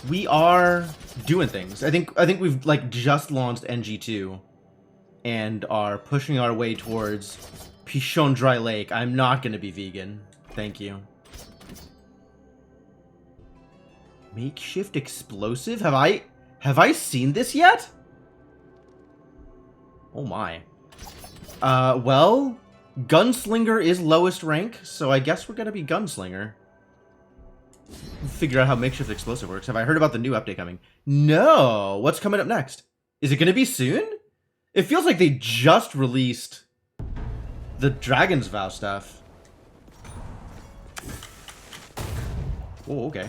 We are doing things. I think we've like just launched NG2 and are pushing our way towards Pichon Dry Lake. I'm not gonna be vegan. Thank you. Makeshift explosive? Have I seen this yet? Oh my. Well, Gunslinger is lowest rank, so I guess we're gonna be Gunslinger. Figure out how makeshift explosive works. Have I heard about the new update coming? No! What's coming up next? Is it gonna be soon? It feels like they just released the Dragon's Vow stuff. Oh, okay.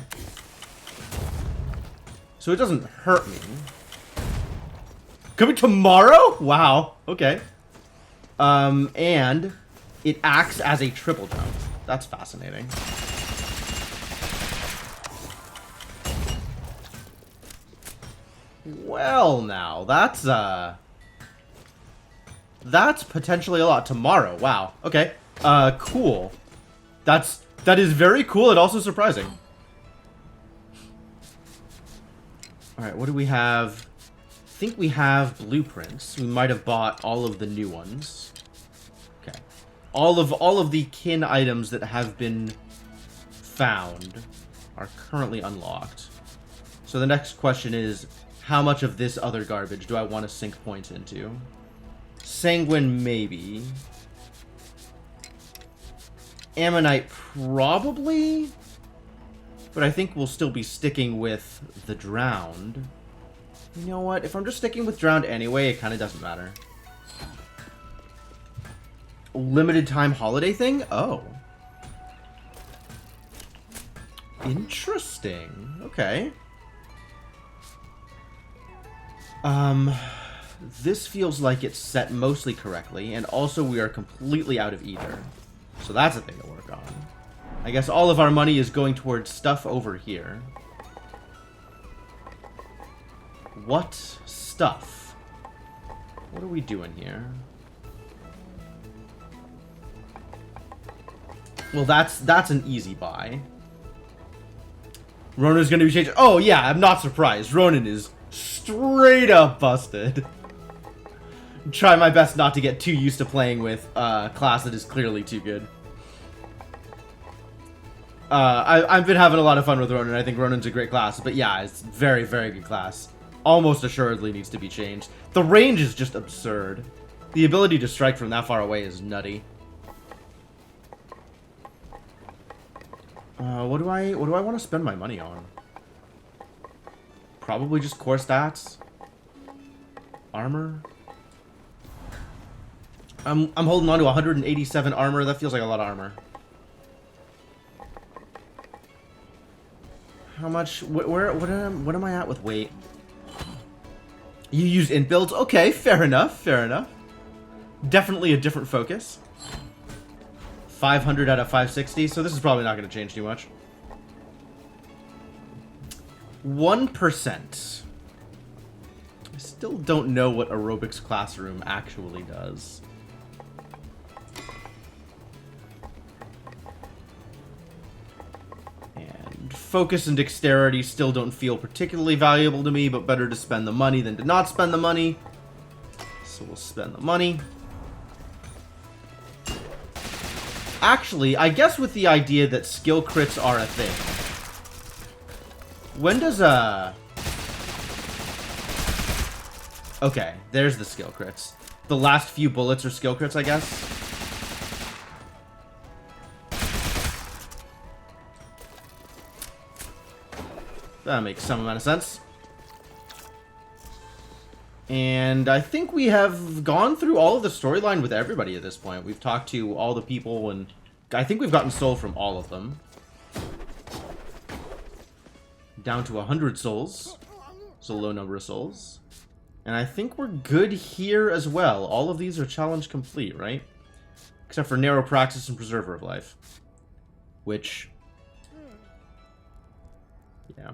So it doesn't hurt me. Coming tomorrow? Wow. Okay. And it acts as a triple jump. That's fascinating. Well, now that's potentially a lot. Tomorrow. Wow. Okay. Cool. That is very cool and also surprising. All right, what do we have? I think we have blueprints. We might have bought all of the new ones. Okay. All of the kin items that have been found are currently unlocked. So the next question is, how much of this other garbage do I want to sink points into? Sanguine, maybe. Ammonite, probably. But I think we'll still be sticking with the Drowned. You know what? If I'm just sticking with Drowned anyway, it kind of doesn't matter. Limited time holiday thing? Oh. Interesting. Okay. This feels like it's set mostly correctly, and also we are completely out of ether. So that's a thing to work on. I guess all of our money is going towards stuff over here. What stuff? What are we doing here? Well, that's an easy buy. Ronan's gonna be changed. Oh yeah, I'm not surprised. Ronan is straight up busted. Try my best not to get too used to playing with a class that is clearly too good. I've been having a lot of fun with Ronan. I think Ronan's a great class, but yeah, it's very, very good class. Almost assuredly needs to be changed. The range is just absurd. The ability to strike from that far away is nutty. What do I want to spend my money on? Probably just core stats. Armor. I'm holding on to 187 armor. That feels like a lot of armor. How much? What am I at with weight? You use int builds? Okay, fair enough. Fair enough. Definitely a different focus. 500 out of 560, so this is probably not going to change too much. 1%. I still don't know what Aerobics Classroom actually does. And focus and dexterity still don't feel particularly valuable to me, but better to spend the money than to not spend the money. So we'll spend the money. Actually, I guess with the idea that skill crits are a thing. When does okay, there's the skill crits. The last few bullets are skill crits, I guess. That makes some amount of sense. And I think we have gone through all of the storyline with everybody at this point. We've talked to all the people, and I think we've gotten soul from all of them. Down to 100 souls. It's a low number of souls. And I think we're good here as well. All of these are challenge complete, right? Except for Narrow Praxis and Preserver of Life. Which... yeah.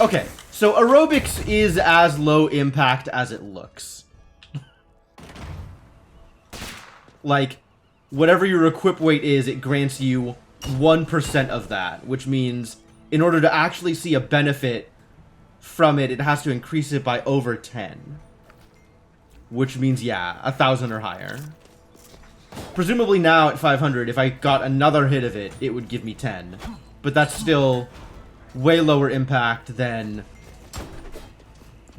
Okay, so aerobics is as low impact as it looks. Like, whatever your equip weight is, it grants you 1% of that, which means in order to actually see a benefit from it, it has to increase it by over 10. Which means, yeah, 1,000 or higher. Presumably now at 500, if I got another hit of it, it would give me 10. But that's still way lower impact than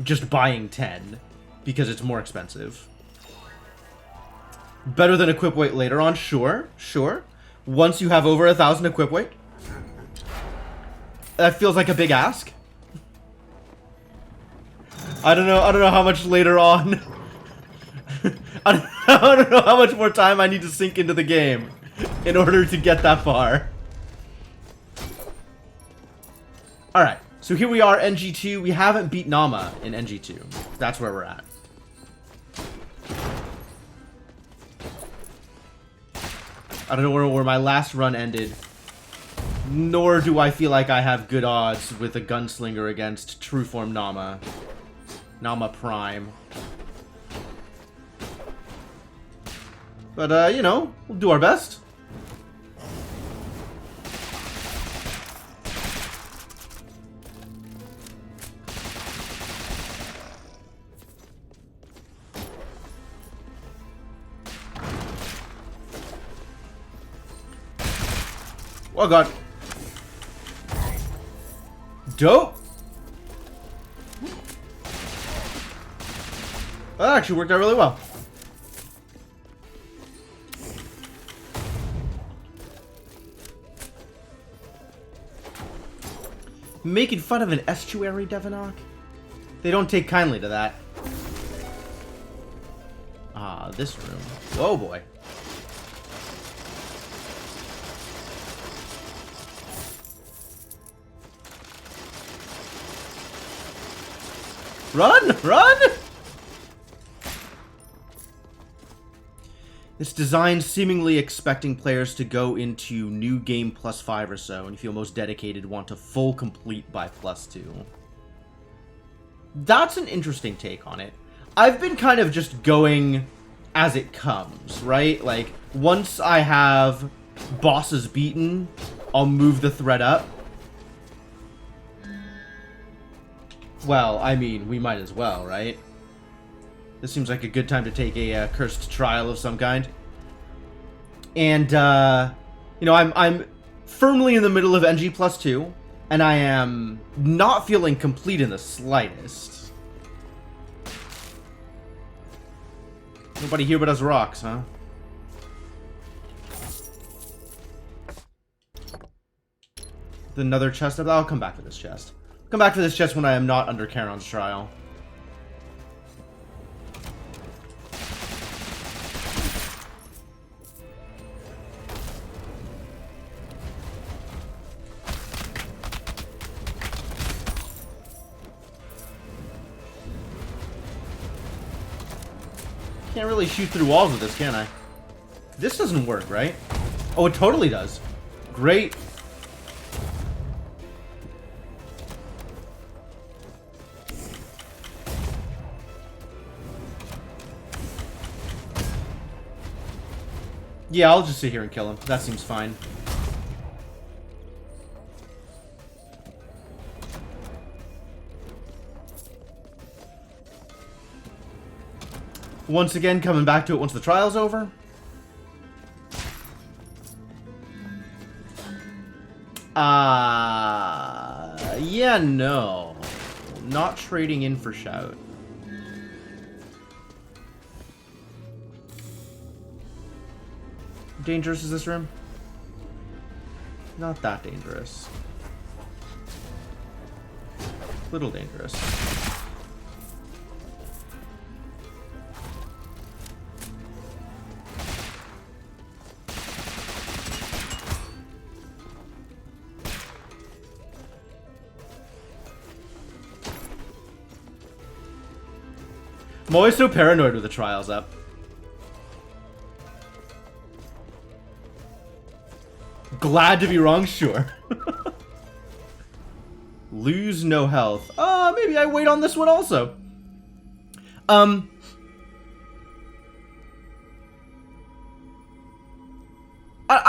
just buying 10, because it's more expensive. Better than equip weight later on, sure, sure. Once you have over 1,000 equip weight, that feels like a big ask. I don't know how much later on. I don't know how much more time I need to sink into the game in order to get that far. Alright, so here we are, NG2. We haven't beat Nama in NG2. That's where we're at. I don't know where my last run ended. Nor do I feel like I have good odds with a gunslinger against Trueform Nama. Nama Prime. But, you know, we'll do our best. Oh god. Dope! That actually worked out really well. Making fun of an estuary, Devonok? They don't take kindly to that. Ah, this room. Oh boy. Run! Run! It's designed seemingly expecting players to go into new game +5 or so, and you feel most dedicated want to full complete by +2. That's an interesting take on it. I've been kind of just going as it comes, right? Like, once I have bosses beaten, I'll move the thread up. Well, I mean, we might as well, right? This seems like a good time to take a cursed trial of some kind. And, you know, I'm firmly in the middle of NG +2, and I am not feeling complete in the slightest. Nobody here but us rocks, huh? Another chest up. I'll come back for this chest. Come back for this chest when I am not under Charon's trial. Can't really shoot through walls with this, can I? This doesn't work, right? Oh, it totally does. Great. Yeah, I'll just sit here and kill him. That seems fine. Once again, coming back to it once the trial's over. Yeah, no. Not trading in for Shout. Dangerous is this room? Not that dangerous. Little dangerous. I'm always so paranoid with the trials up. Glad to be wrong, sure. Lose no health. Maybe I wait on this one also. I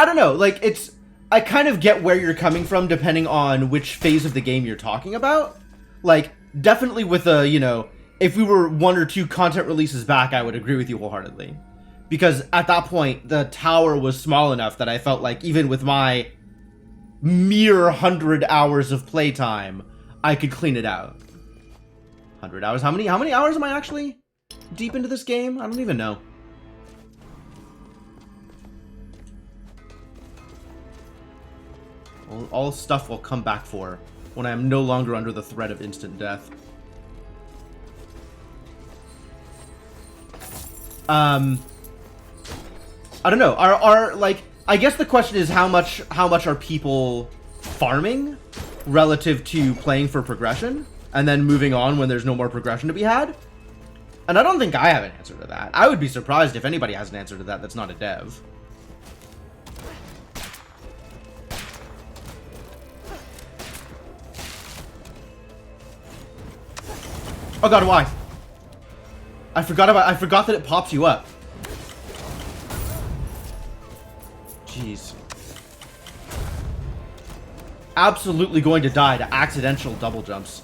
don't know, like, it's... I kind of get where you're coming from depending on which phase of the game you're talking about. Like, definitely with a, you know, if we were 1 or 2 content releases back, I would agree with you wholeheartedly. Because at that point, the tower was small enough that I felt like even with my mere 100 hours of playtime, I could clean it out. 100 hours? How many hours am I actually deep into this game? I don't even know. All stuff will come back for when I am no longer under the threat of instant death. I don't know. Are like, I guess the question is how much are people farming relative to playing for progression and then moving on when there's no more progression to be had? And I don't think I have an answer to that. I would be surprised if anybody has an answer to that that's not a dev. Oh god, why? I forgot that it pops you up. Jeez. Absolutely going to die to accidental double jumps.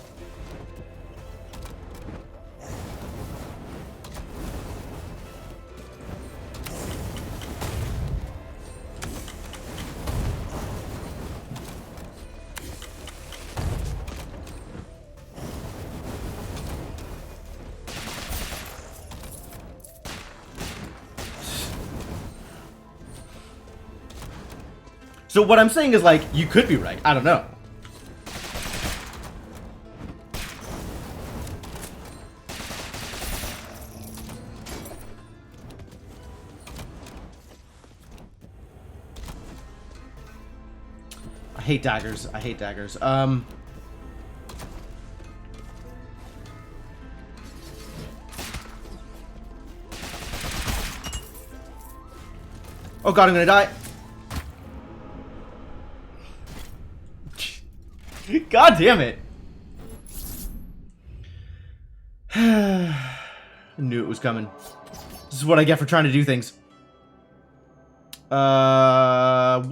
So what I'm saying is, like, you could be right. I don't know. I hate daggers. I hate daggers. Oh god, I'm gonna die. God damn it. I knew it was coming. This is what I get for trying to do things. We'll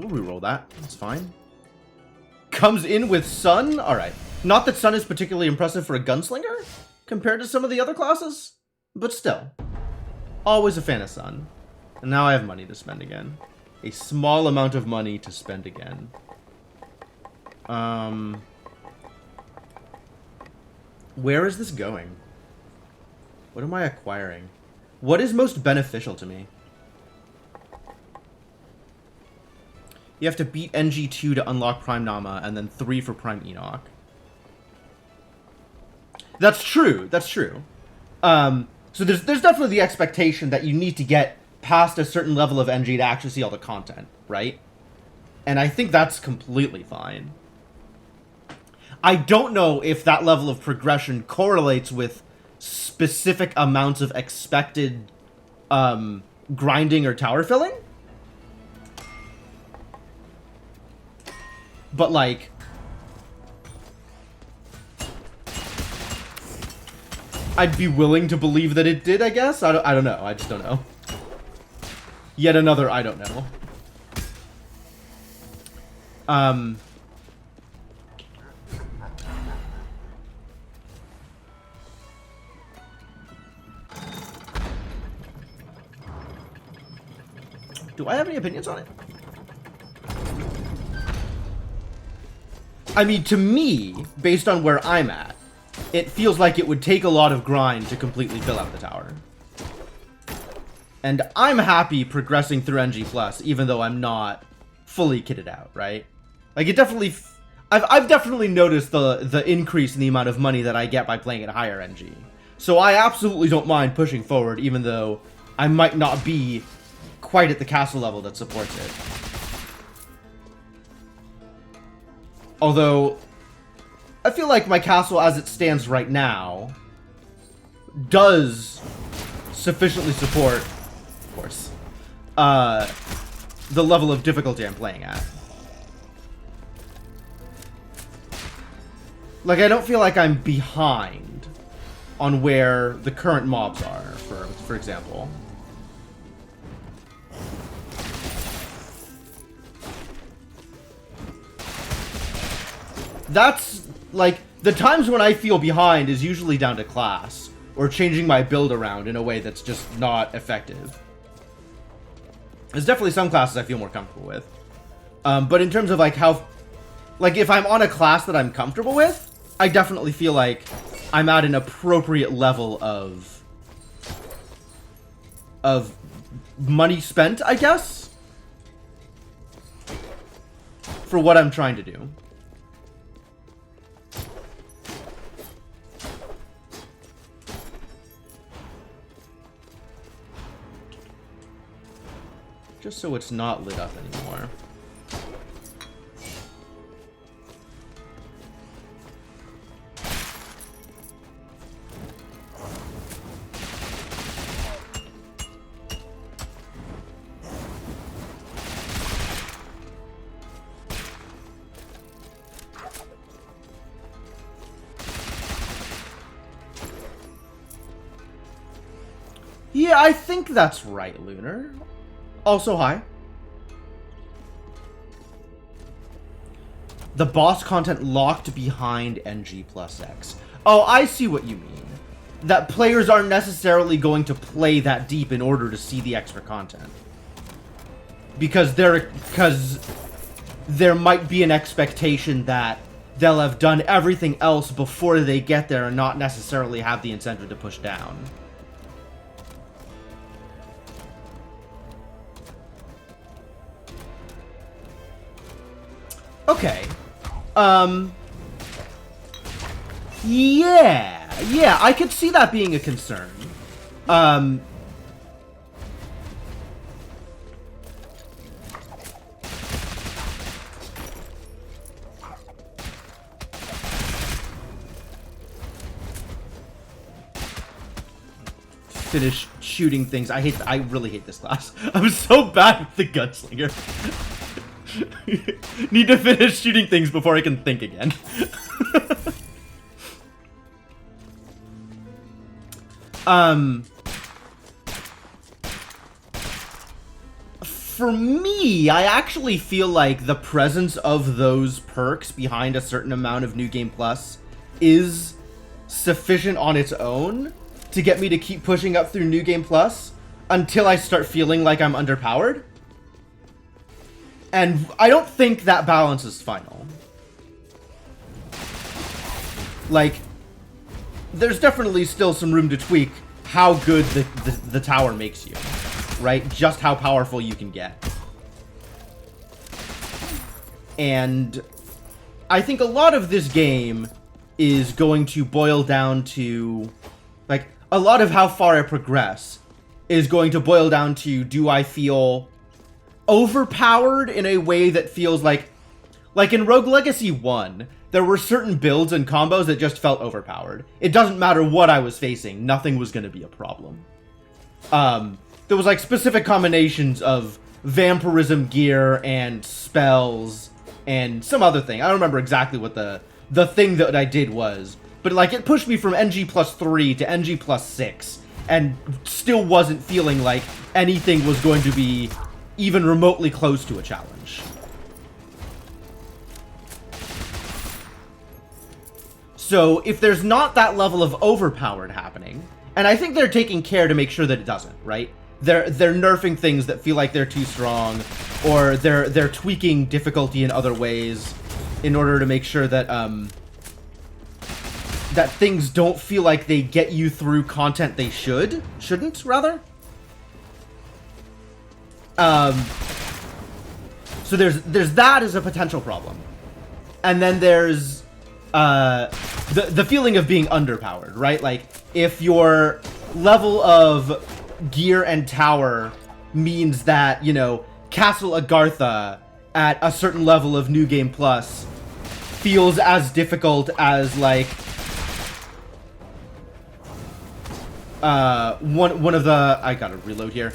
reroll that. That's fine. Comes in with Sun? Alright. Not that Sun is particularly impressive for a gunslinger compared to some of the other classes, but still. Always a fan of Sun. And now I have money to spend again. A small amount of money to spend again. Where is this going? What am I acquiring? What is most beneficial to me? You have to beat NG2 to unlock Prime Nama, and then 3 for Prime Enoch. That's true. That's true. So there's definitely the expectation that you need to get past a certain level of NG to actually see all the content, right? And I think that's completely fine. I don't know if that level of progression correlates with specific amounts of expected grinding or tower filling. But, like, I'd be willing to believe that it did, I guess? I don't know. I just don't know. Yet another I don't know. Do I have any opinions on it? I mean, to me, based on where I'm at, it feels like it would take a lot of grind to completely fill out the tower. And I'm happy progressing through NG+, even though I'm not fully kitted out, right? Like, it definitely... I've definitely noticed the increase in the amount of money that I get by playing at higher NG. So I absolutely don't mind pushing forward, even though I might not be quite at the castle level that supports it. Although, I feel like my castle as it stands right now does sufficiently support, of course, the level of difficulty I'm playing at. Like, I don't feel like I'm behind on where the current mobs are, for example. That's, like, the times when I feel behind is usually down to class, or changing my build around in a way that's just not effective. There's definitely some classes I feel more comfortable with. But in terms of, like, how... Like, if I'm on a class that I'm comfortable with, I definitely feel like I'm at an appropriate level of money spent, I guess, for what I'm trying to do. Just so it's not lit up anymore. Yeah, I think that's right, Lunar. Also, hi. The boss content locked behind NG plus X. Oh, I see what you mean. That players aren't necessarily going to play that deep in order to see the extra content. Because there might be an expectation that they'll have done everything else before they get there and not necessarily have the incentive to push down. Okay. Yeah, I could see that being a concern. Finish shooting things. I really hate this class. I'm so bad with the gunslinger. Need to finish shooting things before I can think again. For me, I actually feel like the presence of those perks behind a certain amount of New Game Plus is sufficient on its own to get me to keep pushing up through New Game Plus until I start feeling like I'm underpowered. And I don't think that balance is final. Like, there's definitely still some room to tweak how good the tower makes you, right? Just how powerful you can get. And I think a lot of this game is going to boil down to, like, a lot of how far I progress is going to boil down to, do I feel overpowered in a way that feels like in Rogue Legacy 1, there were certain builds and combos that just felt overpowered. It doesn't matter what I was facing, nothing was going to be a problem. There was like specific combinations of vampirism gear and spells and some other thing. I don't remember exactly what the thing that I did was, but like it pushed me from NG plus 3 to NG plus 6 and still wasn't feeling like anything was going to be even remotely close to a challenge. So if there's not that level of overpowered happening, and I think they're taking care to make sure that it doesn't, right? They're nerfing things that feel like they're too strong, or they're tweaking difficulty in other ways in order to make sure that that things don't feel like they get you through content they shouldn't rather. So there's that as a potential problem, and then there's the feeling of being underpowered, right? Like if your level of gear and tower means that, you know, Castle Agartha at a certain level of New Game Plus feels as difficult as like one of the, I gotta reload here,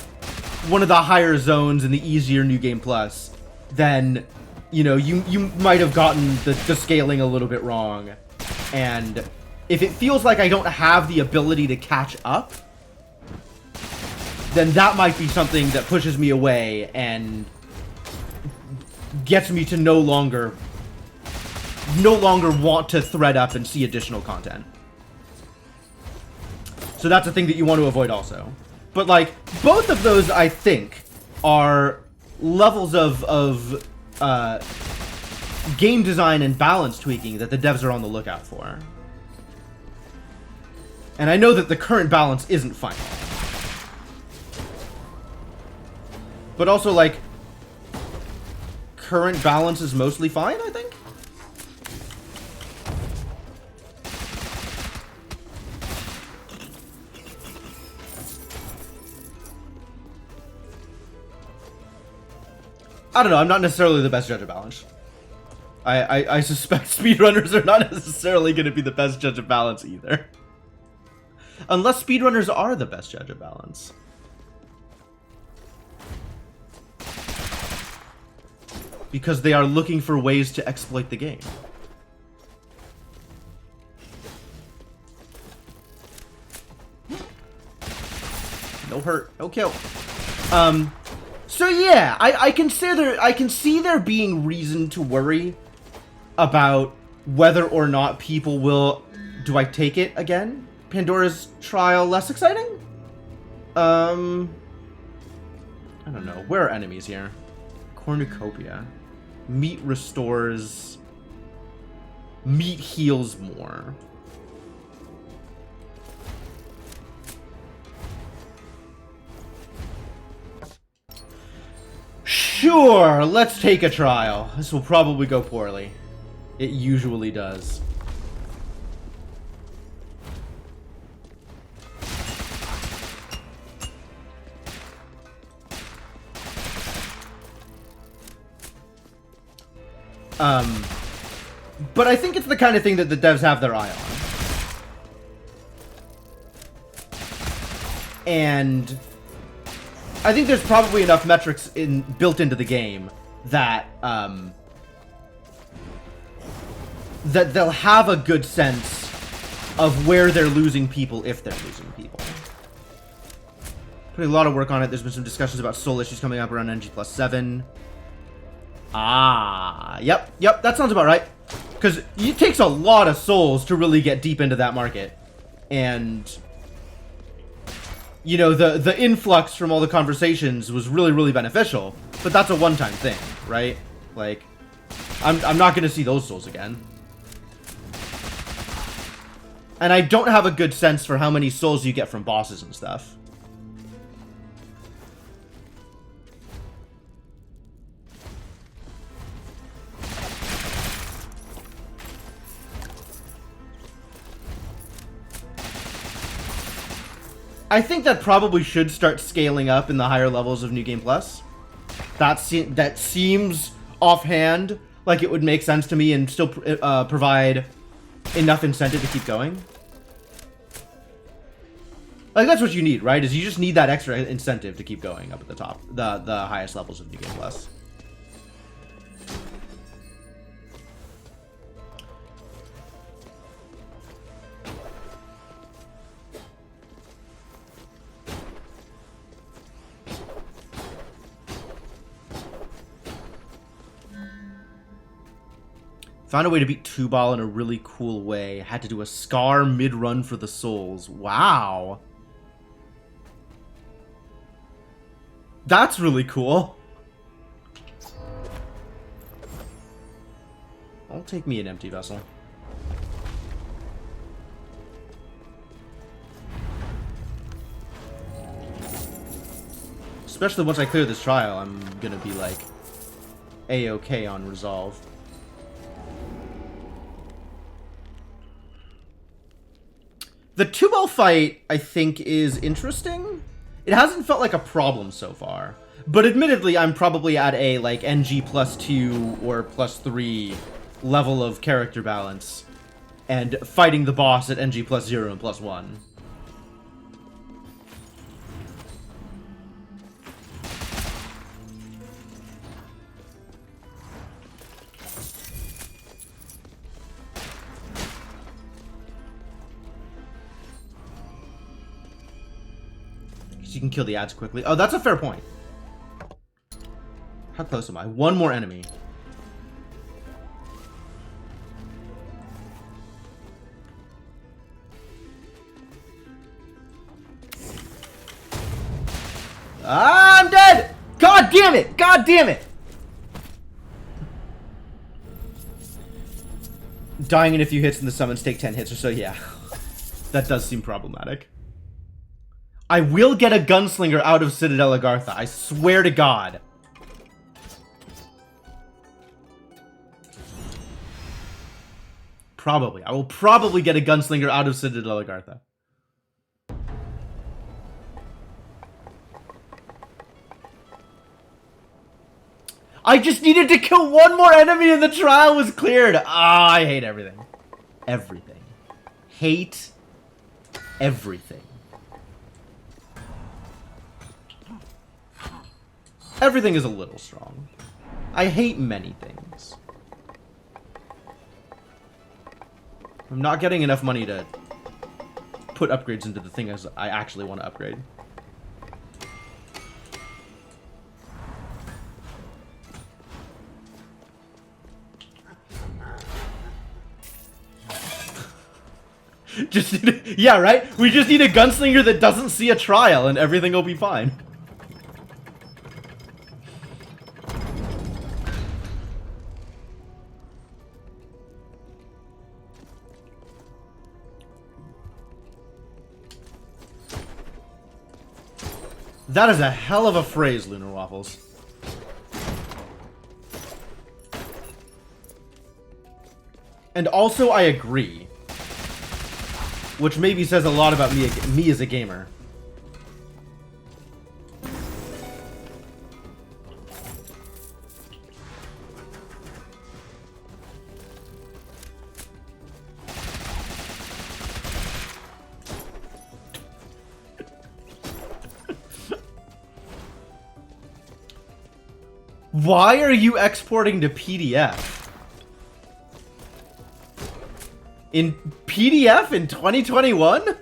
one of the higher zones in the easier New Game Plus, then, you know, you might have gotten the scaling a little bit wrong. And if it feels like I don't have the ability to catch up, then that might be something that pushes me away and gets me to no longer no longer want to thread up and see additional content. So that's a thing that you want to avoid also. But, like, both of those, I think, are levels of game design and balance tweaking that the devs are on the lookout for. And I know that the current balance isn't final. But also, like, current balance is mostly fine, I think? I don't know, I'm not necessarily the best judge of balance. I suspect speedrunners are not necessarily going to be the best judge of balance either. Unless speedrunners are the best judge of balance. Because they are looking for ways to exploit the game. No hurt, no kill. So yeah, I can see there being reason to worry about whether or not people will... Do I take it again? Pandora's Trial less exciting? I don't know. Where are enemies here? Cornucopia. Meat restores... Meat heals more. Sure, let's take a trial. This will probably go poorly. It usually does. But I think it's the kind of thing that the devs have their eye on. And I think there's probably enough metrics built into the game that that they'll have a good sense of where they're losing people if they're losing people. Putting a lot of work on it. There's been some discussions about soul issues coming up around NG+7. Ah, yep, that sounds about right. Because it takes a lot of souls to really get deep into that market. And, you know, the influx from all the conversations was really, really beneficial. But that's a one-time thing, right? Like, I'm not going to see those souls again. And I don't have a good sense for how many souls you get from bosses and stuff. I think that probably should start scaling up in the higher levels of New Game Plus. That seems offhand like it would make sense to me and still provide enough incentive to keep going. Like, that's what you need, right? Is you just need that extra incentive to keep going up at the top, the highest levels of New Game Plus. Found a way to beat Two-Ball in a really cool way. Had to do a Scar mid-run for the souls. Wow. That's really cool. I'll take me an empty vessel. Especially once I clear this trial, I'm gonna be like A-okay on resolve. The Two-Ball fight, I think, is interesting. It hasn't felt like a problem so far. But admittedly, I'm probably at a, like, NG +2 or +3 level of character balance. And fighting the boss at NG +0 and +1. You can kill the ads quickly. Oh, that's a fair point. How close am I? One more enemy. Ah, I'm dead! God damn it! God damn it! Dying in a few hits and the summons take 10 hits or so, yeah. That does seem problematic. I will get a gunslinger out of Citadel Agartha, I swear to God. Probably. I will probably get a gunslinger out of Citadel Agartha. I just needed to kill one more enemy and the trial was cleared. Ah, I hate everything. Everything. Hate everything. Everything is a little strong. I hate many things. I'm not getting enough money to put upgrades into the thing as I actually want to upgrade. Just need yeah, right? We just need a gunslinger that doesn't see a trial and everything will be fine. That is a hell of a phrase, Lunar Waffles. And also, I agree. Which maybe says a lot about me as a gamer. Why are you exporting to PDF? In PDF in 2021?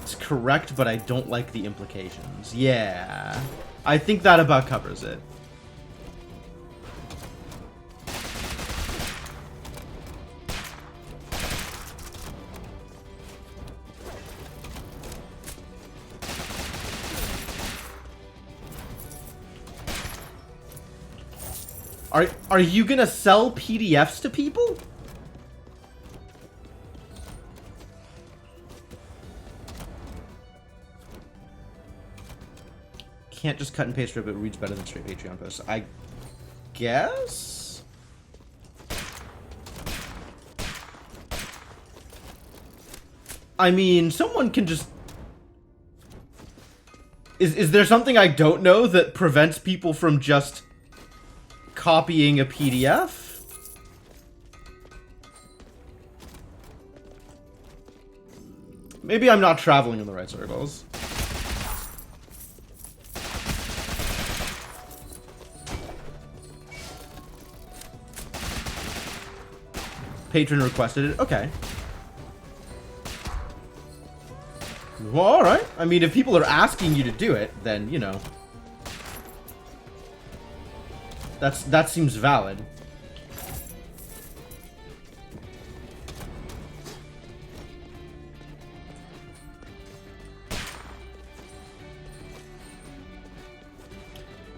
It's correct, but I don't like the implications. Yeah. I think that about covers it. Are you gonna sell PDFs to people? Can't just cut and paste it, but it reads better than straight Patreon posts. I guess? I mean, someone can just... Is there something I don't know that prevents people from just copying a PDF? Maybe I'm not traveling in the right circles. Patron requested it. Okay. Well, alright. I mean, if people are asking you to do it, then, you know. That seems valid.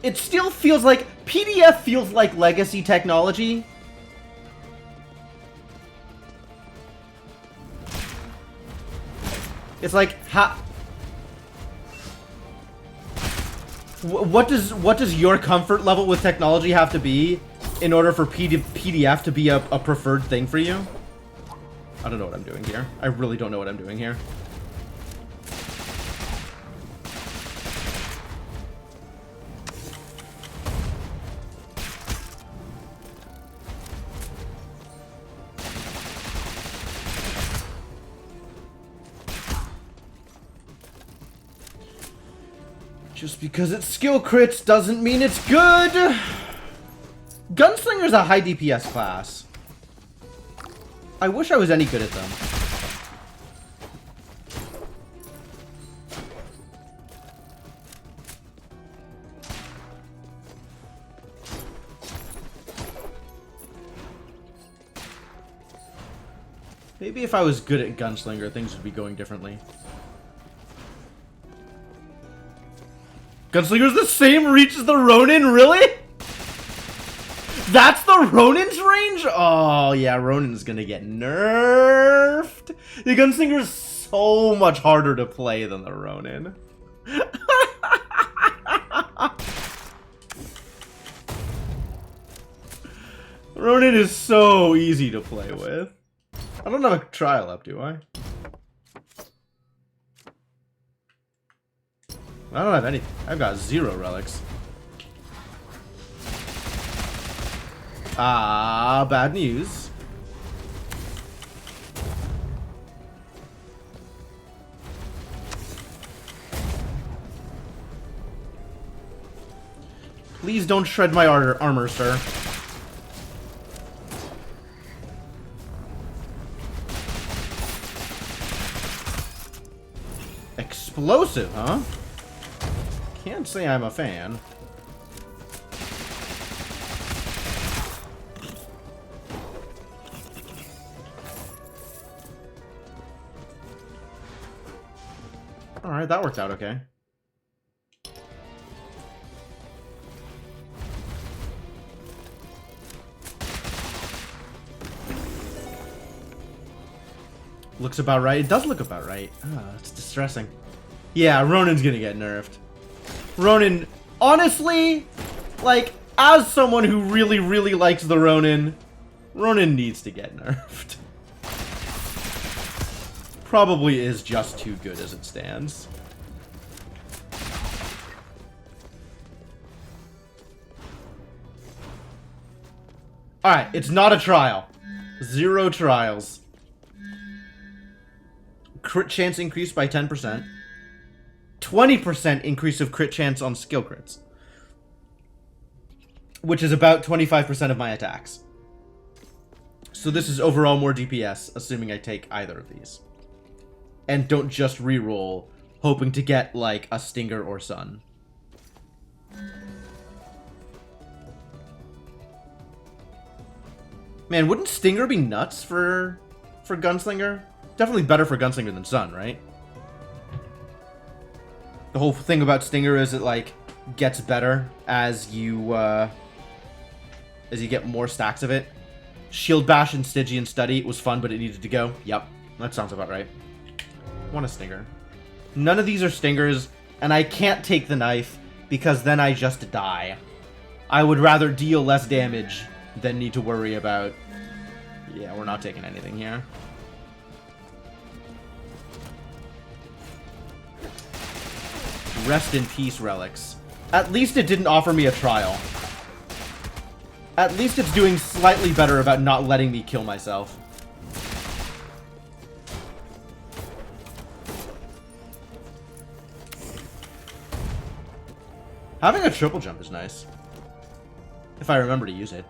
It still feels like... PDF feels like legacy technology. It's like, what does your comfort level with technology have to be in order for PDF to be a preferred thing for you? I don't know what I'm doing here. I really don't know what I'm doing here. Just because it's skill crits doesn't mean it's good! Gunslinger's a high DPS class. I wish I was any good at them. Maybe if I was good at Gunslinger, things would be going differently. Gunslinger's the same reach as the Ronin, really? That's the Ronin's range? Oh, yeah, Ronin's gonna get nerfed. The Gunslinger's so much harder to play than the Ronin. Ronin is so easy to play with. I don't have a trial up, do I? I don't have anything. I've got 0 relics. Ah, bad news. Please don't shred my armor, sir. Explosive, huh? Can't say I'm a fan. Alright, that worked out okay. Looks about right. It does look about right. Ah, it's distressing. Yeah, Ronin's gonna get nerfed. Ronin, honestly, like, as someone who really, really likes the Ronin, Ronin needs to get nerfed. Probably is just too good as it stands. Alright, it's not a trial. 0 trials. Crit chance increased by 10%. 20% increase of crit chance on skill crits. Which is about 25% of my attacks. So this is overall more DPS, assuming I take either of these. And don't just reroll, hoping to get, like, a Stinger or Sun. Man, wouldn't Stinger be nuts for Gunslinger? Definitely better for Gunslinger than Sun, right? The whole thing about Stinger is it, like, gets better as you get more stacks of it. Shield Bash and Stygian Study was fun, but it needed to go. Yep, that sounds about right. Want a Stinger. None of these are Stingers, and I can't take the knife, because then I just die. I would rather deal less damage than need to worry about... Yeah, we're not taking anything here. Rest in peace, relics. At least it didn't offer me a trial. At least it's doing slightly better about not letting me kill myself. Having a triple jump is nice. If I remember to use it.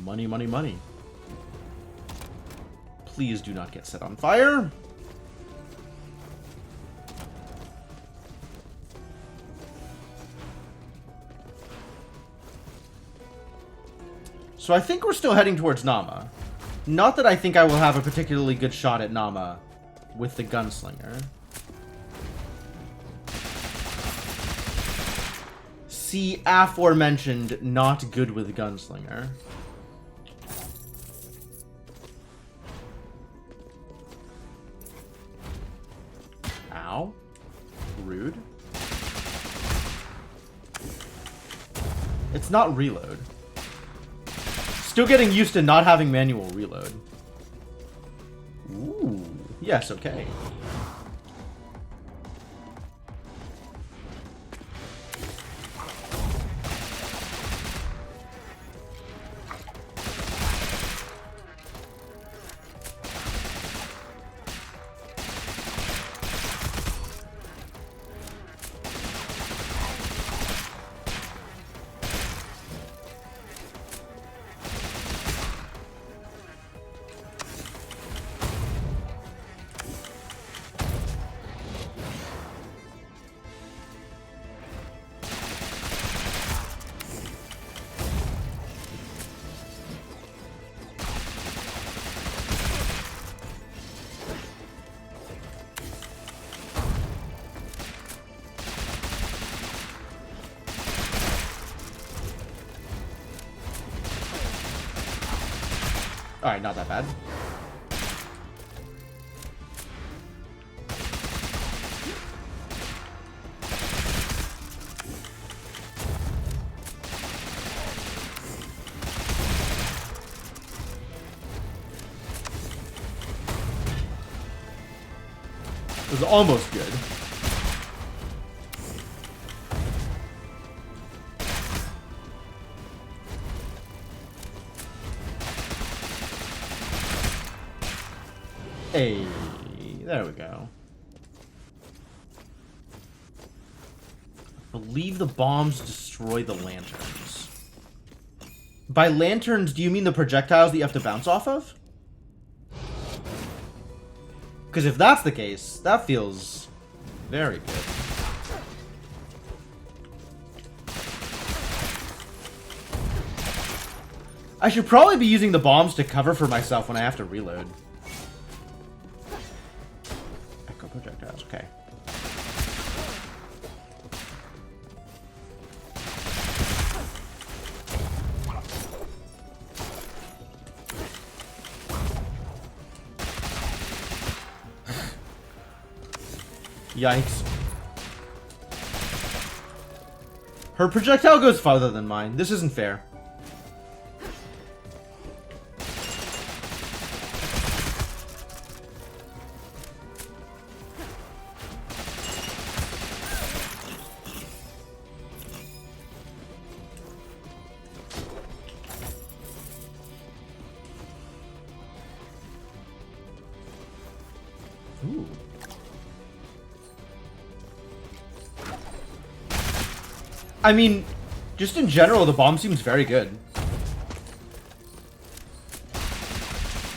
Money, money, money. Please do not get set on fire. So I think we're still heading towards Nama. Not that I think I will have a particularly good shot at Nama with the Gunslinger. See aforementioned, not good with Gunslinger. Ow. Rude. It's not reload. Still getting used to not having manual reload. Ooh. Yes, okay. Alright, not that bad. It was almost good. Hey, there we go. I believe the bombs destroy the lanterns. By lanterns, do you mean the projectiles that you have to bounce off of? Because if that's the case, that feels very good. I should probably be using the bombs to cover for myself when I have to reload. Echo projectiles, okay. Yikes. Her projectile goes farther than mine. This isn't fair. Ooh. I mean, just in general, the bomb seems very good.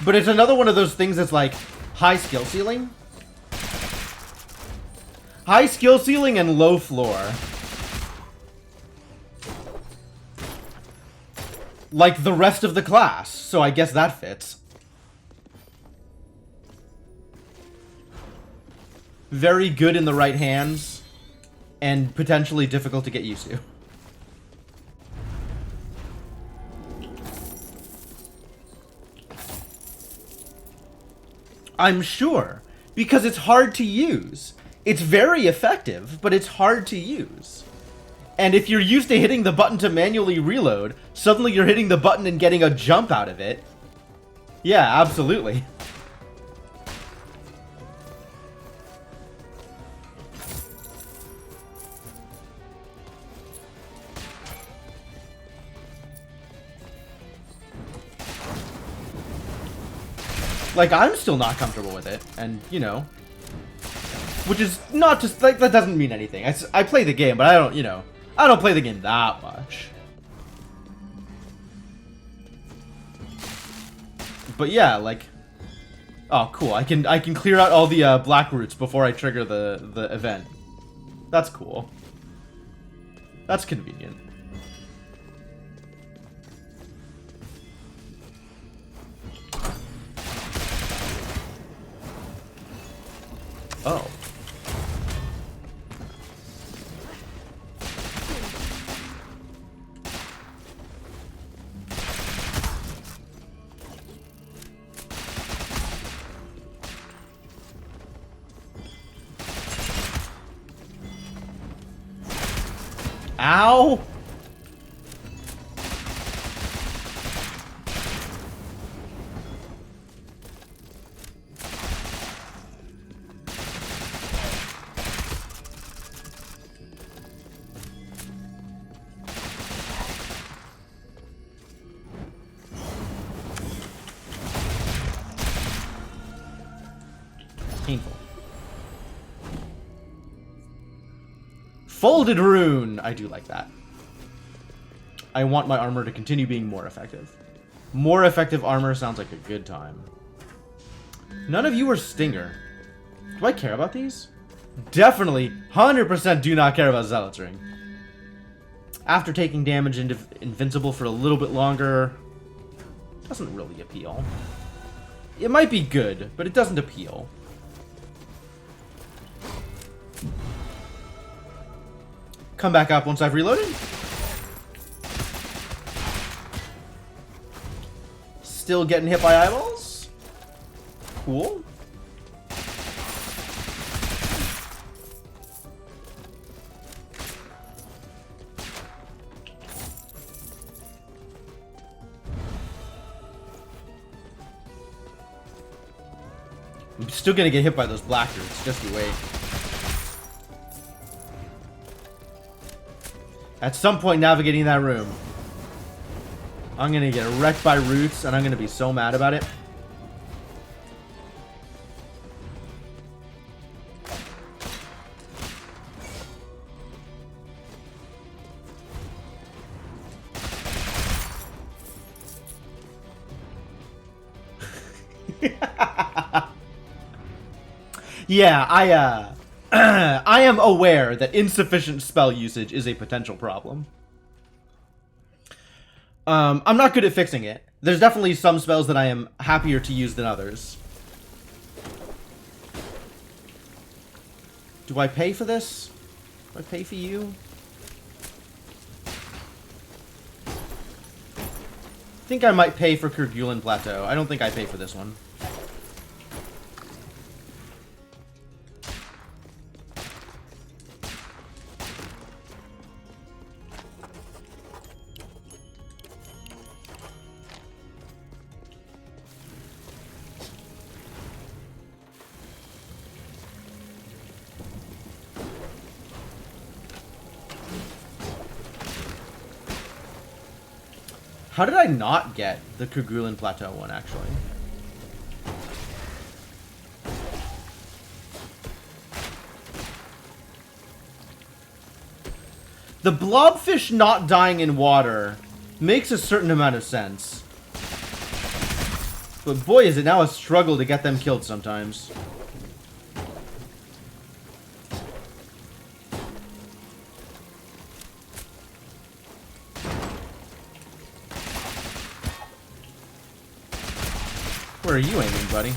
But it's another one of those things that's like high skill ceiling. High skill ceiling and low floor. Like the rest of the class, so I guess that fits. Very good in the right hands, and potentially difficult to get used to. I'm sure, because it's hard to use. It's very effective, but it's hard to use. And if you're used to hitting the button to manually reload, suddenly you're hitting the button and getting a jump out of it. Yeah, absolutely. Like, I'm still not comfortable with it, and, you know, which is not just, like, that doesn't mean anything. I play the game, but I don't, you know, I don't play the game that much. But yeah, like, oh, cool, I can clear out all the, black roots before I trigger the event. That's cool. That's convenient. Oh. Ow! Painful. Folded rune! I do like that. I want my armor to continue being more effective. More effective armor sounds like a good time. None of you are Stinger. Do I care about these? Definitely, 100% do not care about Zealot's Ring. After taking damage, invincible for a little bit longer. Doesn't really appeal. It might be good, but it doesn't appeal. Come back up once I've reloaded. still getting hit by eyeballs. Cool. I'm still gonna get hit by those black roots. Just you wait. At some point navigating that room, I'm gonna get wrecked by roots, and I'm gonna be so mad about it. Yeah, I am aware that insufficient spell usage is a potential problem. I'm not good at fixing it. There's definitely some spells that I am happier to use than others. Do I pay for this? Do I pay for you? I think I might pay for Kerguelen Plateau. I don't think I pay for this one. How did I not get the Kerguelen Plateau one, actually? The blobfish not dying in water makes a certain amount of sense. But boy, is it now a struggle to get them killed sometimes. Where are you aiming, buddy?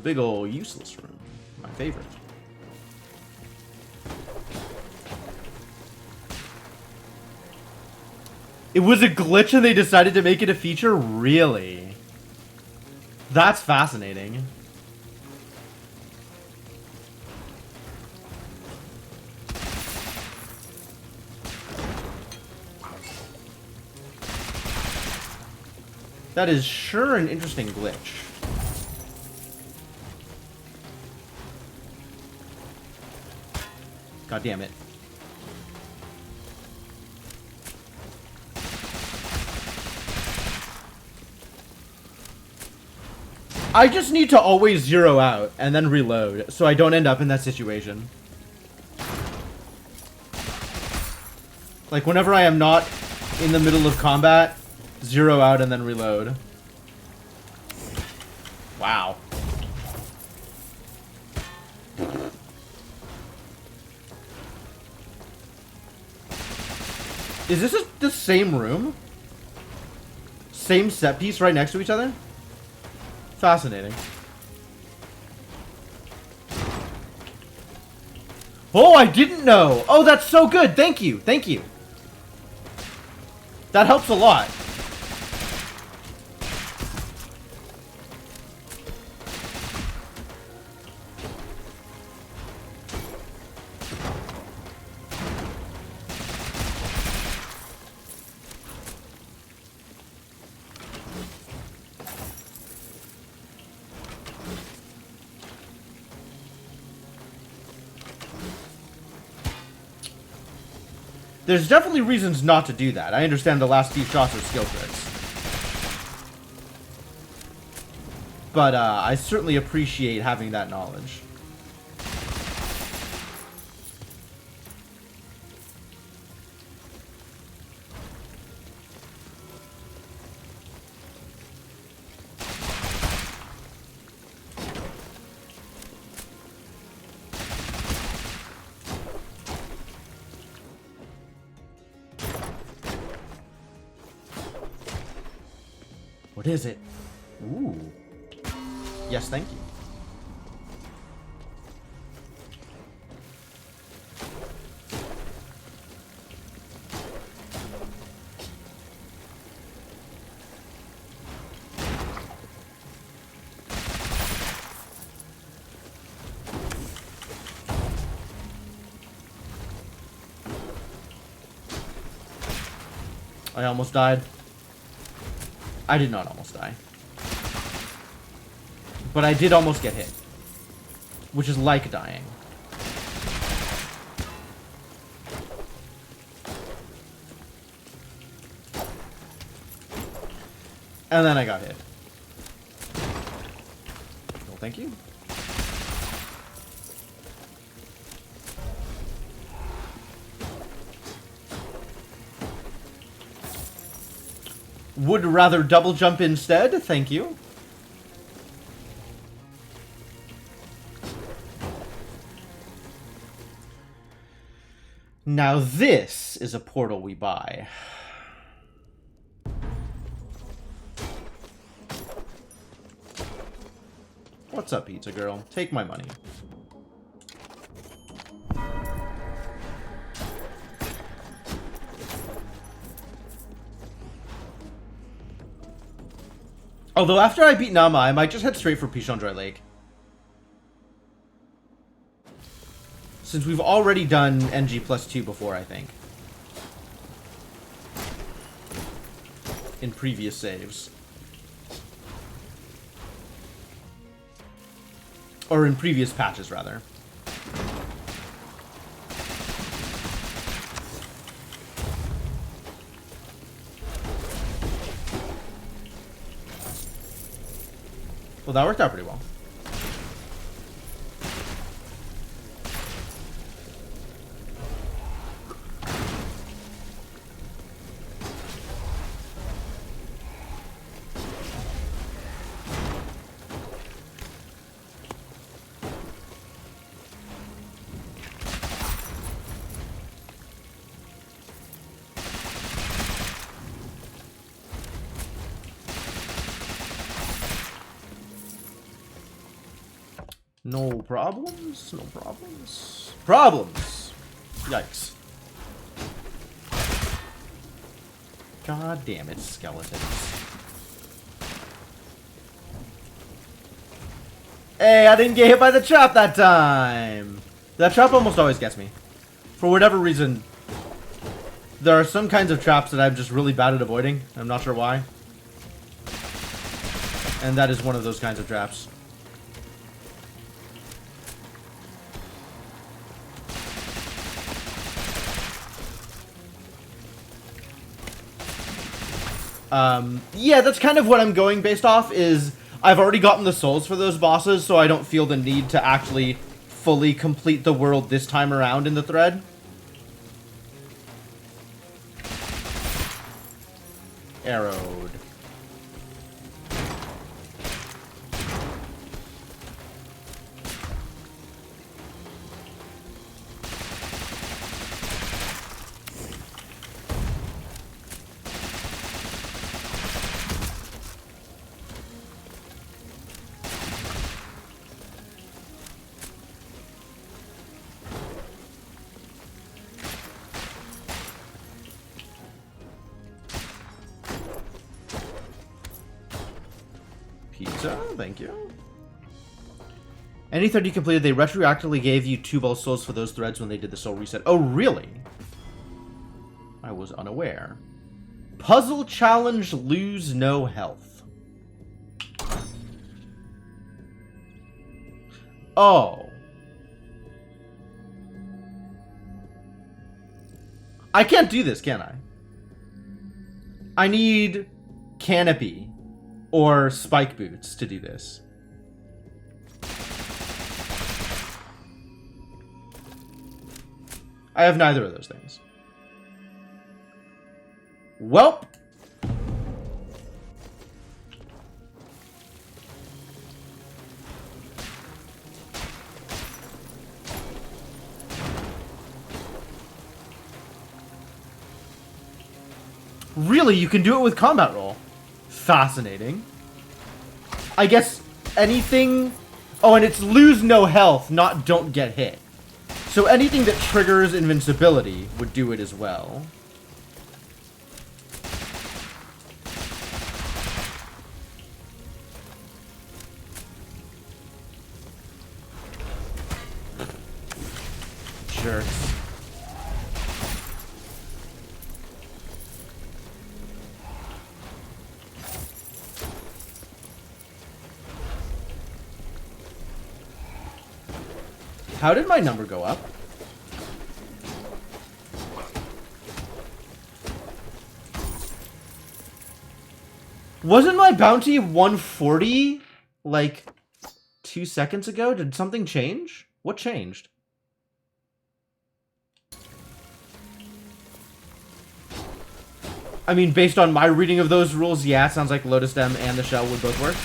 Big ol' useless room. My favorite. It was a glitch and they decided to make it a feature? Really? That's fascinating. That is sure an interesting glitch. God damn it. I just need to always zero out and then reload so I don't end up in that situation. Like whenever I am not in the middle of combat, zero out and then reload. Wow. Is this the same room? Same set piece right next to each other? Fascinating. Oh, I didn't know. Oh, that's so good. Thank you. Thank you. That helps a lot. There's definitely reasons not to do that. I understand the last few shots are skill crits. But I certainly appreciate having that knowledge. What is it? Ooh. Yes, thank you. I almost died. I did not almost die. But I did almost get hit. Which is like dying. And then I got hit. Well, thank you. Would rather double jump instead, thank you. Now this is a portal we buy. What's up, pizza girl? Take my money. Although after I beat Nama, I might just head straight for Pichandre Lake. Since we've already done NG plus 2 before, I think. In previous saves. Or in previous patches, rather. Well, that worked out pretty well. No problems? No problems. Problems! Yikes. God damn it, skeletons. Hey, I didn't get hit by the trap that time! That trap almost always gets me. For whatever reason, there are some kinds of traps that I'm just really bad at avoiding. I'm not sure why. And that is one of those kinds of traps. Yeah, that's kind of what I'm going based off, is I've already gotten the souls for those bosses, so I don't feel the need to actually fully complete the world this time around in the thread. Arrowed. Pizza, thank you. Any thread you completed, they retroactively gave you 2 ball souls for those threads when they did the soul reset. Oh, really? I was unaware. Puzzle challenge, lose no health. Oh. I can't do this, can I? I need Canopy or Spike Boots to do this. I have neither of those things. Welp. Really? You can do it with combat roll? Fascinating. I guess anything... Oh, and it's lose no health, not don't get hit. So anything that triggers invincibility would do it as well. Jerks. How did my number go up? Wasn't my bounty 140 like 2 seconds ago? Did something change? What changed? I mean, based on my reading of those rules, yeah, it sounds like Lotus Stem and the Shell would both work.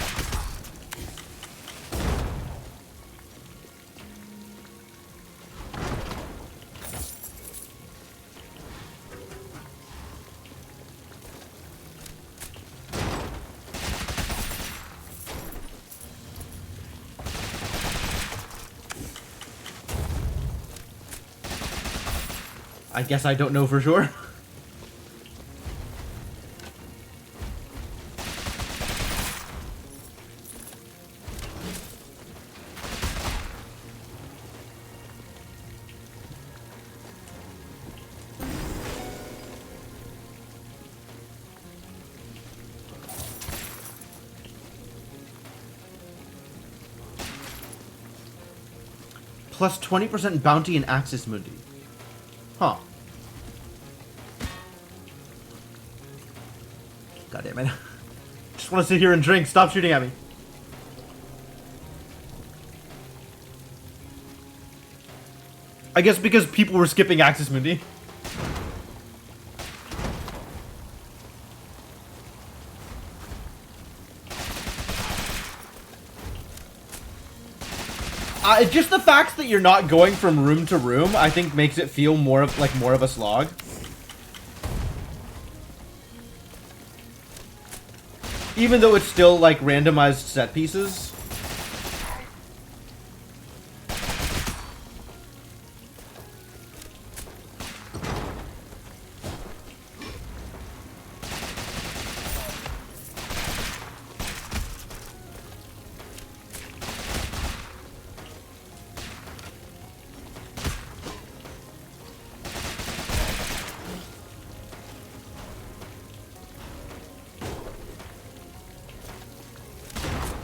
I guess I don't know for sure. Plus 20% bounty and Axis Mundi. Huh. God damn it. Just want to sit here and drink. Stop shooting at me. I guess because people were skipping Axis Mundi. Just the fact that you're not going from room to room, I think makes it feel more of a slog. Even though it's still like randomized set pieces.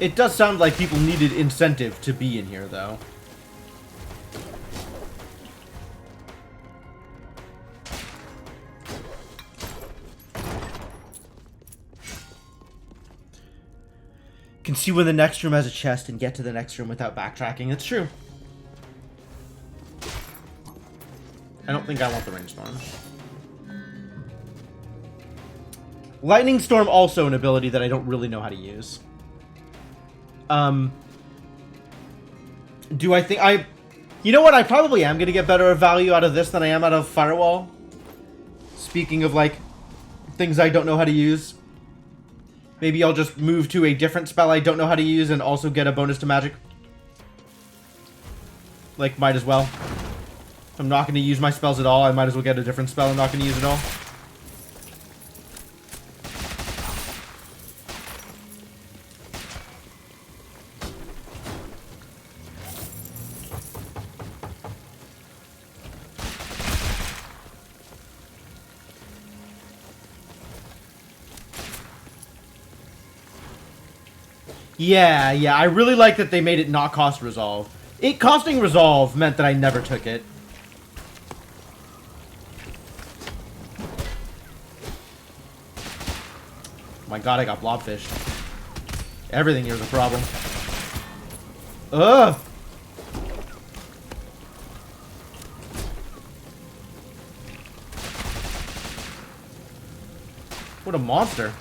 It does sound like people needed incentive to be in here, though. Can see when the next room has a chest and get to the next room without backtracking. It's true. I don't think I want the Rainstorm. Lightning Storm also an ability that I don't really know how to use. Do I think you know what? I probably am going to get better value out of this than I am out of Firewall. Speaking of, like, things I don't know how to use. Maybe I'll just move to a different spell I don't know how to use and also get a bonus to magic. Like, might as well. If I'm not going to use my spells at all, I might as well get a different spell I'm not going to use at all. Yeah, I really like that they made it not cost resolve. It costing resolve meant that I never took it. My god, I got blobfished. Everything here's a problem. Ugh! What a monster.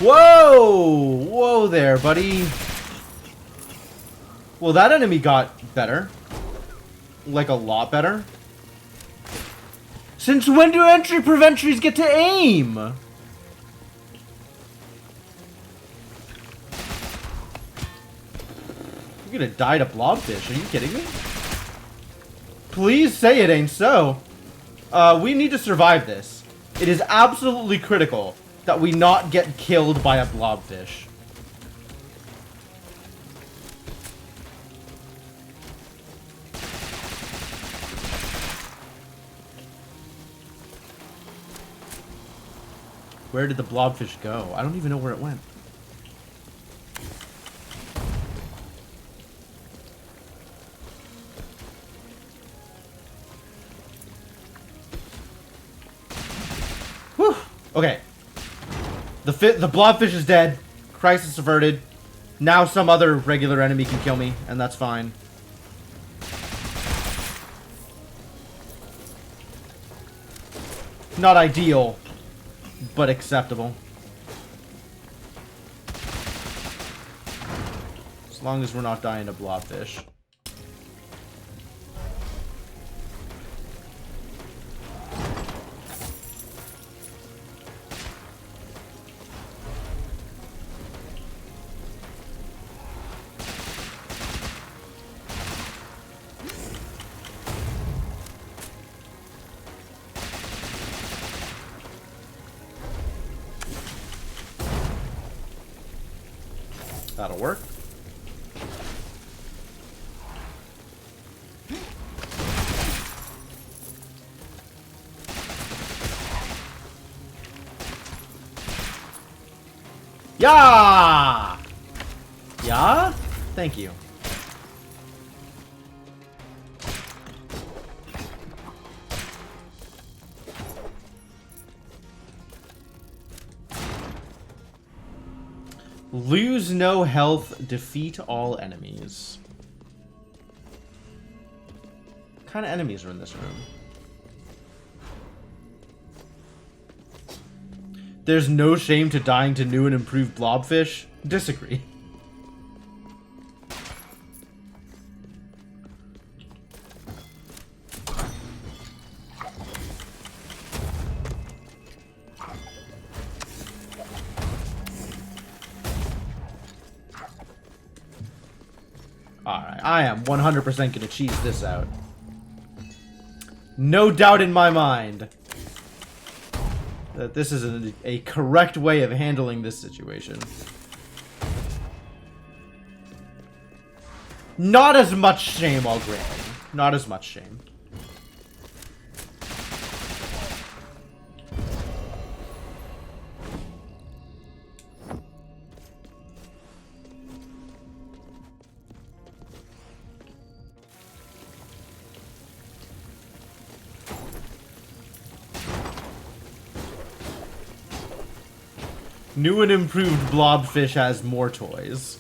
Whoa! Whoa there, buddy. Well, that enemy got better. Like, a lot better. Since when do entry preventries get to aim? You're gonna die to blobfish. Are you kidding me? Please say it ain't so. We need to survive this. It is absolutely critical that we not get killed by a blobfish. Where did the blobfish go? I don't even know where it went. Whew. Okay. The blobfish is dead. Crisis averted. Now some other regular enemy can kill me, and that's fine. Not ideal, but acceptable. As long as we're not dying to blobfish. That'll work. Yeah! Yeah? Thank you. Lose no health, defeat all enemies. What kind of enemies are in this room? There's no shame to dying to new and improved blobfish? Disagree. Alright, I am 100% gonna cheese this out. No doubt in my mind that this is a correct way of handling this situation. Not as much shame, I'll grant you. Not as much shame. New and improved blobfish has more toys.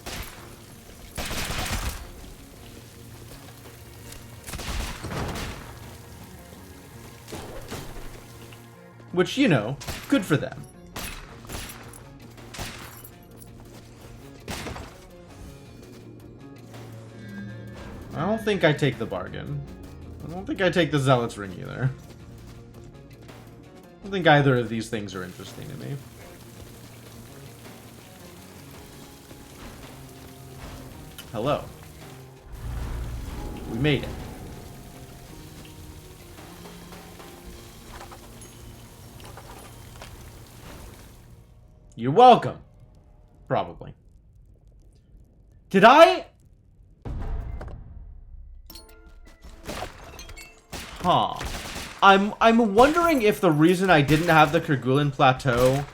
Which, you know, good for them. I don't think I take the bargain. I don't think I take the Zealot's Ring either. I don't think either of these things are interesting to me. Hello. We made it. You're welcome. Probably. Did I? Huh. I'm wondering if the reason I didn't have the Kerguelen Plateau,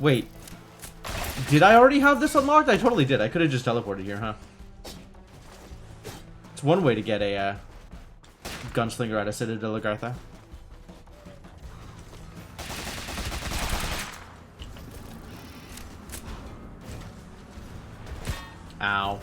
wait. Did I already have this unlocked? I totally did. I could have just teleported here, huh? It's one way to get a gunslinger out of Citadel Agartha. Ow.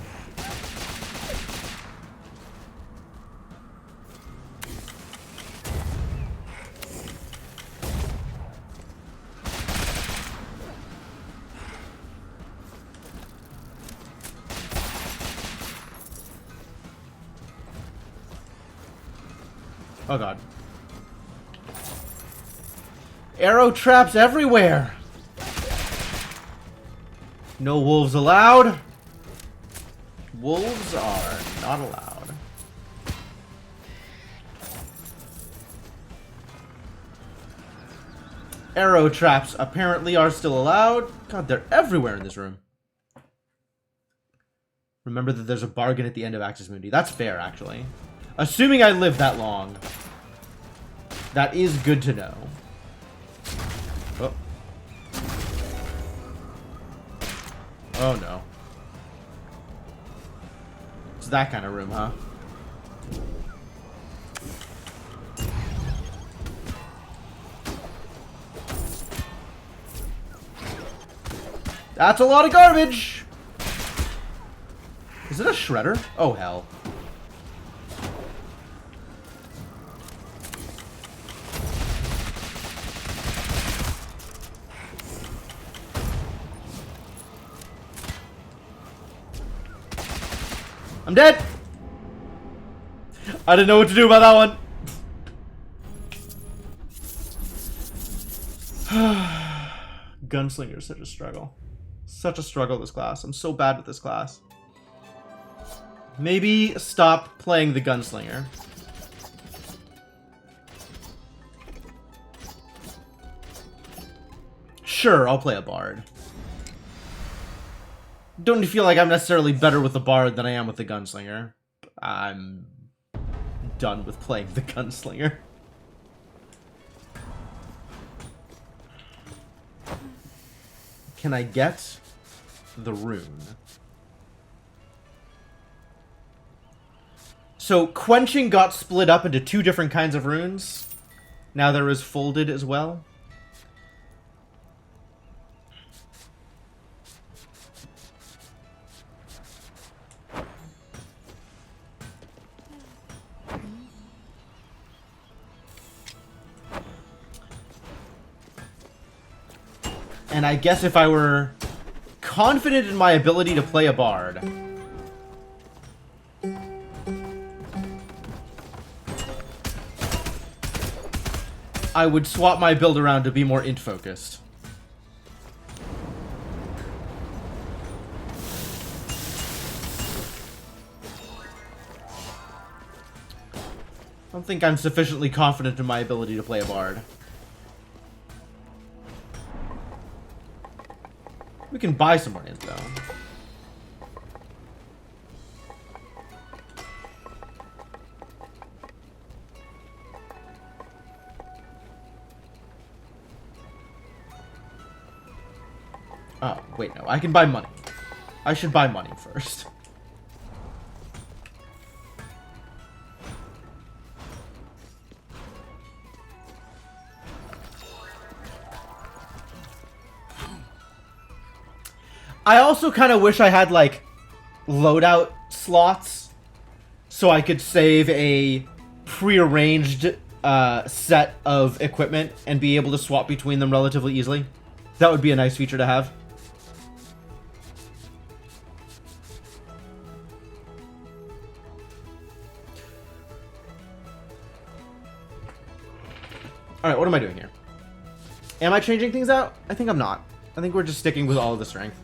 Oh god. Arrow traps everywhere! No wolves allowed. Wolves are not allowed. Arrow traps apparently are still allowed. God, they're everywhere in this room. Remember that there's a bargain at the end of Axis Mundi. That's fair, actually. Assuming I live that long. That is good to know. Oh. Oh no. It's that kind of room, huh? That's a lot of garbage! Is it a shredder? Oh, hell. I'm dead! I didn't know what to do about that one. Gunslinger is such a struggle. Such a struggle, this class. I'm so bad with this class. Maybe stop playing the Gunslinger. Sure, I'll play a Bard. Don't feel like I'm necessarily better with the Bard than I am with the Gunslinger. I'm done with playing the Gunslinger. Can I get the rune? So, Quenching got split up into two different kinds of runes. Now there is Folded as well. And I guess if I were confident in my ability to play a Bard, I would swap my build around to be more int focused. I don't think I'm sufficiently confident in my ability to play a Bard. We can buy some more int, though. Oh, wait, no. I can buy money. I should buy money first. I also kind of wish I had, like, loadout slots so I could save a prearranged set of equipment and be able to swap between them relatively easily. That would be a nice feature to have. Alright, what am I doing here? Am I changing things out? I think I'm not. I think we're just sticking with all of the strength.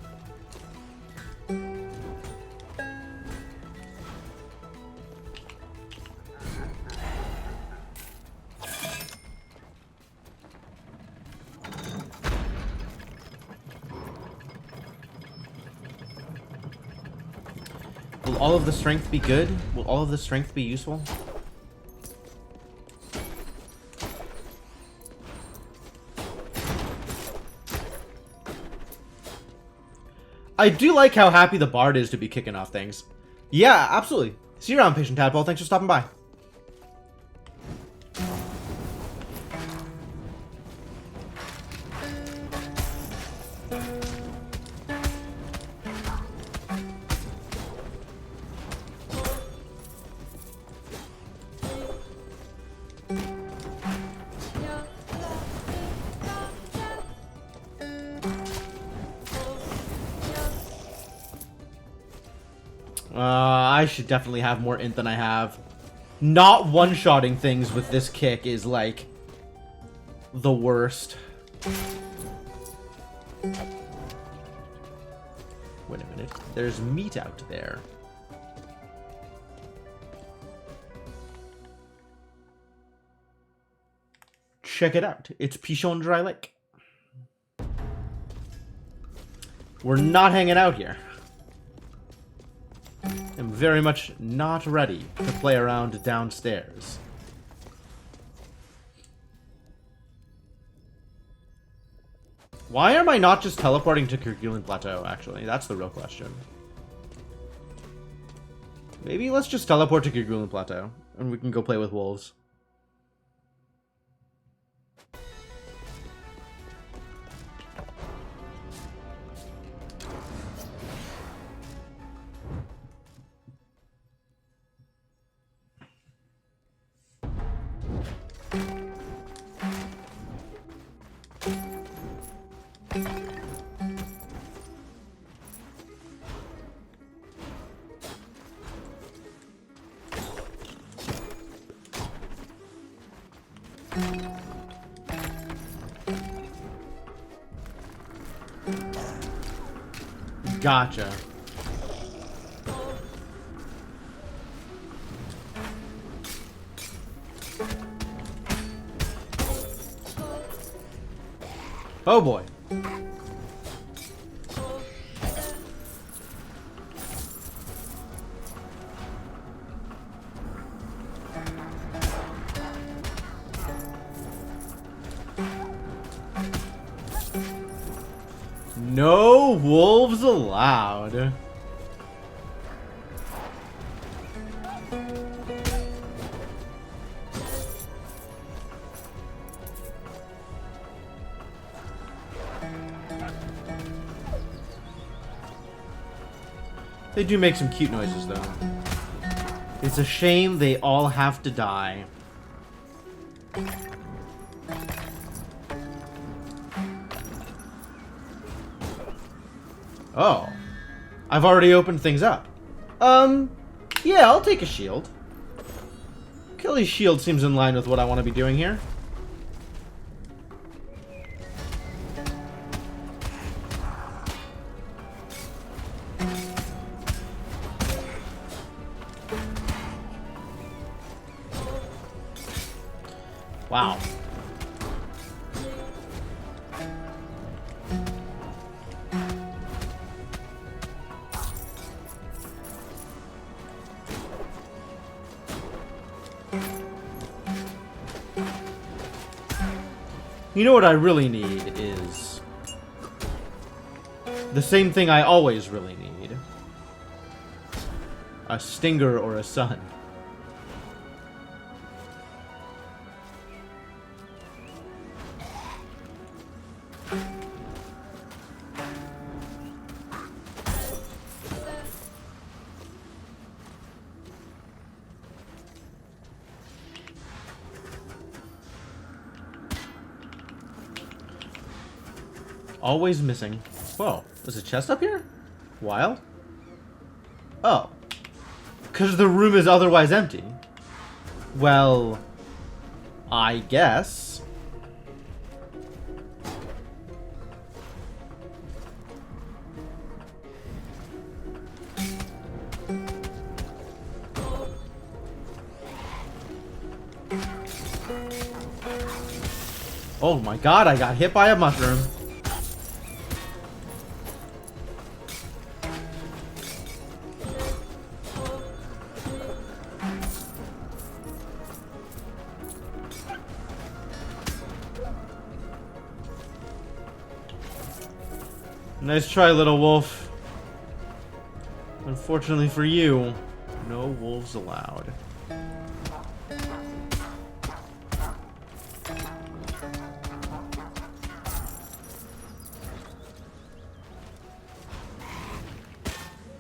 Will all of the strength be good? Will all of the strength be useful? I do like how happy the Bard is to be kicking off things. Yeah, absolutely. See you around, Patient Tadpole. Thanks for stopping by. I should definitely have more int than I have. Not one-shotting things with this kick is, like, the worst. Wait a minute. There's meat out there. Check it out. It's Pichon Dry Lake. We're not hanging out here. I'm very much not ready to play around downstairs. Why am I not just teleporting to Kerguelen Plateau, actually? That's the real question. Maybe let's just teleport to Kerguelen Plateau, and we can go play with wolves. Gotcha. Oh boy. No wolves allowed. They do make some cute noises, though. It's a shame they all have to die. Oh. I've already opened things up. Yeah, I'll take a shield. Kelly's shield seems in line with what I want to be doing here. Wow. You know what I really need is the same thing I always really need. A stinger or a sun. Always missing. Whoa, there's a chest up here? Wild. Oh. Because the room is otherwise empty. Well, I guess. Oh my god, I got hit by a mushroom. Nice try, little wolf. Unfortunately for you, no wolves allowed.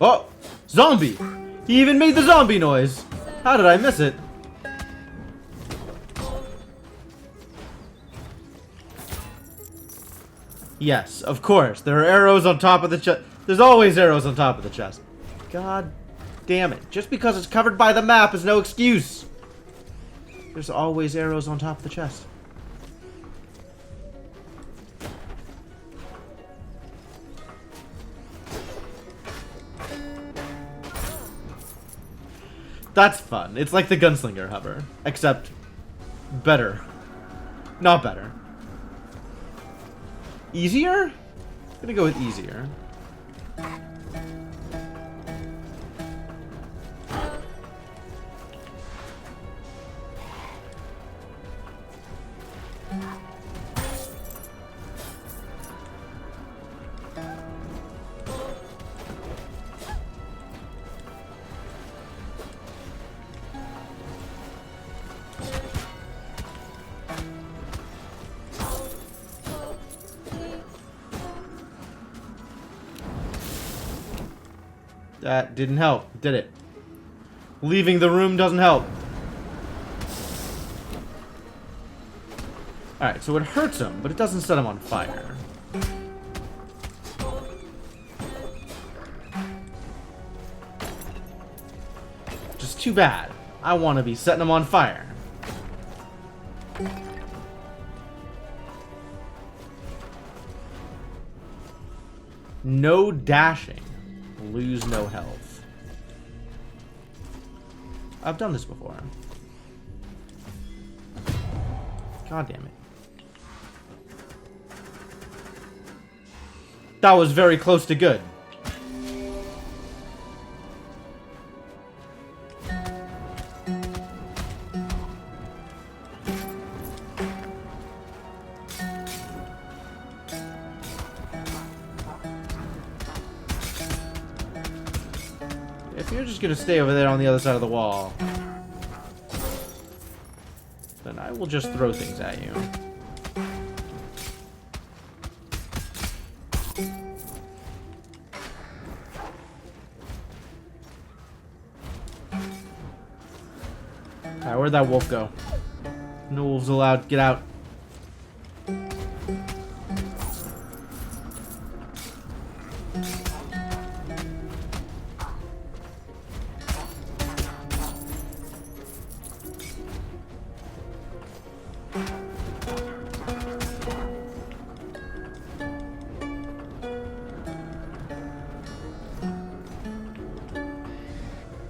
Oh! Zombie! He even made the zombie noise! How did I miss it? Yes, of course. There are arrows on top of the chest. There's always arrows on top of the chest. God damn it. Just because it's covered by the map is no excuse. There's always arrows on top of the chest. That's fun. It's like the Gunslinger hover, except better. Not better. Easier? I'm gonna go with easier. That didn't help, did it? Leaving the room doesn't help. Alright, so it hurts him, but it doesn't set him on fire. Just too bad. I want to be setting him on fire. No dashing. Lose no health. I've done this before. God damn it. That was very close to good. If you're just gonna stay over there on the other side of the wall, then I will just throw things at you. Alright, where'd that wolf go? No wolves allowed. Get out.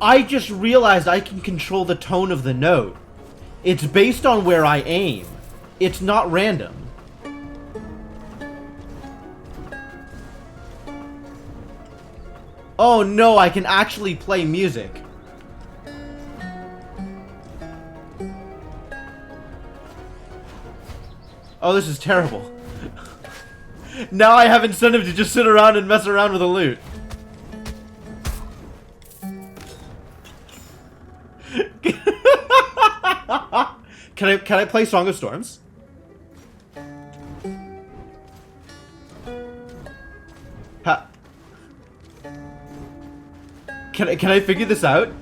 I just realized I can control the tone of the note. It's based on where I aim. It's not random. Oh no, I can actually play music. Oh, this is terrible. Now I have incentive to just sit around and mess around with the loot. Can I play Song of Storms? Ha. Can I figure this out?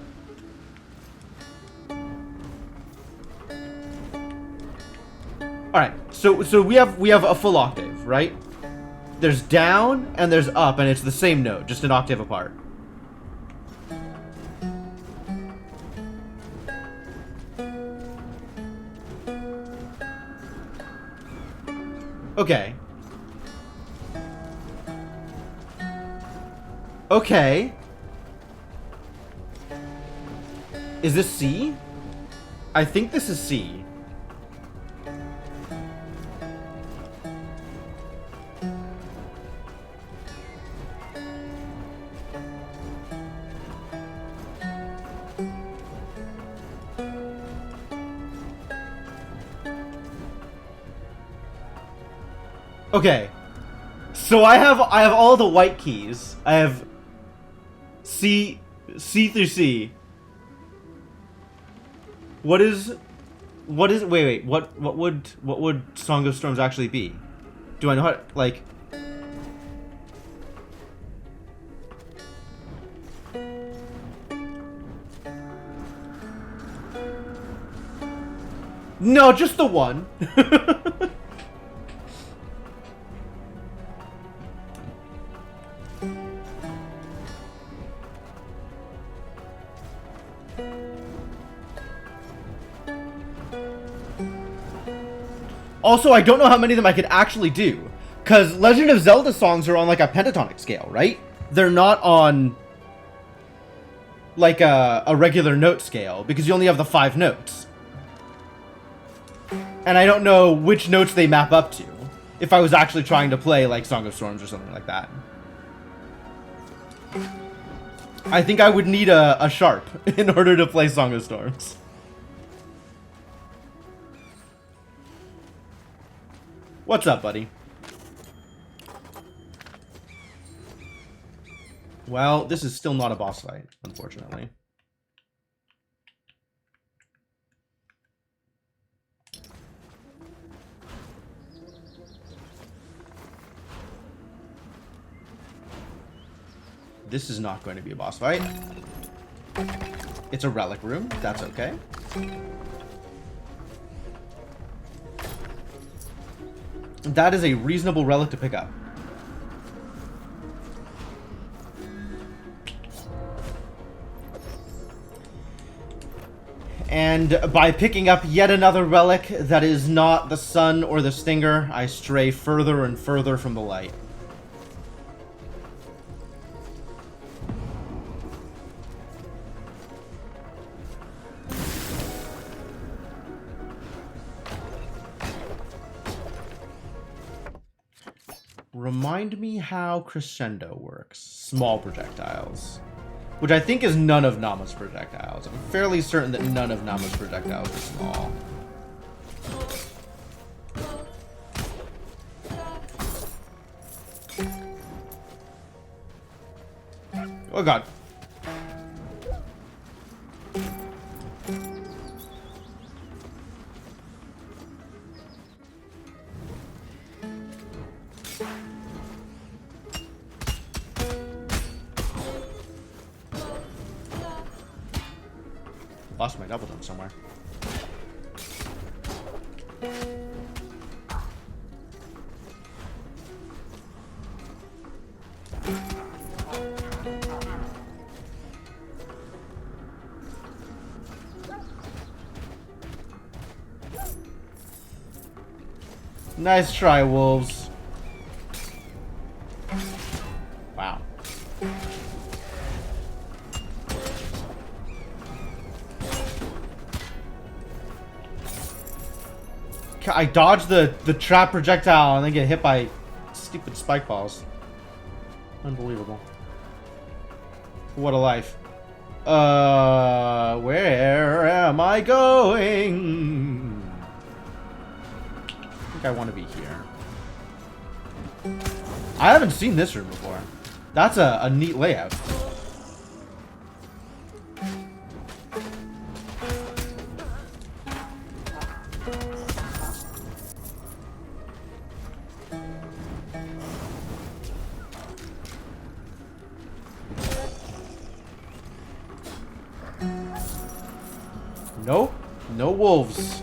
All right. So we have a full octave, right? There's down and there's up, and it's the same note, just an octave apart. Okay. Okay. Is this C? I think this is C. Okay, so I have all the white keys. I have C through C. What would Song of Storms actually be? Do I know how, like? No, just the one. Also, I don't know how many of them I could actually do. Because Legend of Zelda songs are on, like, a pentatonic scale, right? They're not on, like, a regular note scale. Because you only have the 5 notes. And I don't know which notes they map up to. If I was actually trying to play, like, Song of Storms or something like that. I think I would need a sharp in order to play Song of Storms. What's up, buddy? Well, this is still not a boss fight, unfortunately. This is not going to be a boss fight. It's a relic room. That's okay. That is a reasonable relic to pick up. And by picking up yet another relic that is not the sun or the stinger, I stray further and further from the light. Remind me how Crescendo works. Small projectiles. Which I think is none of Nama's projectiles. I'm fairly certain that none of Nama's projectiles are small. Oh god. Lost my double jump somewhere. Nice try, wolves. Wow. I dodged the trap projectile and then get hit by stupid spike balls. Unbelievable. What a life. Where am I going? I think I want to be here. I haven't seen this room before. That's a neat layout. Nope, no wolves.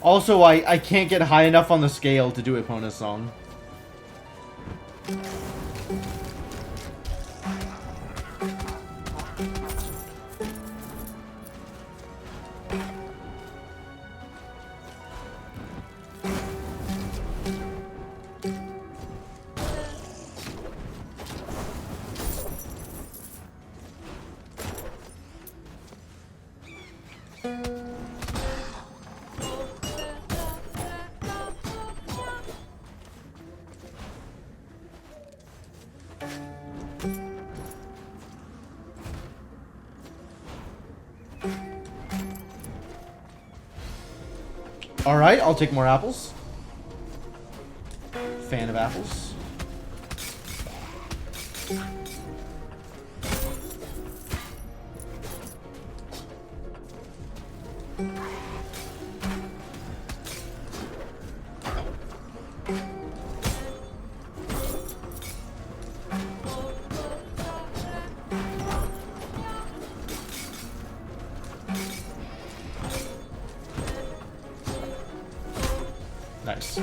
Also, I can't get high enough on the scale to do Epona's song. Alright, I'll take more apples. Fan of apples. Nice.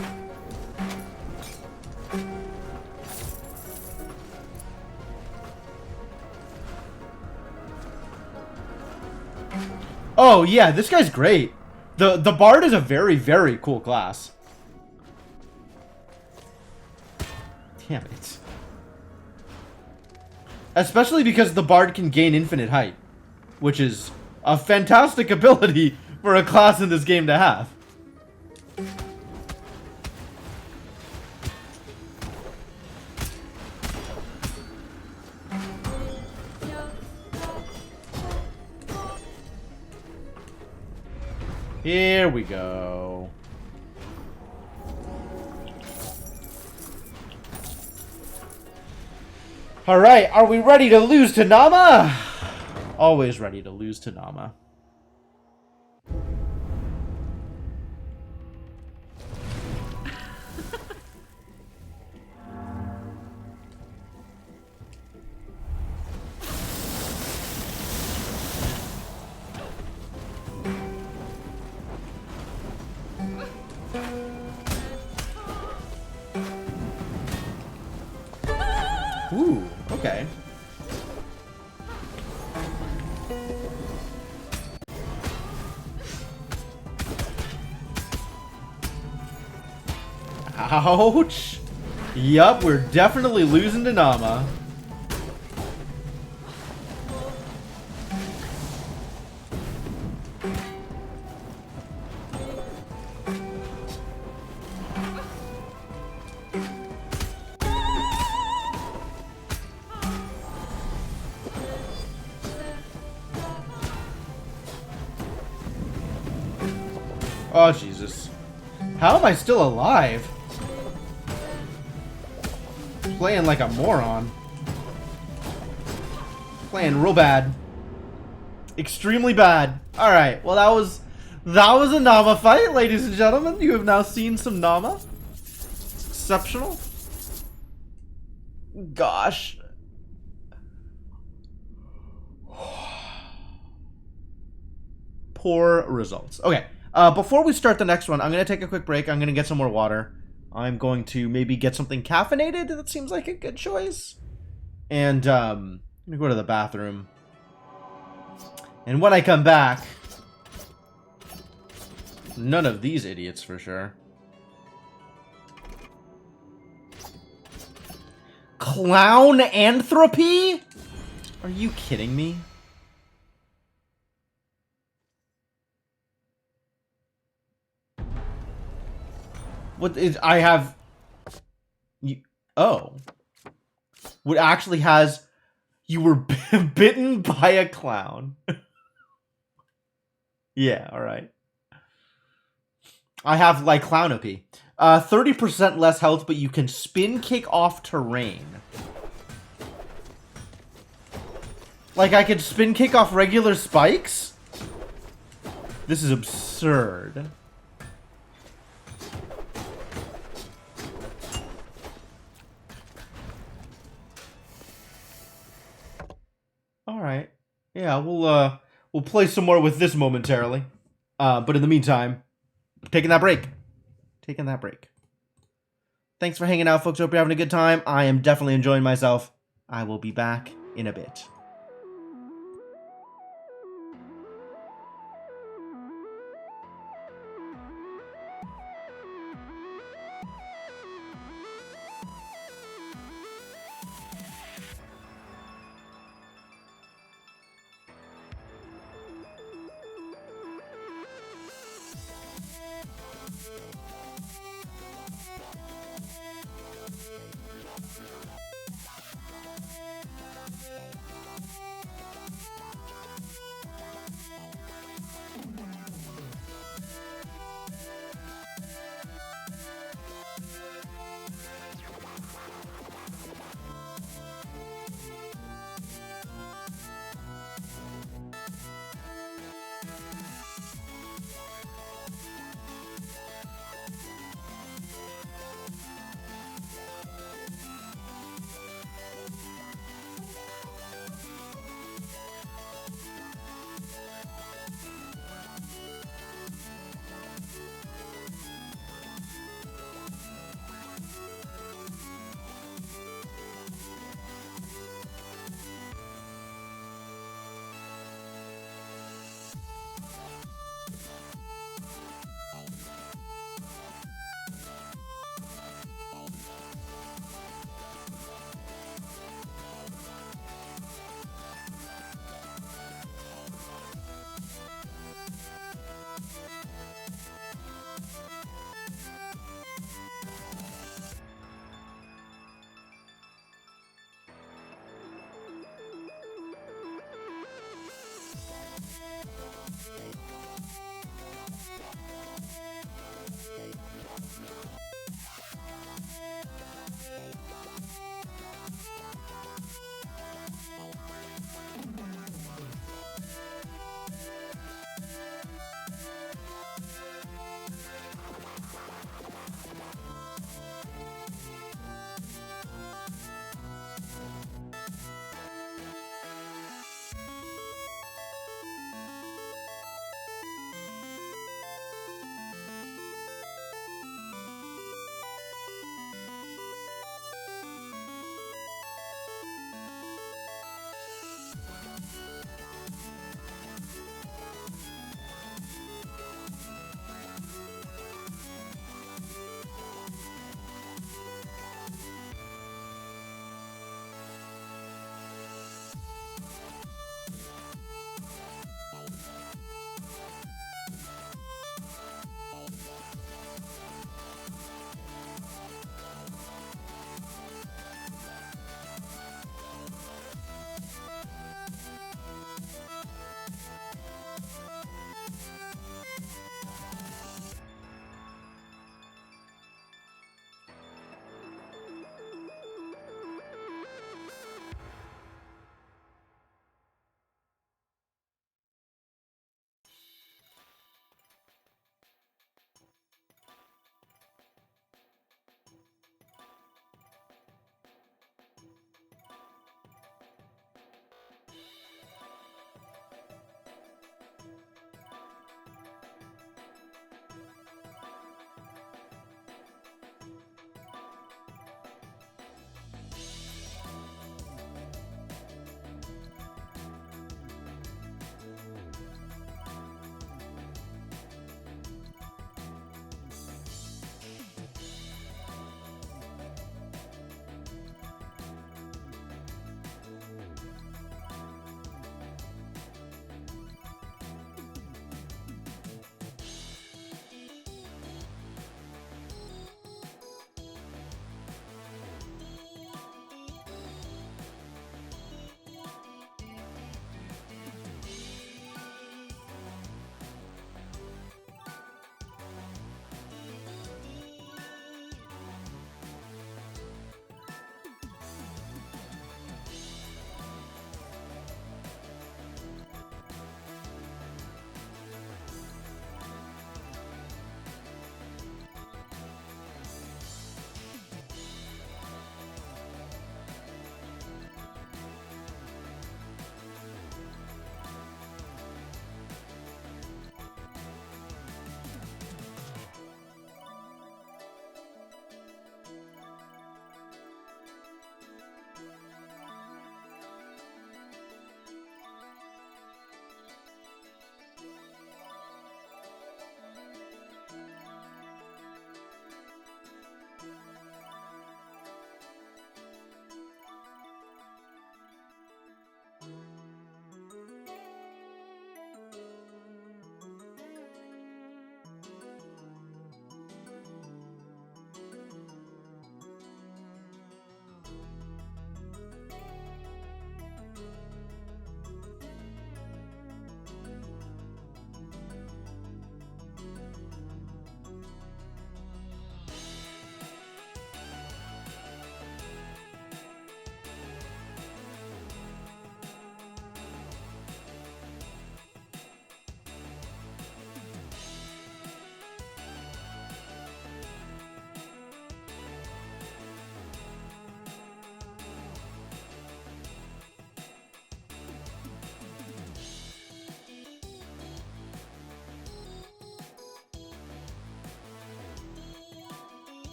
Oh yeah, this guy's great. The Bard is a very, very cool class. Damn it. Especially because the Bard can gain infinite height, which is a fantastic ability for a class in this game to have. Here we go. Alright, are we ready to lose to Nama? Always ready to lose to Nama. Ooh, okay. Ouch! Yup, we're definitely losing to Nama. Oh, Jesus. How am I still alive? Playing like a moron. Playing real bad. Extremely bad. Alright, well that was a Nama fight, ladies and gentlemen. You have now seen some Nama. Exceptional. Gosh. Poor results. Okay. Before we start the next one, I'm going to take a quick break. I'm going to get some more water. I'm going to maybe get something caffeinated. That seems like a good choice. And I'm going to go to the bathroom. And when I come back, none of these idiots for sure. Clown Anthropy? Are you kidding me? What is I have you, oh. What actually has you were bitten by a clown. Yeah, all right. I have like Clownopy. 30% less health, but you can spin kick off terrain. Like I could spin kick off regular spikes? This is absurd. Alright. Yeah, we'll play some more with this momentarily. But in the meantime, taking that break. Taking that break. Thanks for hanging out, folks. Hope you're having a good time. I am definitely enjoying myself. I will be back in a bit.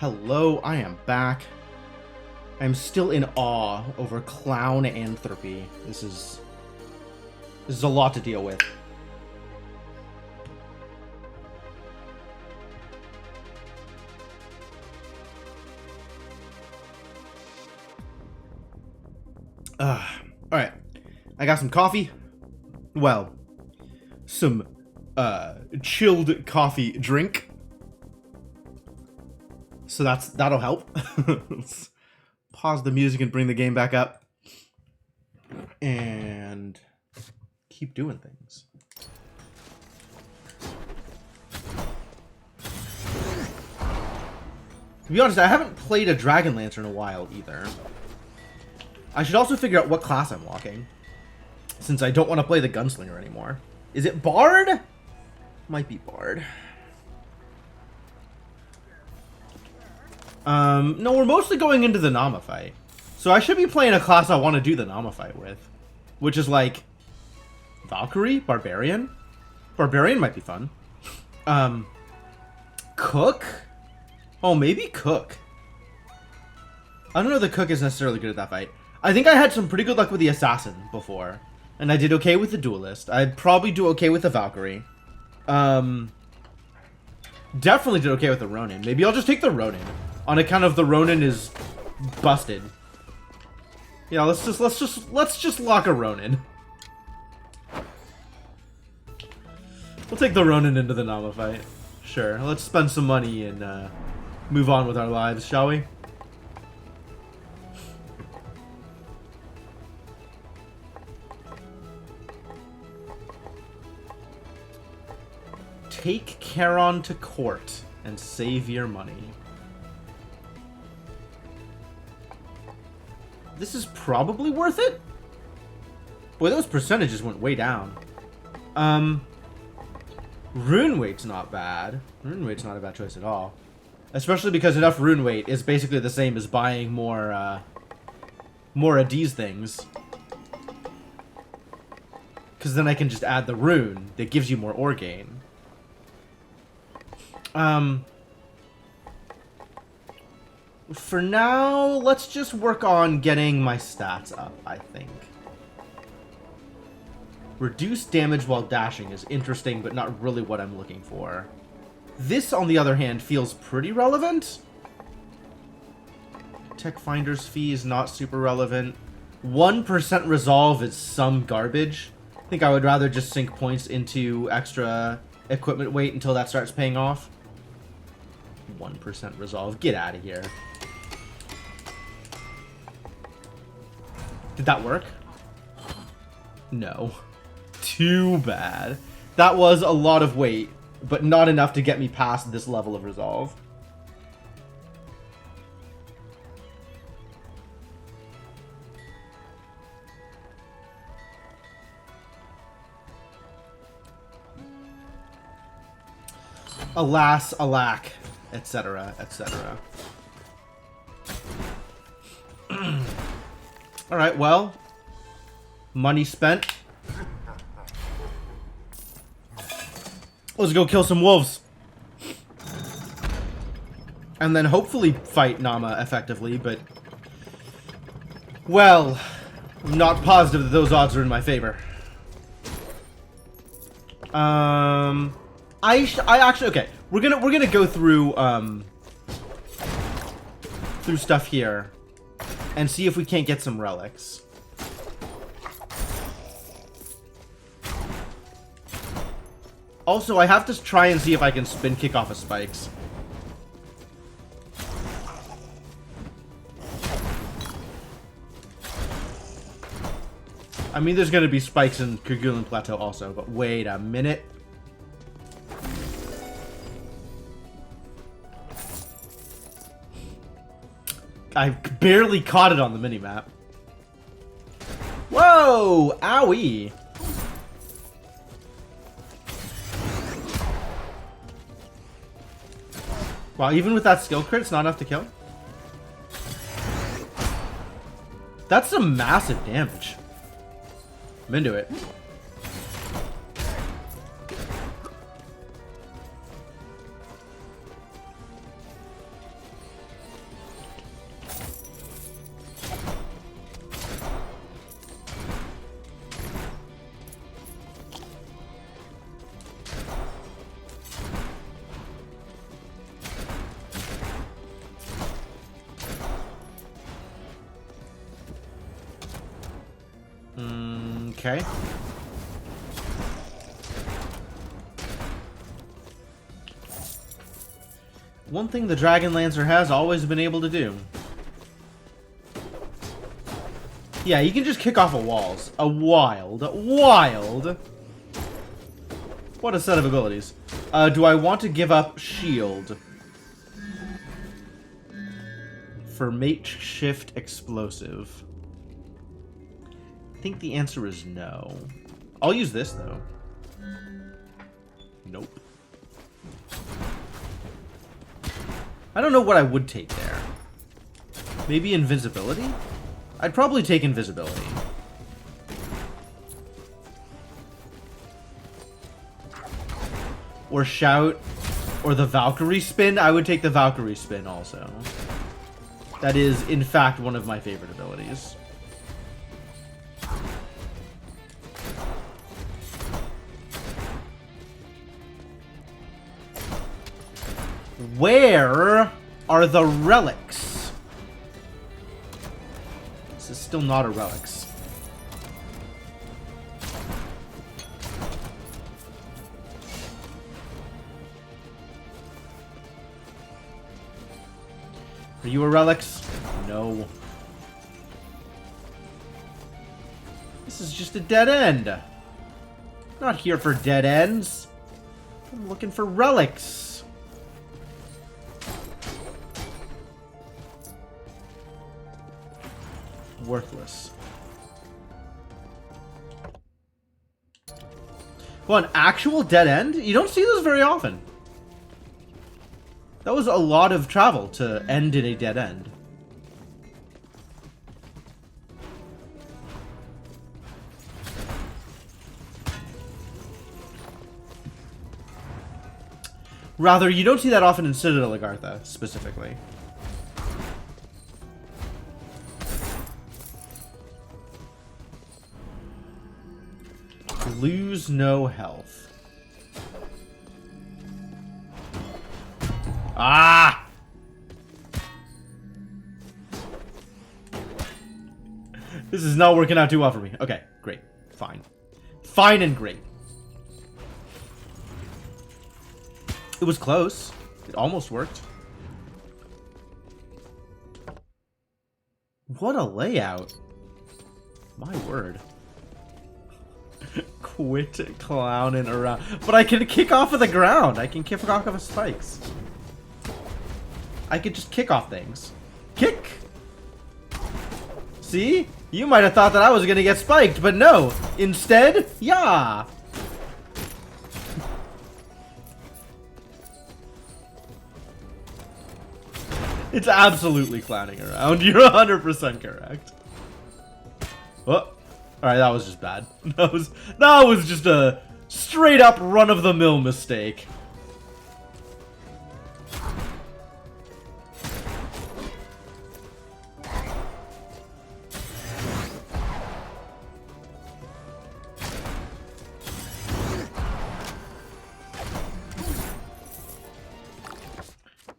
Hello, I am back. I'm still in awe over Clown Anthropy. This is a lot to deal with. Alright. I got some coffee. Well, some chilled coffee drink. So that'll help. Let's pause the music and bring the game back up. And keep doing things. To be honest, I haven't played a Dragonlancer in a while either. I should also figure out what class I'm walking, since I don't want to play the Gunslinger anymore. Is it Bard? Might be Bard. No, we're mostly going into the Nama fight. So I should be playing a class I want to do the Nama fight with. Which is like... Valkyrie? Barbarian? Barbarian might be fun. Cook? Oh, maybe Cook. I don't know that Cook is necessarily good at that fight. I think I had some pretty good luck with the Assassin before. And I did okay with the Duelist. I'd probably do okay with the Valkyrie. Definitely did okay with the Ronin. Maybe I'll just take the Ronin. On account of the Ronin is busted. Yeah, let's just lock a Ronin. We'll take the Ronin into the Nama fight. Sure, let's spend some money and move on with our lives, shall we? Take Charon to court and save your money. This is probably worth it? Boy, those percentages went way down. Rune weight's not bad. Rune weight's not a bad choice at all. Especially because enough rune weight is basically the same as buying more of these things. Because then I can just add the rune that gives you more ore gain. For now, let's just work on getting my stats up, I think. Reduced damage while dashing is interesting, but not really what I'm looking for. This, on the other hand, feels pretty relevant. Tech Finder's fee is not super relevant. 1% resolve is some garbage. I think I would rather just sink points into extra equipment weight until that starts paying off. 1% resolve. Get out of here. Did that work? No. Too bad. That was a lot of weight, but not enough to get me past this level of resolve. Alas, alack, etc., etc. Alright, well, money spent. Let's go kill some wolves. And then hopefully fight Nama effectively, but... Well, I'm not positive that those odds are in my favor. I actually... Okay, we're gonna go through, through stuff here. And see if we can't get some relics. Also, I have to try and see if I can spin kick off of spikes. I mean, there's going to be spikes in Kerguelen Plateau also, but wait a minute. I barely caught it on the minimap. Whoa! Owie! Wow, even with that skill crit, it's not enough to kill? That's some massive damage. I'm into it. Okay. One thing the Dragon Lancer has always been able to do. Yeah, you can just kick off of walls. A wild. What a set of abilities. Do I want to give up shield? For makeshift explosive. I think the answer is no. I'll use this, though. Nope. I don't know what I would take there. Maybe invisibility? I'd probably take invisibility. Or shout. Or the Valkyrie spin. I would take the Valkyrie spin also. That is, in fact, one of my favorite abilities. Where are the relics? This is still not a relics. Are you a relics? No. This is just a dead end. I'm not here for dead ends. I'm looking for relics. Worthless. Well, an actual dead end? You don't see those very often. That was a lot of travel to end in a dead end. Rather, you don't see that often in Citadel Agartha, specifically. Lose no health. Ah! This is not working out too well for me. Okay, great. Fine. Fine and great. It was close. It almost worked. What a layout. My word. Quit clowning around. But I can kick off of the ground. I can kick off of spikes. I could just kick off things. Kick! See? You might have thought that I was gonna get spiked, but no. Instead, yeah. It's absolutely clowning around. You're 100% correct. Oh. Alright, that was just bad. That was just a straight up run-of-the-mill mistake.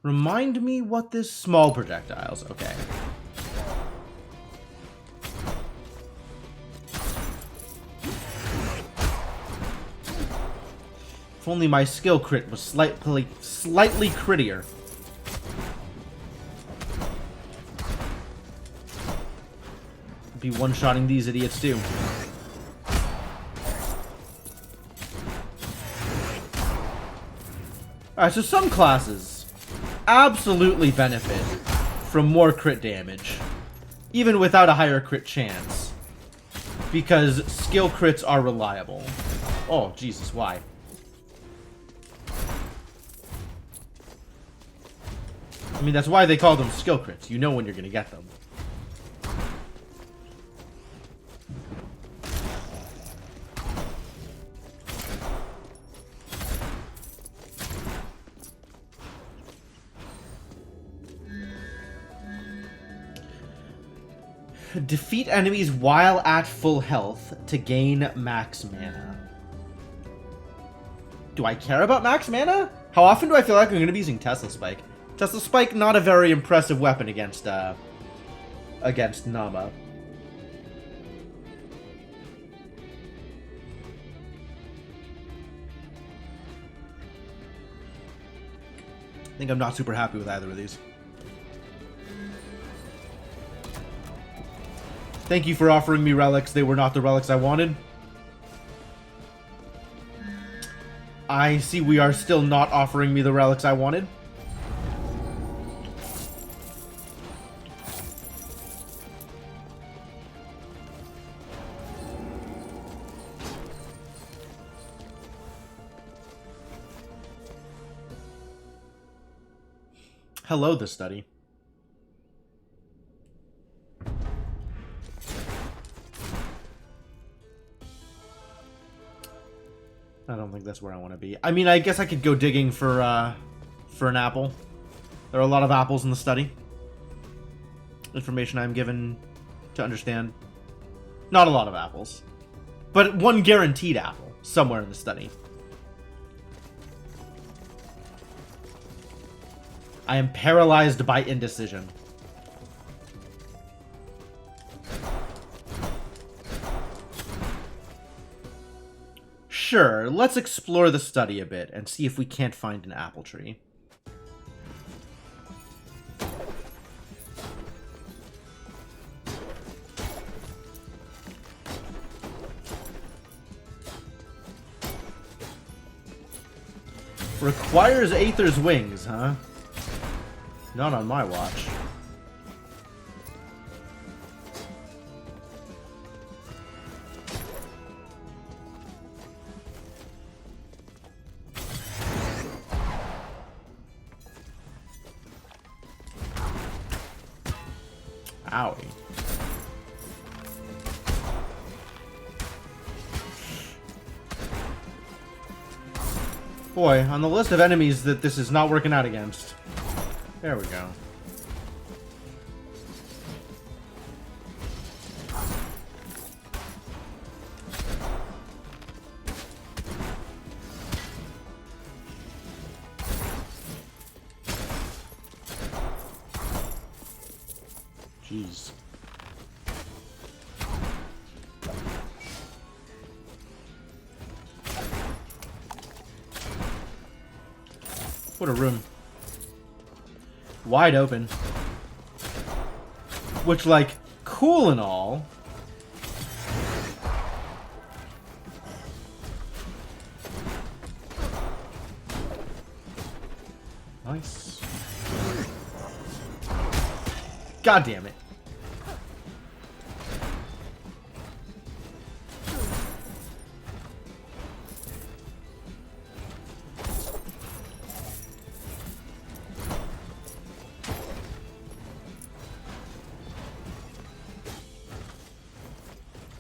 Remind me what this small projectiles. Okay. If only my skill crit was slightly crittier. Be one-shotting these idiots too. Alright, so some classes absolutely benefit from more crit damage, even without a higher crit chance, because skill crits are reliable. Oh, Jesus, why? I mean, that's why they call them skill crits. You know when you're going to get them. Defeat enemies while at full health to gain max mana. Do I care about max mana? How often do I feel like I'm going to be using Tesla Spike? Tesla Spike, not a very impressive weapon against Nama. I think I'm not super happy with either of these. Thank you for offering me relics. They were not the relics I wanted. I see we are still not offering me the relics I wanted. Hello, the study. I don't think that's where I want to be. I mean, I guess I could go digging for an apple. There are a lot of apples in the study. Information I'm given to understand. Not a lot of apples. But one guaranteed apple somewhere in the study. I am paralyzed by indecision. Sure, let's explore the study a bit and see if we can't find an apple tree. Requires Aether's wings, huh? Not on my watch. Owie. Boy, on the list of enemies that this is not working out against. There we go. Jeez. What a room. Wide open. Which, like, cool and all. Nice. God damn it.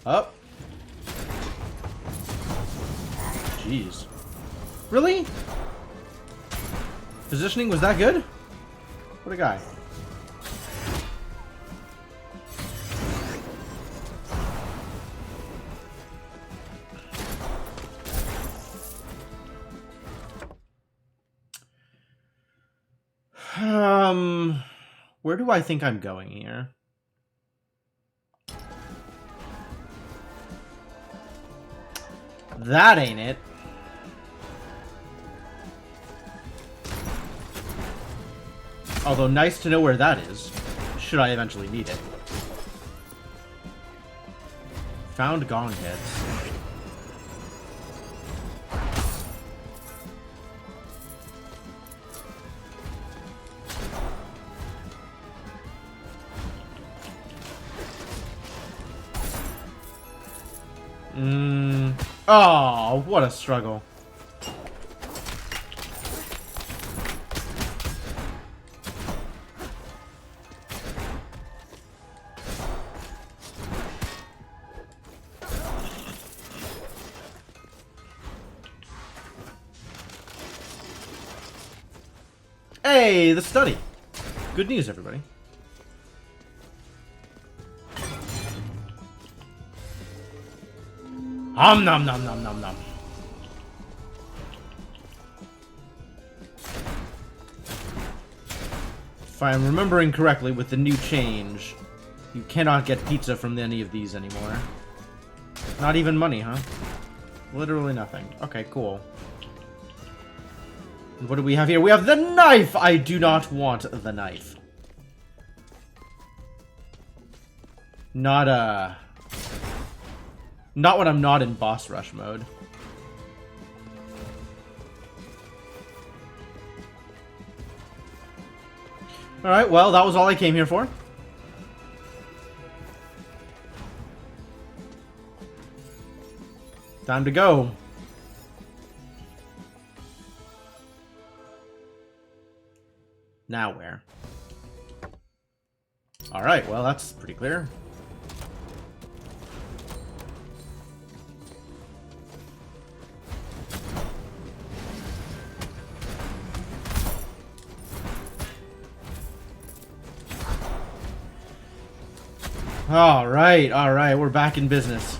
Up. Jeez. Really? Positioning was that good? What a guy. Where do I think I'm going here? That ain't it. Although nice to know where that is, should I eventually need it. Found gong heads. Oh, what a struggle. Hey, the study. Good news, everybody. Nom nom nom nom nom nom. If I'm remembering correctly, with the new change, you cannot get pizza from any of these anymore. Not even money, huh? Literally nothing. Okay, cool. What do we have here? We have the knife! I do not want the knife. Not when I'm not in boss rush mode. Alright, well, that was all I came here for. Time to go. Now where? Alright, well, that's pretty clear. Alright, we're back in business.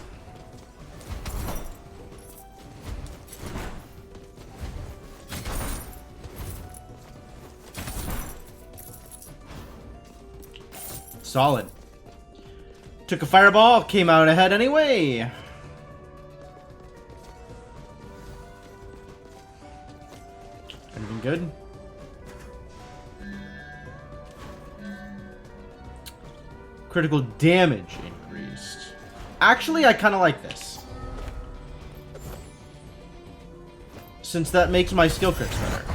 Solid. Took a fireball, came out ahead anyway. Anything good? Critical damage increased. Actually, I kind of like this. Since that makes my skill crits better.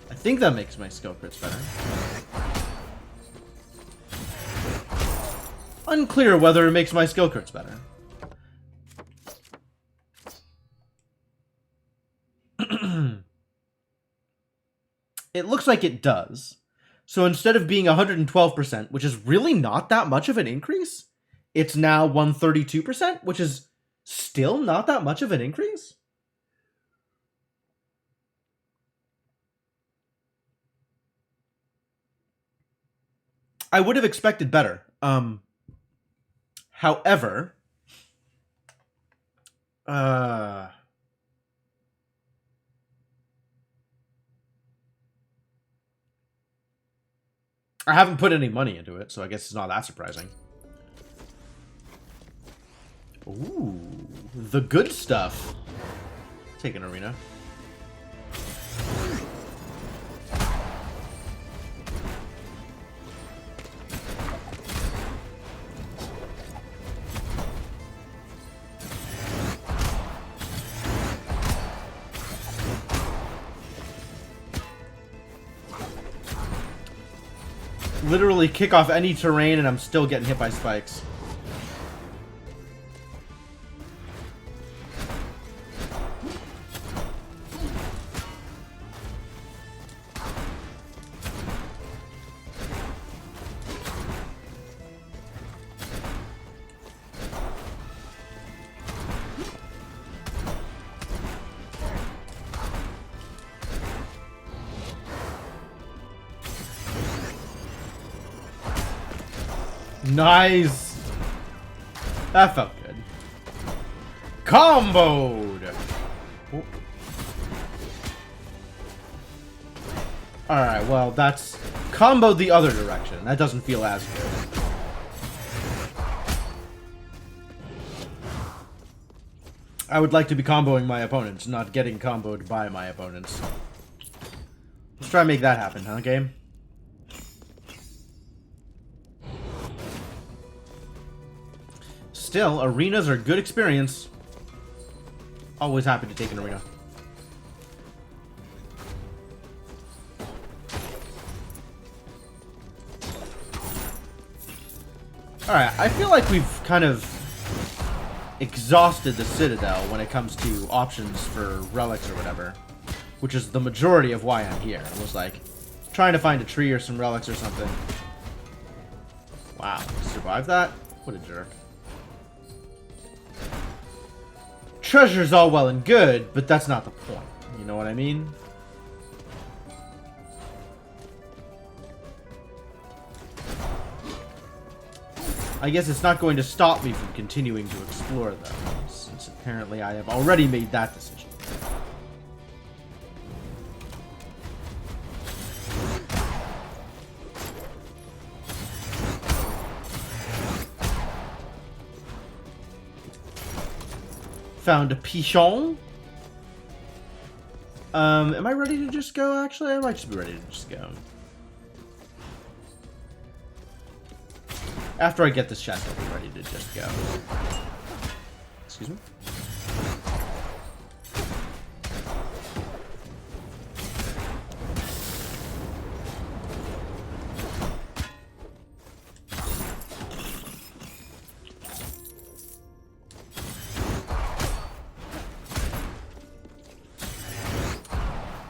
I think that makes my skill crits better. Unclear whether it makes my skill crits better. It looks like it does. So instead of being 112%, which is really not that much of an increase, it's now 132%, which is still not that much of an increase. I would have expected better. However, I haven't put any money into it, so I guess it's not that surprising. Ooh, the good stuff. Take an arena. Literally kick off any terrain and I'm still getting hit by spikes. Nice! That felt good. Comboed! Oh. Alright, well, that's comboed the other direction. That doesn't feel as good. I would like to be comboing my opponents, not getting comboed by my opponents. Let's try and make that happen, huh, game? Still, arenas are a good experience. Always happy to take an arena. Alright, I feel like we've kind of exhausted the Citadel when it comes to options for relics or whatever. Which is the majority of why I'm here. I was like, trying to find a tree or some relics or something. Wow, survived that? What a jerk. Treasure's all well and good, but that's not the point. You know what I mean? I guess it's not going to stop me from continuing to explore, though, since apparently I have already made that decision. Found a pichon. Am I ready to just go, actually? I might just be ready to just go. After I get this chest, I'll be ready to just go. Excuse me?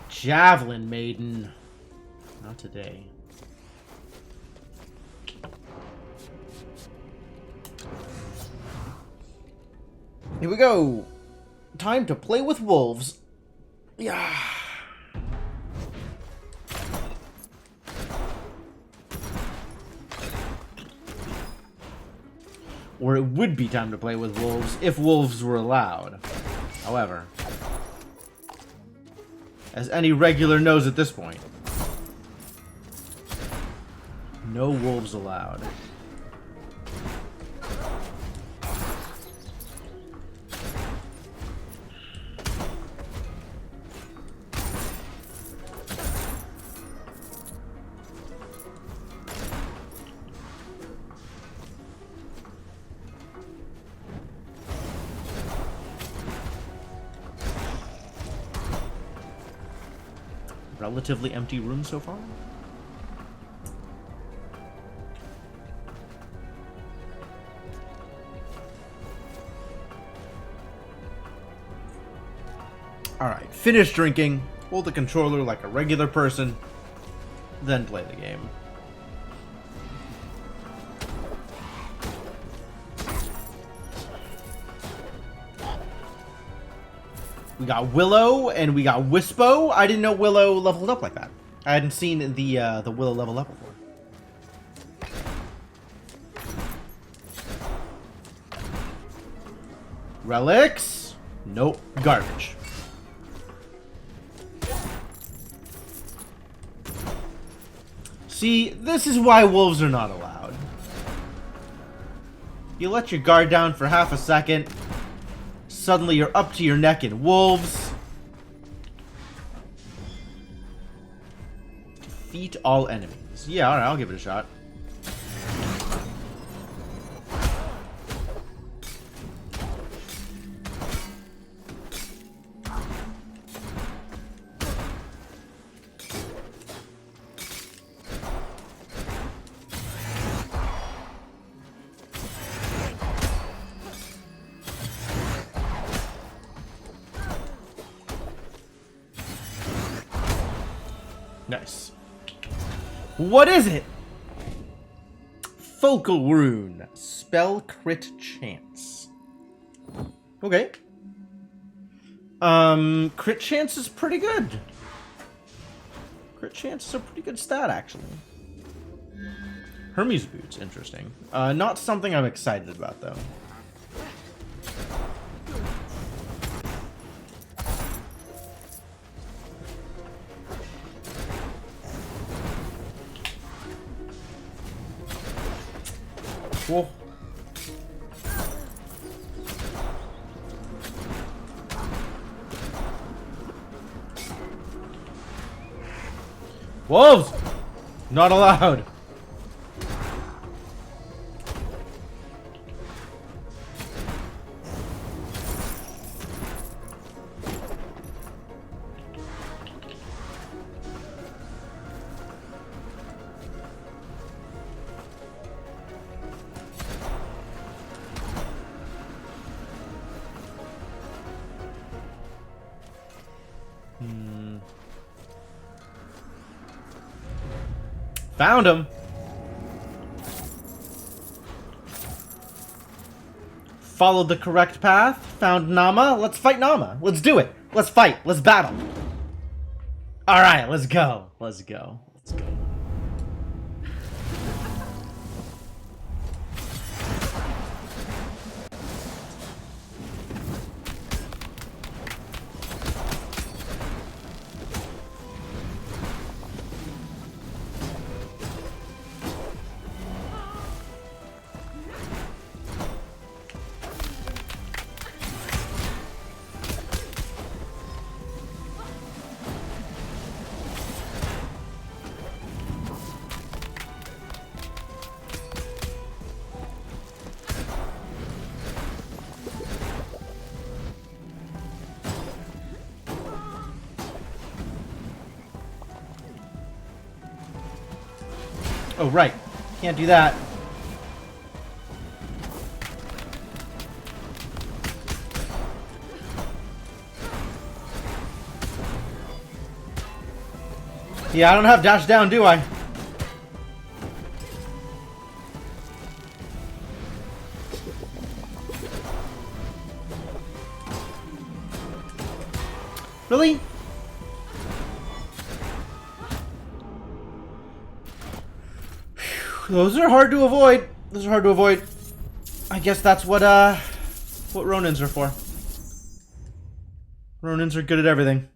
Javelin Maiden. Not today. Here we go. Time to play with wolves. Yeah. Or it would be time to play with wolves if wolves were allowed. However, as any regular knows at this point, no wolves allowed. Relatively empty room so far. Alright, finish drinking, hold the controller like a regular person, then play the game. We got Willow and we got Wispo. I didn't know Willow leveled up like that. I hadn't seen the Willow level up before. Relics? Nope. Garbage. See, this is why wolves are not allowed. You let your guard down for half a second, suddenly you're up to your neck in wolves. Defeat all enemies. Yeah, alright, I'll give it a shot. Nice. What is it? Focal Rune. Spell crit chance. Okay. Crit chance is pretty good. Crit chance is a pretty good stat, actually. Hermes boots, interesting. Not something I'm excited about, though. Whoa. Wolves! Not allowed. Found him. Followed the correct path. Found Nama. Let's fight Nama. Let's do it. Let's fight. Let's battle. All right, let's go. Let's go. Let's go. Oh, right. Can't do that. Yeah, I don't have dash down, do I? Really? Those are hard to avoid. Those are hard to avoid. I guess that's what Ronins are for. Ronins are good at everything.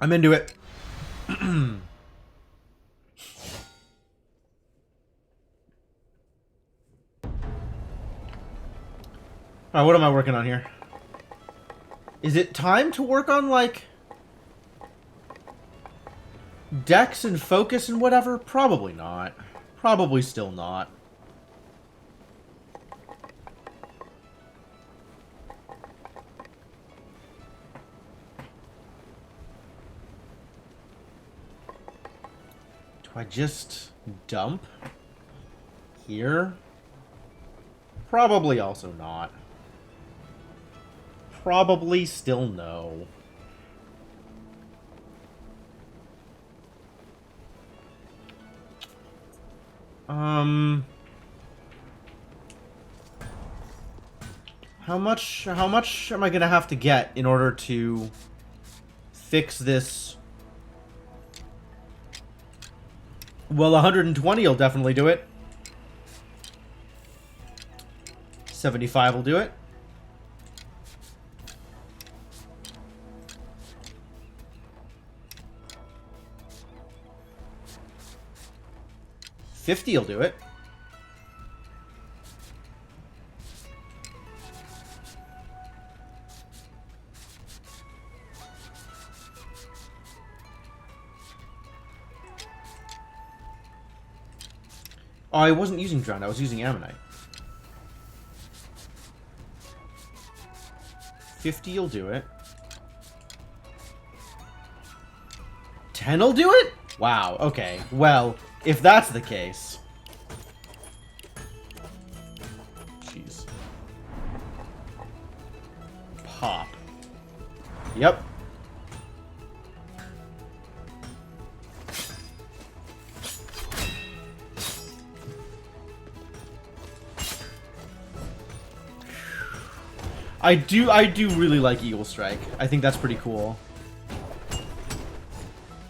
I'm into it. Alright, what am I working on here? Is it time to work on, like, Dex and focus and whatever? Probably not. Probably still not. Do I just dump here? Probably also not. Probably still no. How much am I gonna have to get in order to fix this? Well, 120 will definitely do it. 75 will do it. $50 will do it. Oh, I wasn't using Drown, I was using Ammonite. 50 will do it. 10 will do it? Wow, okay. Well, if that's the case... Jeez. Pop. Yep. I do really like Eagle Strike. I think that's pretty cool.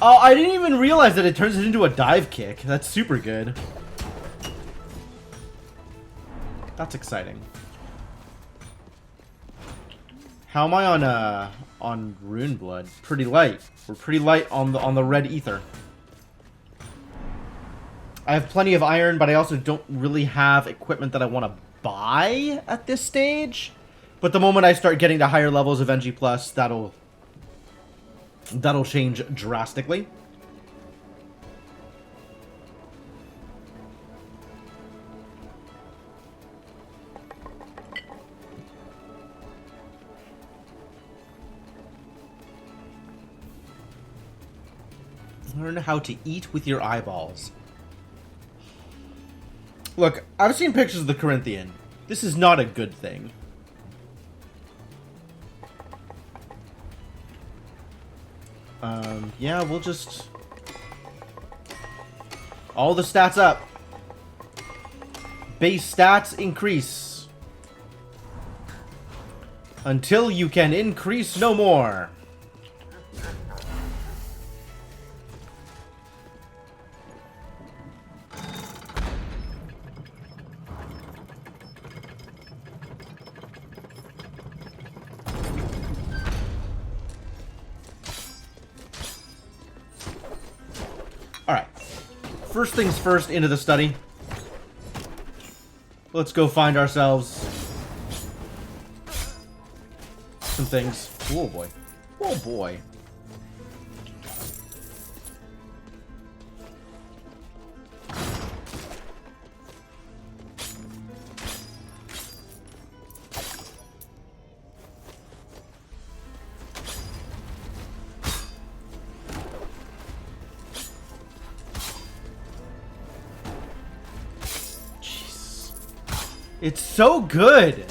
Oh, I didn't even realize that it turns it into a dive kick. That's super good. That's exciting. How am I on Rune Blood? Pretty light. We're pretty light on the red ether. I have plenty of iron, but I also don't really have equipment that I want to buy at this stage. But the moment I start getting to higher levels of NG+, that'll change drastically. Learn how to eat with your eyeballs. Look, I've seen pictures of the Corinthian. This is not a good thing. Yeah, we'll just... all the stats up. Base stats increase. Until you can increase no more. First things first, into the study. Let's go find ourselves some things. Oh boy. Oh boy. It's so good.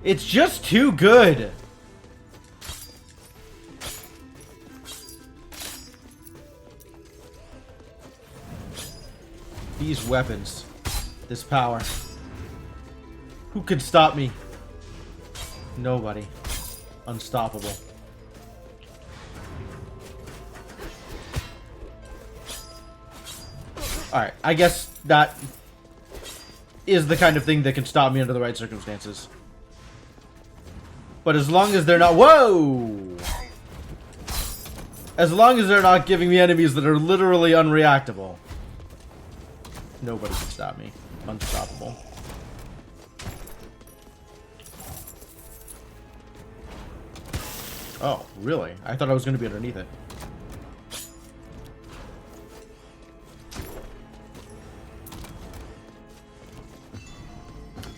It's just too good. These weapons. This power. Who can stop me? Nobody. Unstoppable. Alright, I guess that is the kind of thing that can stop me under the right circumstances. But as long as they're not... Whoa! As long as they're not giving me enemies that are literally unreactable. Nobody can stop me. Unstoppable. Oh, really? I thought I was going to be underneath it.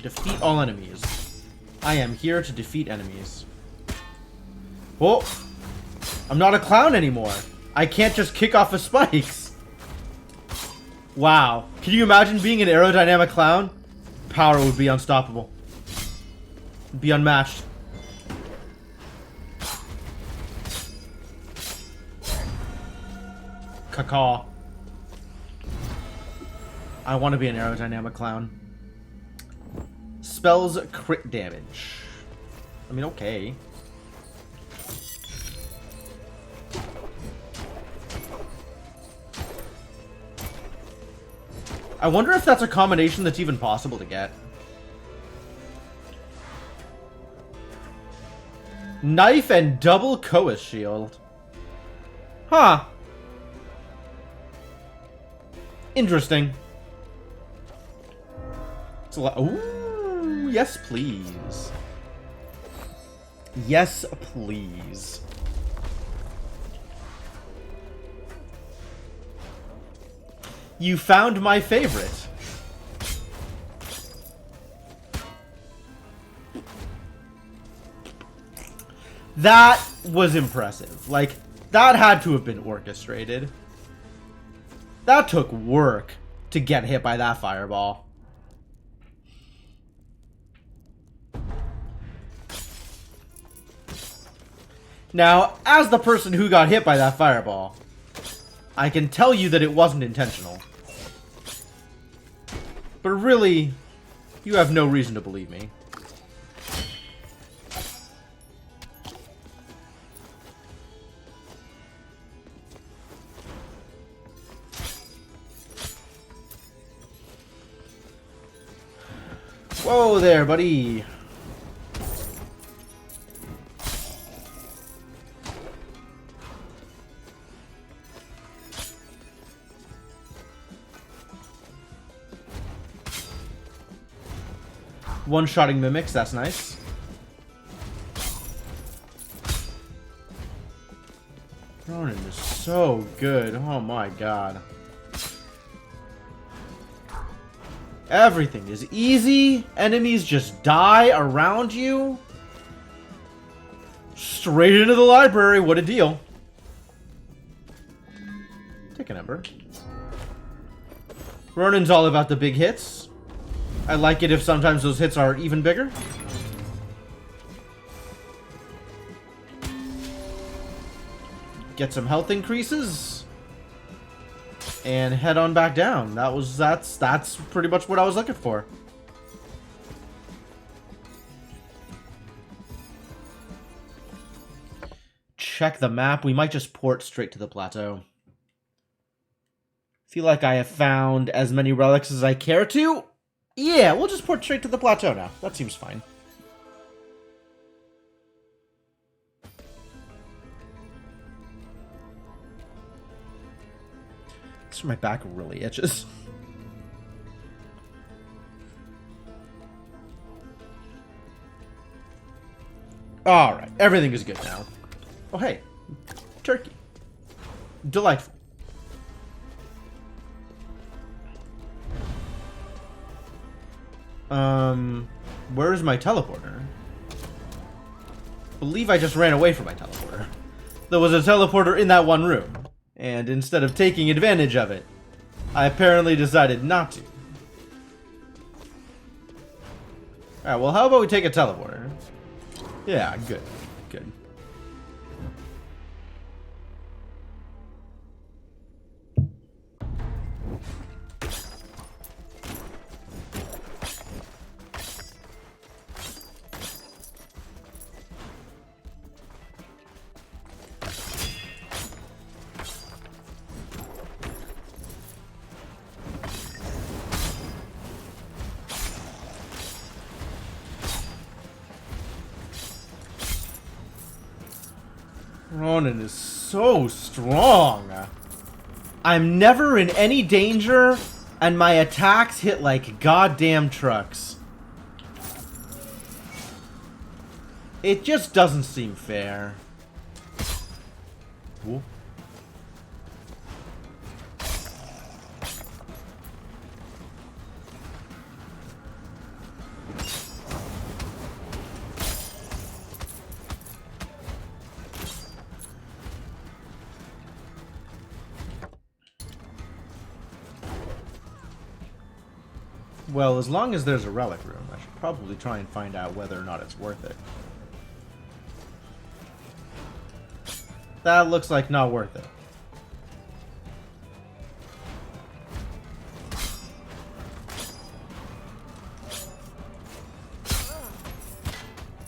Defeat all enemies. I am here to defeat enemies. Whoa! I'm not a clown anymore. I can't just kick off of spikes. Wow. Can you imagine being an aerodynamic clown? Power would be unstoppable. Be unmatched. Cacaw. I want to be an aerodynamic clown. Spells crit damage. I mean, okay. I wonder if that's a combination that's even possible to get. Knife and double Koas shield. Huh. Interesting. It's a lot. Ooh, yes, please. Yes, please. You found my favorite. That was impressive. Like, that had to have been orchestrated. That took work to get hit by that fireball. Now, as the person who got hit by that fireball, I can tell you that it wasn't intentional. But really, you have no reason to believe me. Whoa there, buddy. One-shotting mimics, that's nice. Ronin is so good. Oh my god. Everything is easy. Enemies just die around you. Straight into the library. What a deal. Take an ember. Ronin's all about the big hits. I like it if sometimes those hits are even bigger. Get some health increases. And head on back down. That's pretty much what I was looking for. Check the map. We might just port straight to the plateau. Feel like I have found as many relics as I care to. Yeah, we'll just port straight to the plateau now. That seems fine. This is my back really itches. Alright, everything is good now. Oh, hey. Turkey. Delightful. Where is my teleporter? I believe I just ran away from my teleporter. There was a teleporter in that one room, and instead of taking advantage of it, I apparently decided not to. Alright, well, how about we take a teleporter? Yeah, good. Good. Ronan is so strong. I'm never in any danger, and my attacks hit like goddamn trucks. It just doesn't seem fair. Whoa. Well, as long as there's a relic room, I should probably try and find out whether or not it's worth it. That looks like not worth it.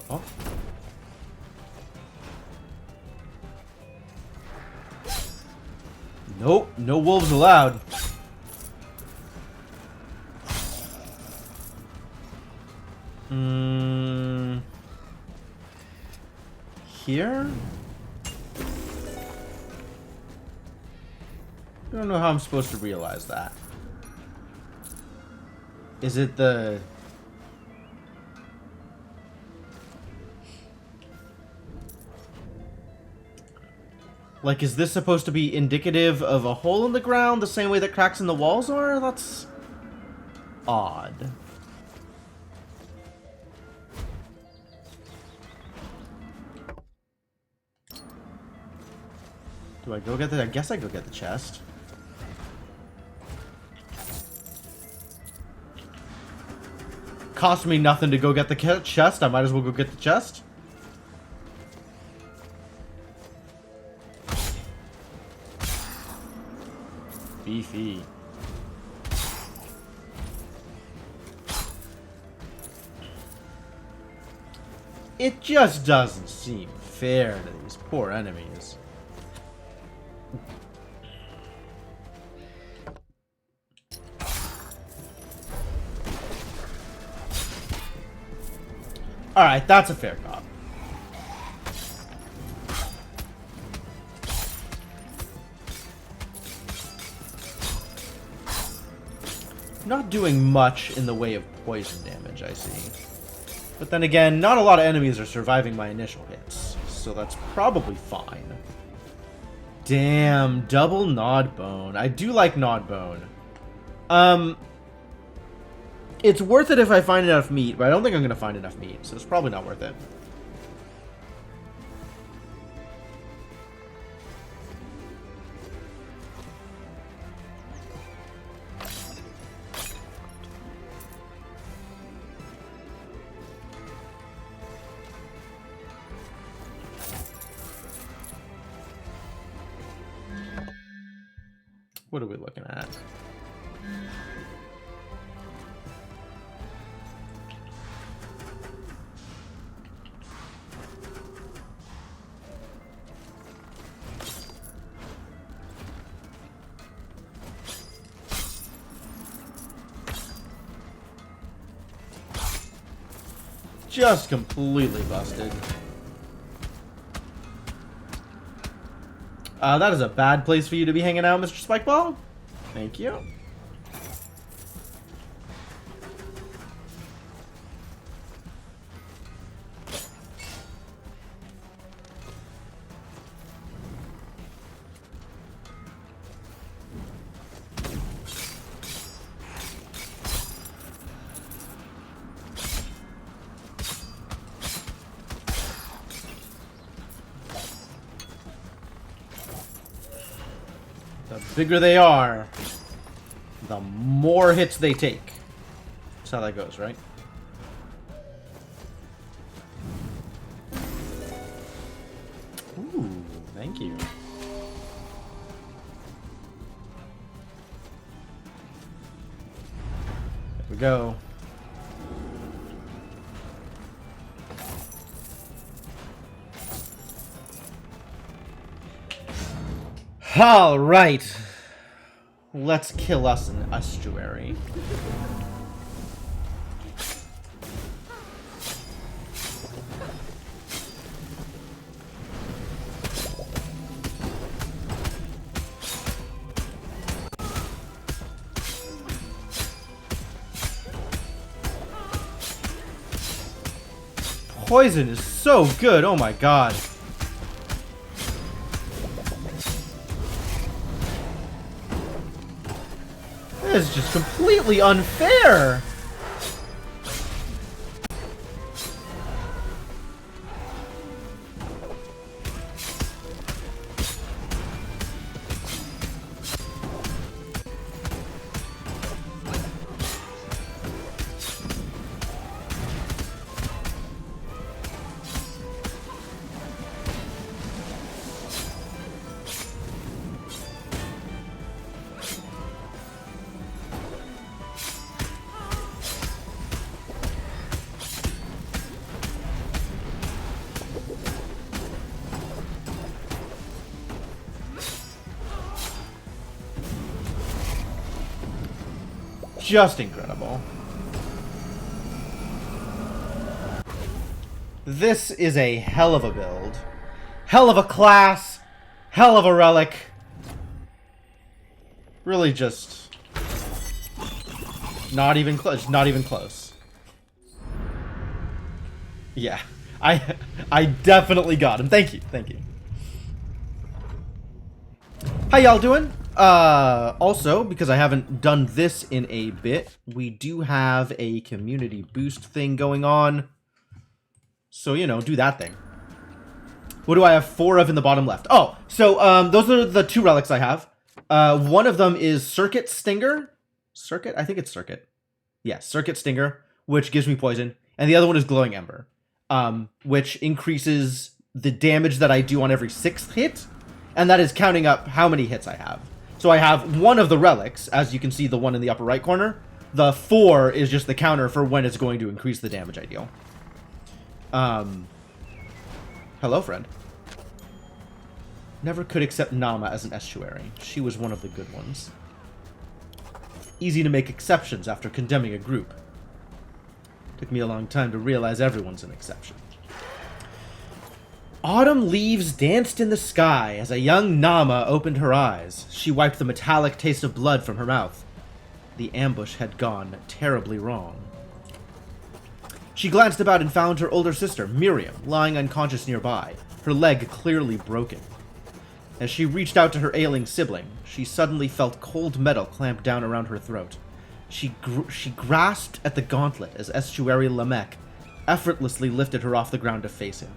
Oh. Nope, no wolves allowed. Here? I don't know how I'm supposed to realize that. Is it the... Like, is this supposed to be indicative of a hole in the ground the same way that cracks in the walls are? That's... odd. Do I go get the... I guess I go get the chest. Cost me nothing to go get the chest. I might as well go get the chest. Beefy. It just doesn't seem fair to these poor enemies. Alright, that's a fair cop. Not doing much in the way of poison damage, I see. But then again, not a lot of enemies are surviving my initial hits, so that's probably fine. Damn, double Nod Bone. I do like Nod Bone. It's worth it if I find enough meat, but I don't think I'm going to find enough meat, so it's probably not worth it. What are we looking at? Just completely busted. That is a bad place for you to be hanging out, Mr. Spikeball. Thank you. The bigger they are, the more hits they take. That's how that goes, right? Thank you. There we go. All right. Let's kill us an estuary. Poison is so good. Oh my god. This is just completely unfair. Just incredible. This is a hell of a build. Hell of a class. Hell of a relic. Really just... not even close. Not even close. Yeah. I definitely got him. Thank you. Thank you. How y'all doing? Also, because I haven't done this in a bit, we do have a community boost thing going on. So, you know, do that thing. What do I have 4 of in the bottom left? Oh, so, those are the 2 relics I have. One of them is Circuit Stinger. Circuit? I think it's Circuit. Yeah, Circuit Stinger, which gives me poison. And the other one is Glowing Ember, which increases the damage that I do on every 6th hit. And that is counting up how many hits I have. So I have one of the relics, as you can see, the one in the upper right corner. The 4 is just the counter for when it's going to increase the damage I deal. Hello, friend. Never could accept Nama as an estuary. She was one of the good ones. Easy to make exceptions after condemning a group. Took me a long time to realize everyone's an exception. Autumn leaves danced in the sky as a young Nama opened her eyes. She wiped the metallic taste of blood from her mouth. The ambush had gone terribly wrong. She glanced about and found her older sister, Miriam, lying unconscious nearby, her leg clearly broken. As she reached out to her ailing sibling, she suddenly felt cold metal clamp down around her throat. She grasped at the gauntlet as estuary Lamech effortlessly lifted her off the ground to face him.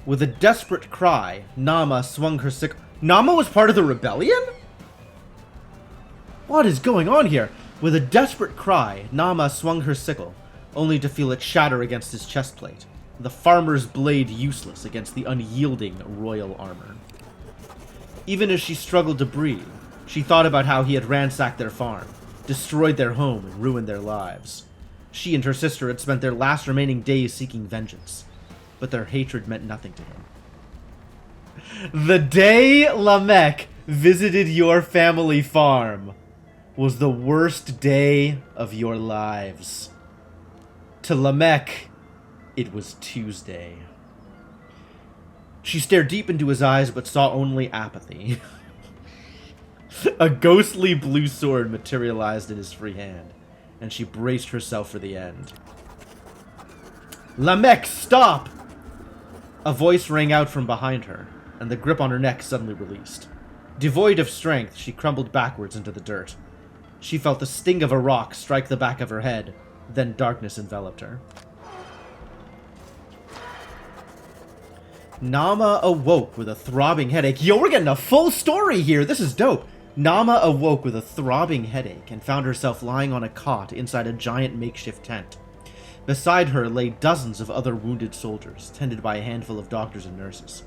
With a desperate cry, Nama swung her sickle. Nama was part of the rebellion? What is going on here? With a desperate cry, Nama swung her sickle, only to feel it shatter against his chest plate, the farmer's blade useless against the unyielding royal armor. Even as she struggled to breathe, she thought about how he had ransacked their farm, destroyed their home, and ruined their lives. She and her sister had spent their last remaining days seeking vengeance, but their hatred meant nothing to him. The day Lamech visited your family farm was the worst day of your lives. To Lamech, it was Tuesday. She stared deep into his eyes, but saw only apathy. A ghostly blue sword materialized in his free hand, and she braced herself for the end. Lamech, stop! A voice rang out from behind her, and the grip on her neck suddenly released. Devoid of strength, she crumbled backwards into the dirt. She felt the sting of a rock strike the back of her head, then darkness enveloped her. Nama awoke with a throbbing headache. Yo, we're getting a full story here! This is dope! Nama awoke with a throbbing headache and found herself lying on a cot inside a giant makeshift tent. Beside her lay dozens of other wounded soldiers, tended by a handful of doctors and nurses.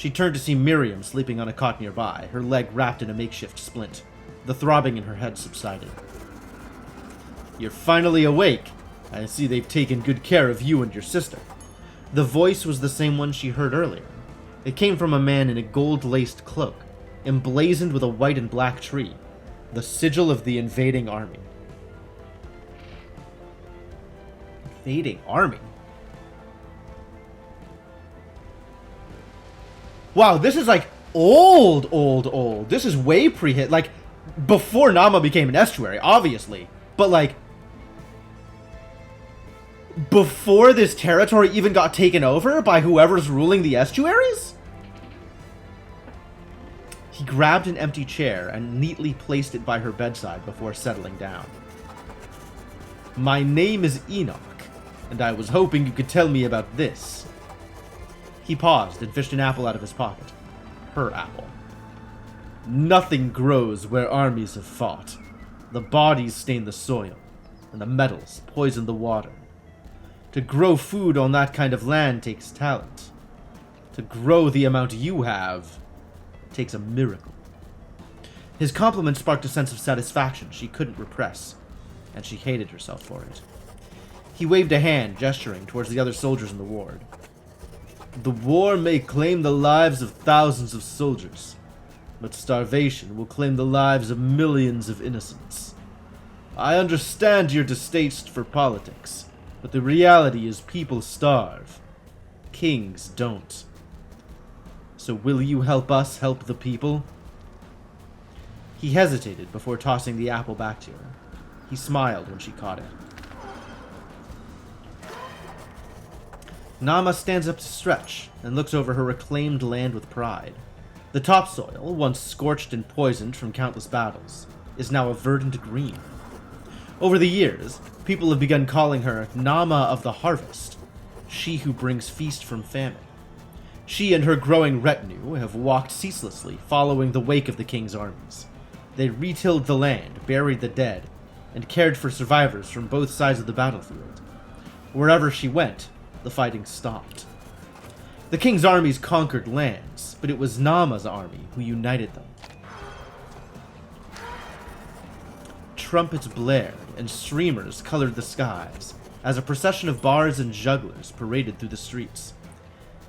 She turned to see Miriam sleeping on a cot nearby, her leg wrapped in a makeshift splint. The throbbing in her head subsided. "You're finally awake. I see they've taken good care of you and your sister." The voice was the same one she heard earlier. It came from a man in a gold-laced cloak, emblazoned with a white and black tree, the sigil of the invading army. Invading army? Wow, this is like old. This is way pre-hit, like before Nama became an estuary, obviously. But like, before this territory even got taken over by whoever's ruling the estuaries? He grabbed an empty chair and neatly placed it by her bedside before settling down. "My name is Enoch, and I was hoping you could tell me about this." He paused and fished an apple out of his pocket. Her apple. "Nothing grows where armies have fought. The bodies stain the soil, and the metals poison the water. To grow food on that kind of land takes talent. To grow the amount you have takes a miracle." His compliment sparked a sense of satisfaction she couldn't repress, and she hated herself for it. He waved a hand, gesturing towards the other soldiers in the ward. "The war may claim the lives of thousands of soldiers, but starvation will claim the lives of millions of innocents. I understand your distaste for politics, but the reality is people starve. Kings don't. So will you help us help the people?" He hesitated before tossing the apple back to her. He smiled when she caught it. Nama stands up to stretch and looks over her reclaimed land with pride. The topsoil, once scorched and poisoned from countless battles, is now a verdant green. Over the years, people have begun calling her Nama of the Harvest, she who brings feast from famine. She and her growing retinue have walked ceaselessly, following the wake of the king's armies. They retilled the land, buried the dead, and cared for survivors from both sides of the battlefield. Wherever she went, the fighting stopped. The king's armies conquered lands, but it was Nama's army who united them. Trumpets blared and streamers colored the skies as a procession of bards and jugglers paraded through the streets.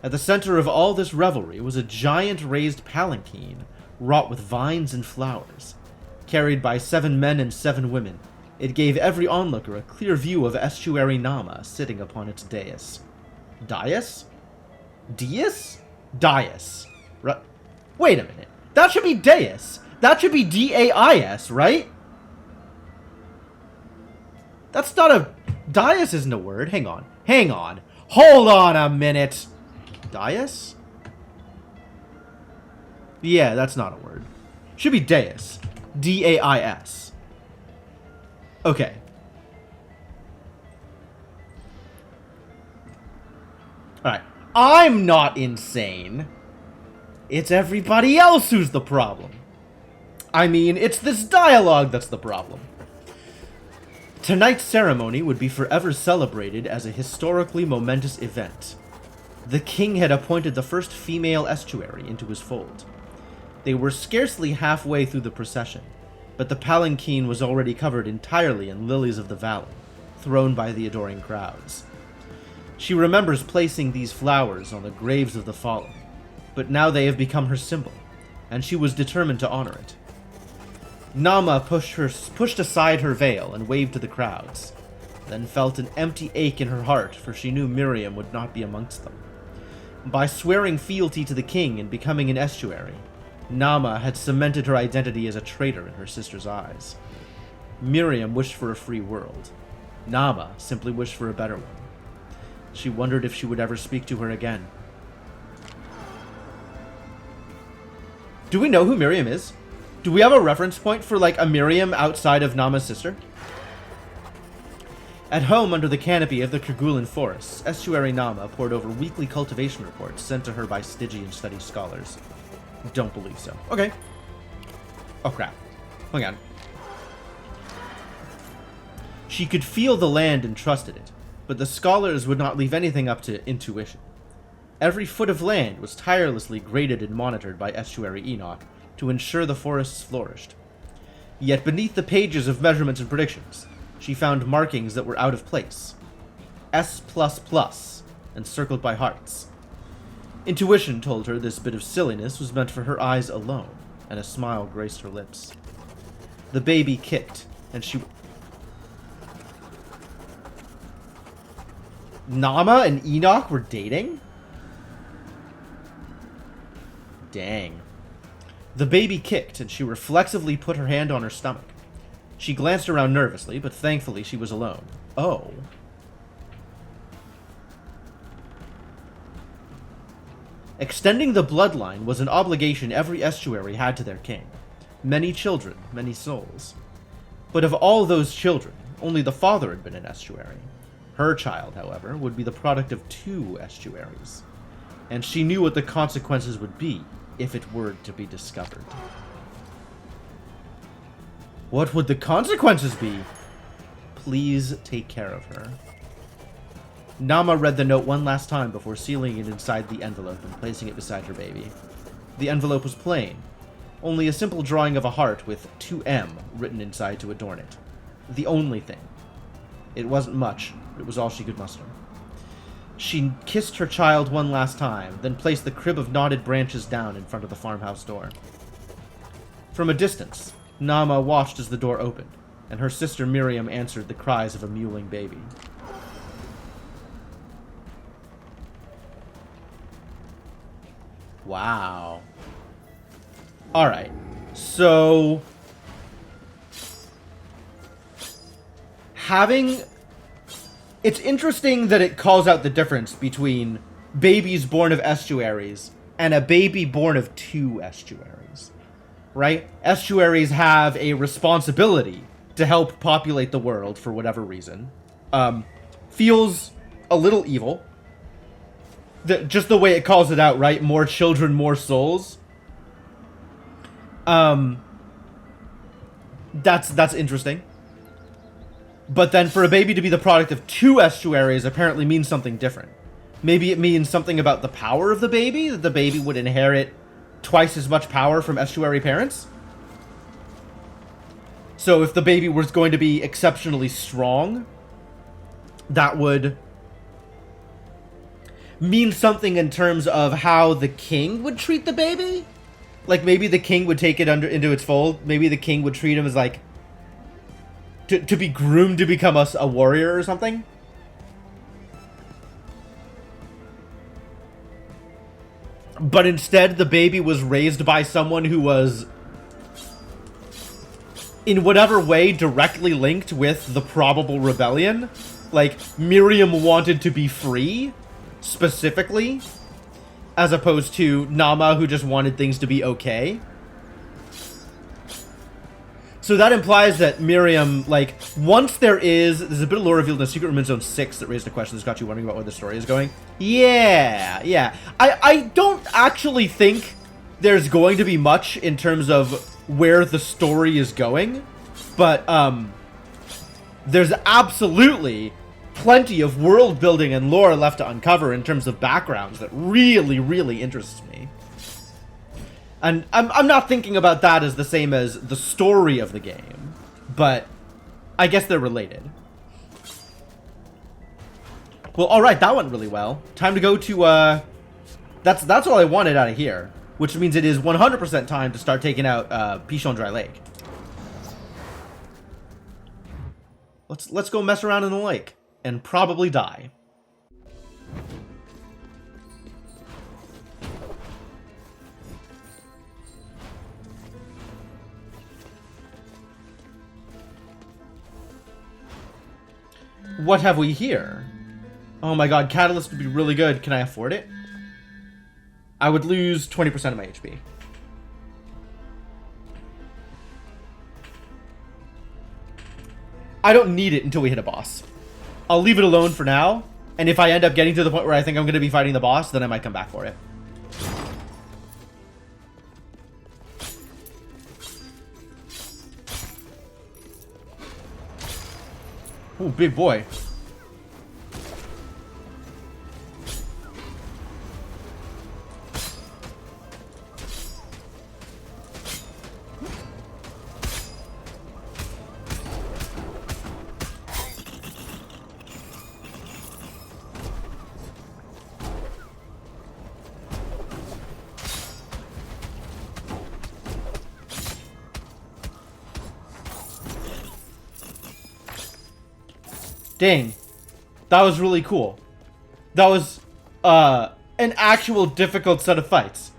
At the center of all this revelry was a giant raised palanquin wrought with vines and flowers. Carried by 7 men and 7 women, it gave every onlooker a clear view of estuary Nama sitting upon its dais. Dais? Dais? Dais. Wait a minute. That should be dais. That should be D-A-I-S, right? That's not a... Dais isn't a word. Hang on. Hold on a minute. Dais? Yeah, that's not a word. Should be dais. D-A-I-S. Okay. Alright. I'm not insane. It's everybody else who's the problem. I mean, it's this dialogue that's the problem. Tonight's ceremony would be forever celebrated as a historically momentous event. The king had appointed the first female estuary into his fold. They were scarcely halfway through the procession, but the palanquin was already covered entirely in lilies of the valley, thrown by the adoring crowds. She remembers placing these flowers on the graves of the fallen, but now they have become her symbol, and she was determined to honor it. Nama pushed aside her veil and waved to the crowds, then felt an empty ache in her heart, for she knew Miriam would not be amongst them. By swearing fealty to the king and becoming an estuary, Nama had cemented her identity as a traitor in her sister's eyes. Miriam wished for a free world. Nama simply wished for a better one. She wondered if she would ever speak to her again. Do we know who Miriam is? Do we have a reference point for, like, a Miriam outside of Nama's sister? At home under the canopy of the Kerguelen forests, estuary Nama pored over weekly cultivation reports sent to her by Stygian study scholars. Don't believe so. Okay. Oh, crap. Hang on. She could feel the land and trusted it, but the scholars would not leave anything up to intuition. Every foot of land was tirelessly graded and monitored by Estuary Enoch to ensure the forests flourished. Yet beneath the pages of measurements and predictions, she found markings that were out of place. S++, encircled by hearts. Intuition told her this bit of silliness was meant for her eyes alone, and a smile graced her lips. The baby kicked, and she... Nama and Enoch were dating? Dang. The baby kicked, and she reflexively put her hand on her stomach. She glanced around nervously, but thankfully she was alone. Oh. Extending the bloodline was an obligation every estuary had to their king. Many children, many souls. But of all those children, only the father had been an estuary. Her child, however, would be the product of 2 estuaries. And she knew what the consequences would be if it were to be discovered. What would the consequences be? Please take care of her. Nama read the note one last time before sealing it inside the envelope and placing it beside her baby. The envelope was plain, only a simple drawing of a heart with 2M written inside to adorn it. The only thing. It wasn't much, but it was all she could muster. She kissed her child one last time, then placed the crib of knotted branches down in front of the farmhouse door. From a distance, Nama watched as the door opened, and her sister Miriam answered the cries of a mewling baby. Wow. Alright. So... It's interesting that it calls out the difference between babies born of estuaries and a baby born of 2 estuaries. Right? Estuaries have a responsibility to help populate the world for whatever reason. Feels a little evil. Just the way it calls it out, right? More children, more souls. That's interesting. But then for a baby to be the product of 2 estuaries apparently means something different. Maybe it means something about the power of the baby, that the baby would inherit twice as much power from estuary parents. So if the baby was going to be exceptionally strong, that would mean something in terms of how the king would treat the baby. Like maybe the king would take it into its fold. Maybe the king would treat him as like to be groomed to become a warrior or something. But instead, the baby was raised by someone who was, in whatever way, directly linked with the probable rebellion. Like, Miriam wanted to be free, specifically, as opposed to Nama, who just wanted things to be okay. So that implies that Miriam, like, once there's a bit of lore revealed in Secret Room in Zone 6 that raised a question that's got you wondering about where the story is going. Yeah. I don't actually think there's going to be much in terms of where the story is going, but, there's absolutely plenty of world building and lore left to uncover in terms of backgrounds that really, really interests me. And I'm not thinking about that as the same as the story of the game, but I guess they're related. Well, alright, that went really well. Time to go to, that's all I wanted out of here, which means it is 100% time to start taking out, Pichon Dry Lake. Let's go mess around in the lake, and probably die. What have we here? Oh my god, Catalyst would be really good. Can I afford it? I would lose 20% of my HP. I don't need it until we hit a boss. I'll leave it alone for now, and if I end up getting to the point where I think I'm going to be fighting the boss, then I might come back for it. Ooh, big boy. Dang. That was really cool. That was, an actual difficult set of fights.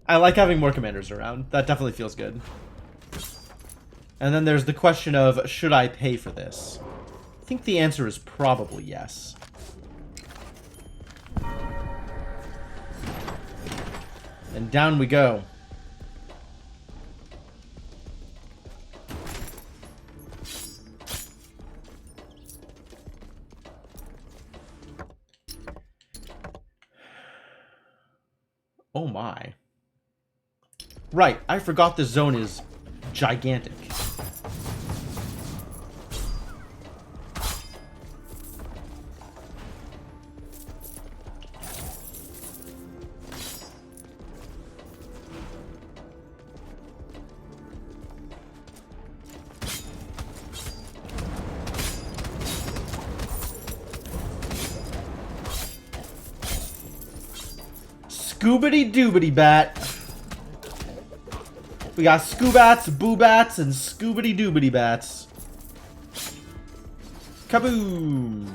I like having more commanders around. That definitely feels good. And then there's the question of, should I pay for this? I think the answer is probably yes. And down we go. Oh my. Right, I forgot this zone is gigantic. Scoobity doobity bat. We got Scoobats, Boobats, and Scoobity doobity bats. Kaboom!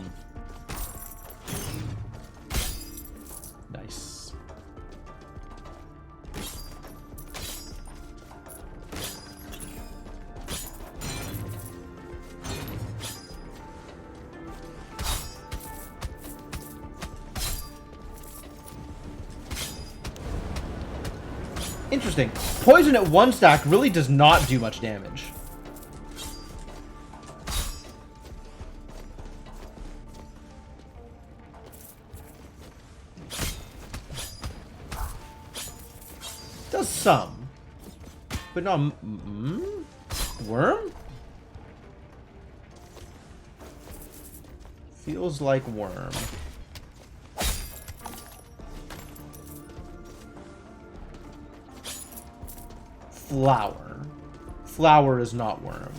Nice. Interesting. Poison at 1 stack really does not do much damage. Does some. But not... Worm? Feels like worm. Flower. Flower is not worm.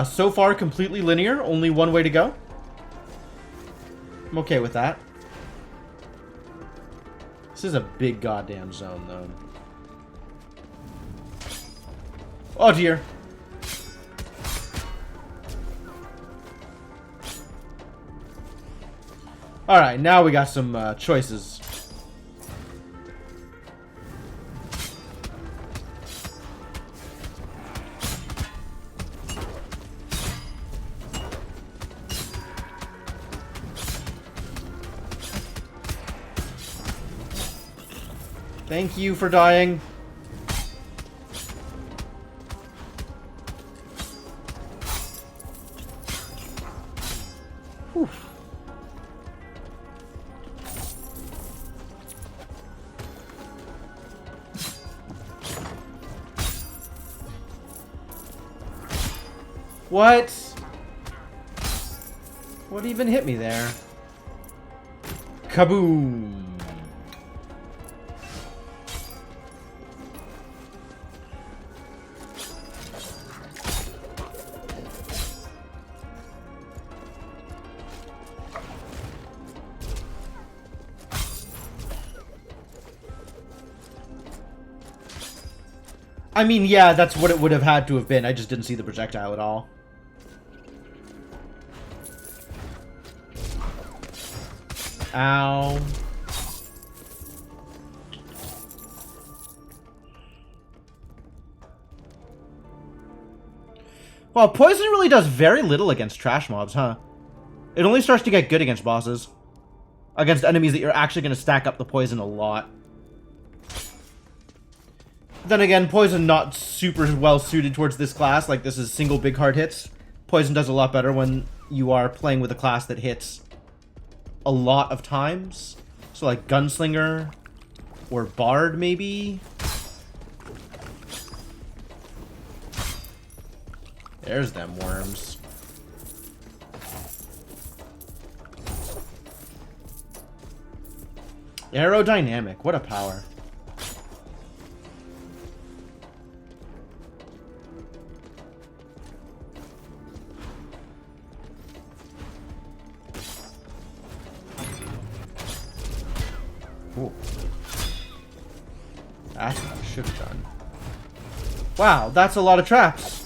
So far, completely linear. Only one way to go. I'm okay with that. This is a big goddamn zone, though. Oh, dear. Alright, now we got some choices. Thank you for dying. Whew. What? What even hit me there? Kaboom! I mean, yeah, that's what it would have had to have been. I just didn't see the projectile at all. Ow. Well, poison really does very little against trash mobs, huh? It only starts to get good against bosses. Against enemies that you're actually going to stack up the poison a lot. Then again, poison not super well suited towards this class. Like, this is single big hard hits. Poison does a lot better when you are playing with a class that hits a lot of times. So like Gunslinger or Bard, maybe? There's them worms. Aerodynamic, what a power. Ooh. That's what I should have done. Wow, that's a lot of traps.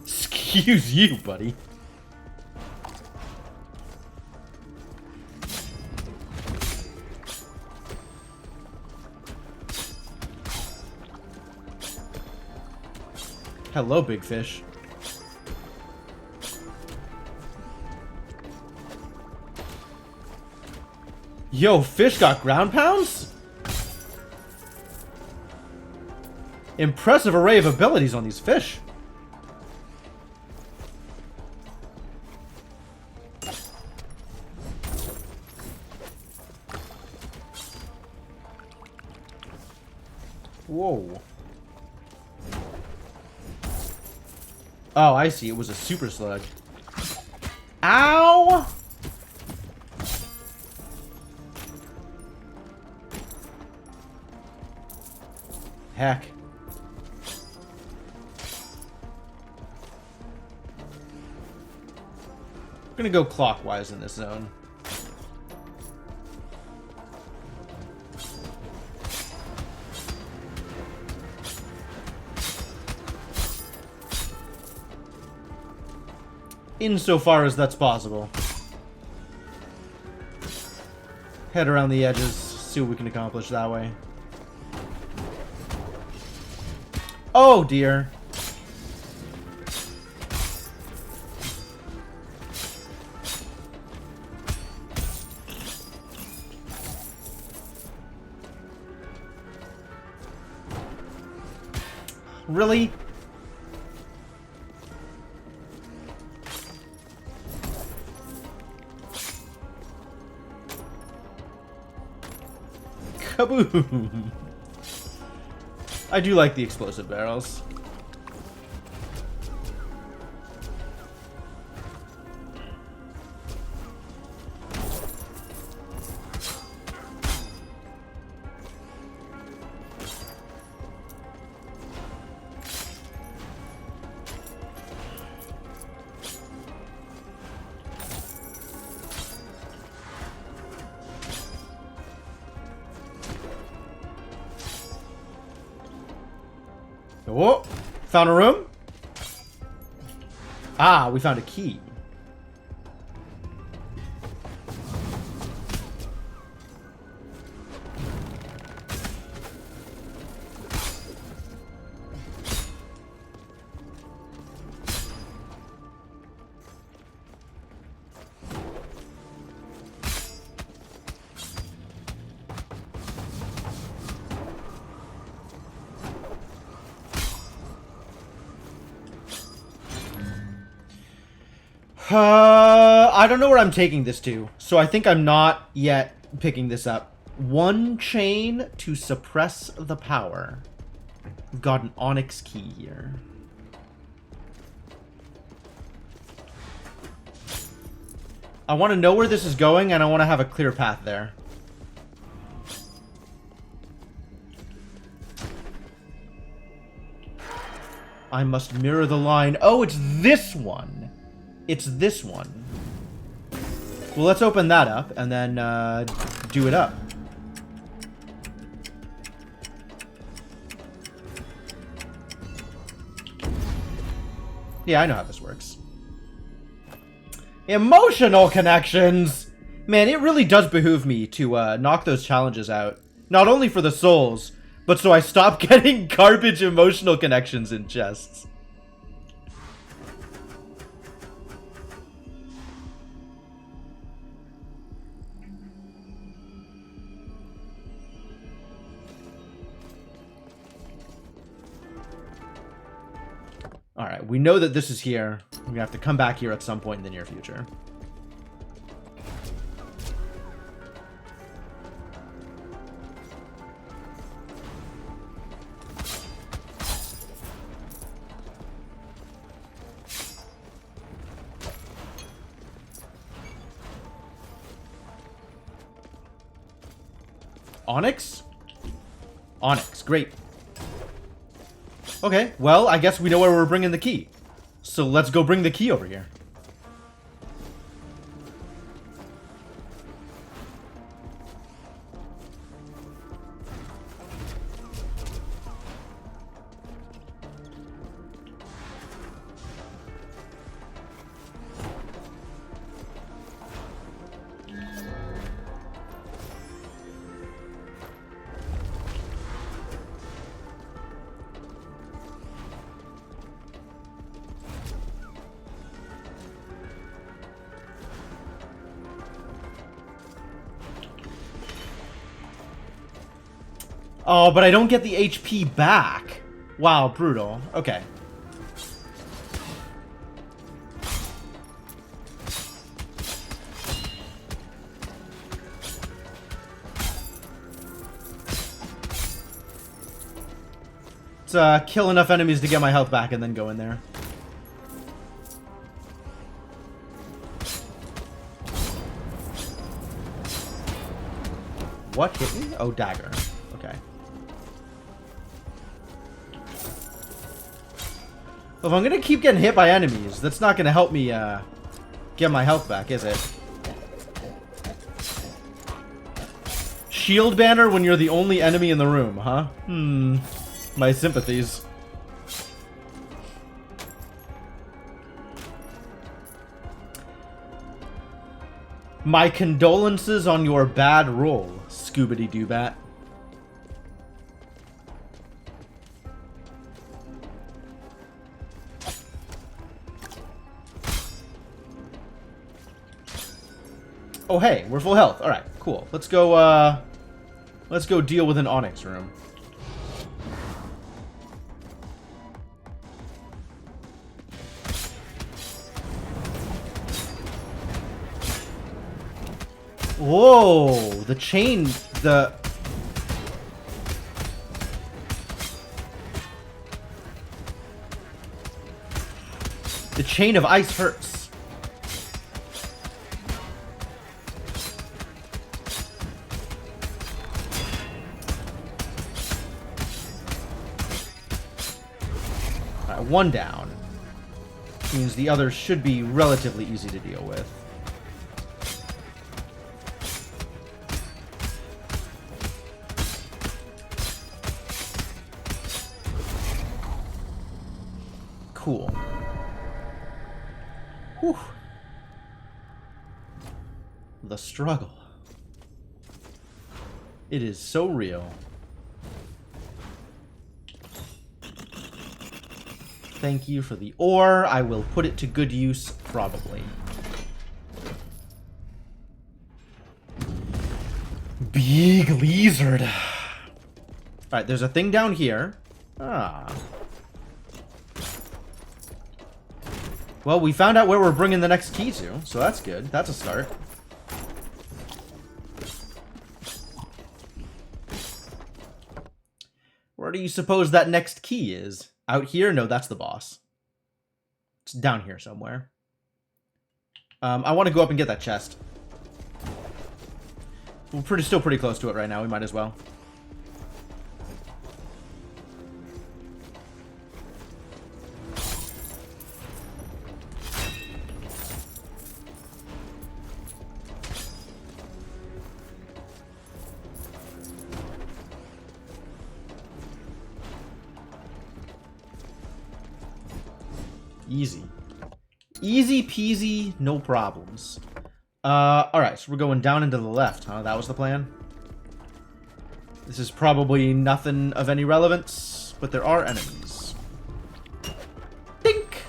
Excuse you, buddy. Hello, big fish. Yo, fish got ground pounds? Impressive array of abilities on these fish. Whoa. Oh, I see. It was a super slug. Ow! Heck. I'm gonna go clockwise in this zone. Insofar as that's possible. Head around the edges, see what we can accomplish that way. Oh dear. Really? Kaboom! I do like the explosive barrels. Oh, found a room? Ah, we found a key. I don't know where I'm taking this to, so I think I'm not yet picking this up. One chain to suppress the power. We've got an onyx key here. I want to know where this is going, and I want to have a clear path there. I must mirror the line. Oh, it's this one. It's this one. Well, let's open that up and then do it up. Yeah, I know how this works. Emotional connections! Man, it really does behoove me to knock those challenges out. Not only for the souls, but so I stop getting garbage emotional connections in chests. Alright, we know that this is here. We're gonna have to come back here at some point in the near future. Onyx? Onyx, great. Okay, well, I guess we know where we're bringing the key. So let's go bring the key over here. Oh, but I don't get the HP back. Wow, brutal. Okay. Let's kill enough enemies to get my health back and then go in there. What hit me? Oh, dagger. Okay. Well, if I'm gonna keep getting hit by enemies, that's not gonna help me get my health back, is it? Shield banner when you're the only enemy in the room, huh? My sympathies. My condolences on your bad roll, Scoobity-Doobat. Oh, hey, we're full health. Alright, cool. Let's go deal with an Onyx room. Whoa, the chain, the chain of ice hurts. Alright, one down. Means the others should be relatively easy to deal with. Cool. Whew. The struggle. It is so real. Thank you for the ore. I will put it to good use, probably. Big lizard. Alright, there's a thing down here. Ah. Well, we found out where we're bringing the next key to, so that's good. That's a start. Where do you suppose that next key is? Out here? No, that's the boss. It's down here somewhere. I want to go up and get that chest. We're still pretty close to it right now. We might as well. Easy. Easy peasy, no problems. Alright, so we're going down into the left, huh? That was the plan? This is probably nothing of any relevance, but there are enemies. Dink!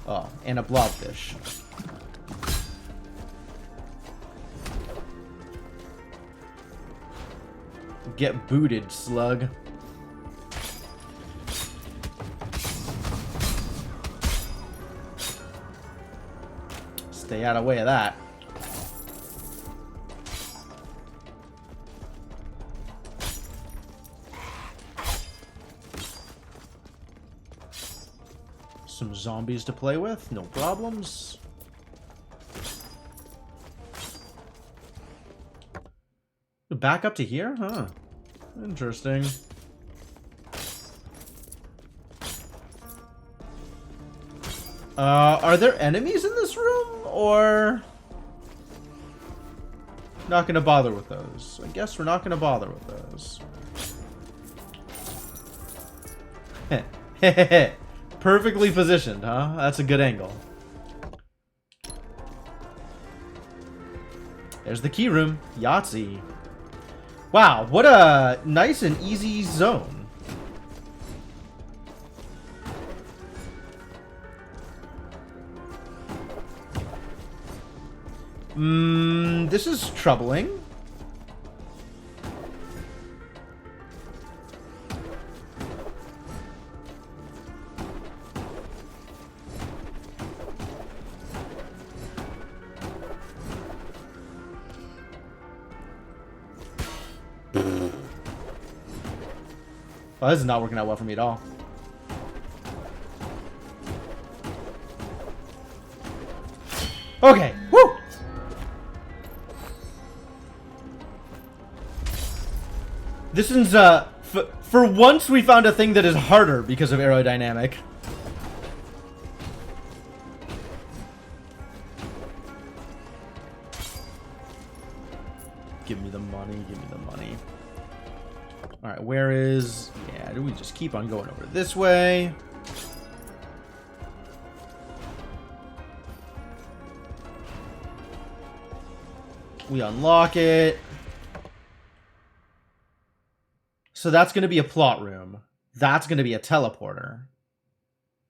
Oh, and a blobfish. Get booted, slug. Stay out of the way of that. Some zombies to play with, no problems. Back up to here? Huh. Interesting. Are there enemies in this room? Or not gonna bother with those? I guess we're not gonna bother with those. Perfectly positioned, huh? That's a good angle. There's the key room. Yahtzee. Wow, what a nice and easy zone. This is troubling. Well, this is not working out well for me at all. Okay. Woo! This is, for once we found a thing that is harder because of aerodynamic. Give me the money, give me the money. Alright, where is... Yeah, do we just keep on going over this way? We unlock it. So that's going to be a plot room. That's going to be a teleporter.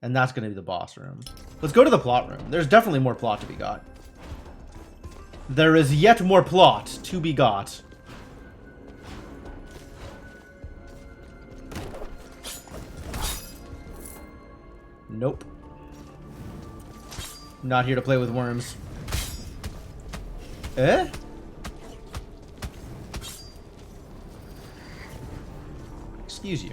And that's going to be the boss room. Let's go to the plot room. There's definitely more plot to be got. There is yet more plot to be got. Nope. Not here to play with worms. Eh? Excuse you.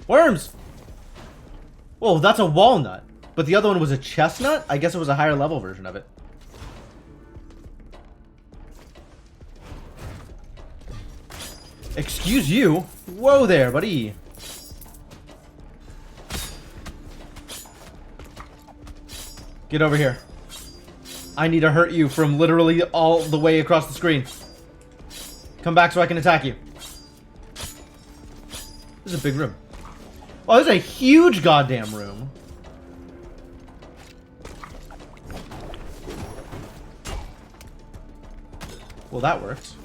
Worms! Whoa, that's a walnut. But the other one was a chestnut? I guess it was a higher level version of it. Excuse you? Whoa there, buddy. Get over here. I need to hurt you from literally all the way across the screen. Come back so I can attack you. This is a big room. Oh, this is a huge goddamn room. Well, that worked.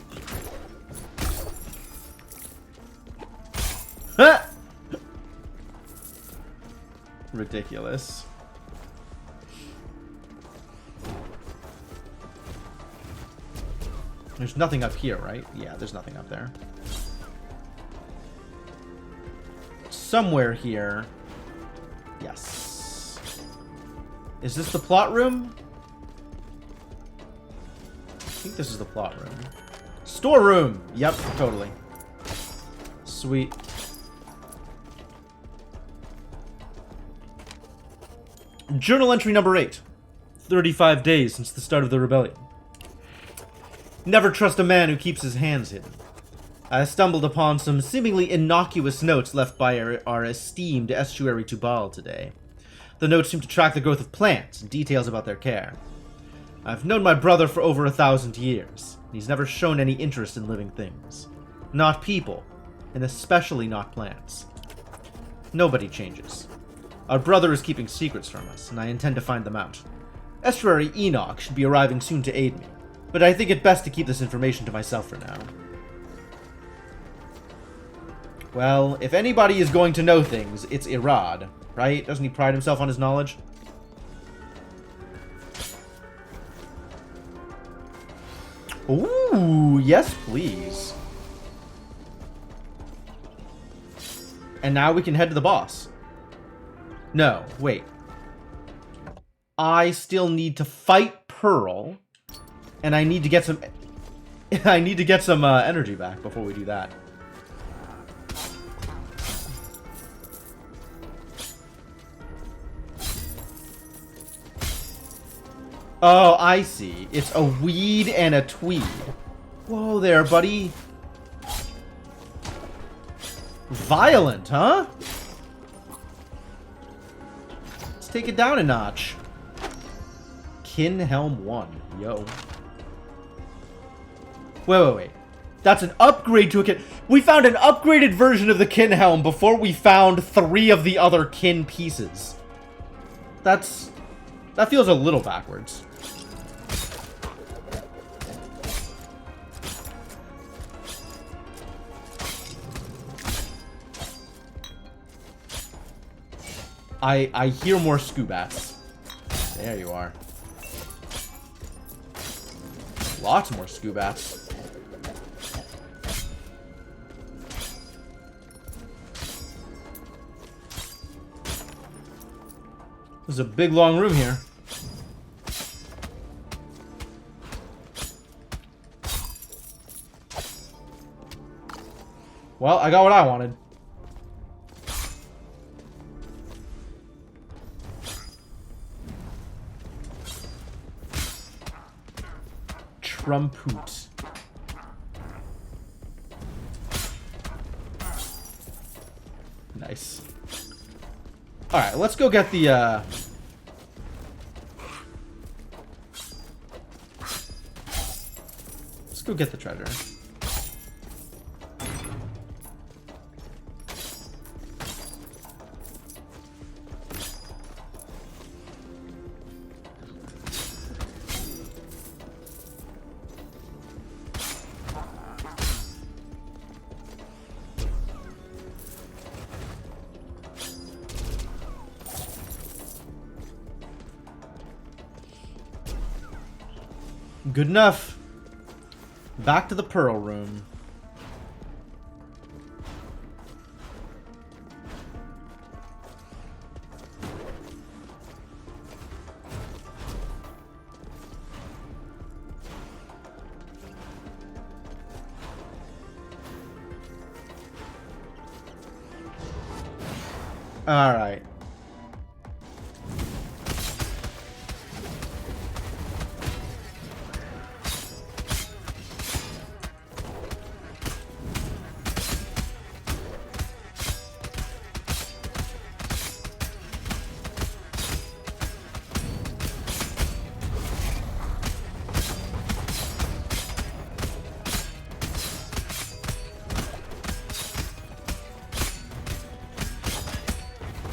Ridiculous. There's nothing up here, right? Yeah, there's nothing up there. Somewhere here. Yes. Is this the plot room? I think this is the plot room. Storeroom! Yep, totally. Sweet. Journal entry number 8. 35 days since the start of the rebellion. Never trust a man who keeps his hands hidden. I stumbled upon some seemingly innocuous notes left by our esteemed estuary Tubal today. The notes seem to track the growth of plants and details about their care. I've known my brother for over 1,000 years. He's never shown any interest in living things. Not people, and especially not plants. Nobody changes. Our brother is keeping secrets from us, and I intend to find them out. Estuary Enoch should be arriving soon to aid me, but I think it best to keep this information to myself for now. Well, if anybody is going to know things, it's Irad, right? Doesn't he pride himself on his knowledge? Ooh, yes please. And now we can head to the boss. No, wait. I still need to fight Pearl, and I need to get some... I need to get some energy back before we do that. Oh, I see. It's a weed and a tweed. Whoa there, buddy. Violent, huh? Let's take it down a notch. Kinhelm 1. Yo. Wait. That's an upgrade to a kin... We found an upgraded version of the Kinhelm before we found 3 of the other kin pieces. That feels a little backwards. I hear more Skoobats. There you are. Lots more Skoobats. There's a big long room here. Well, I got what I wanted. Trumphoot. Nice. Alright, let's go get the, let's go get the treasure. Good enough. Back to the Pearl Room. All right.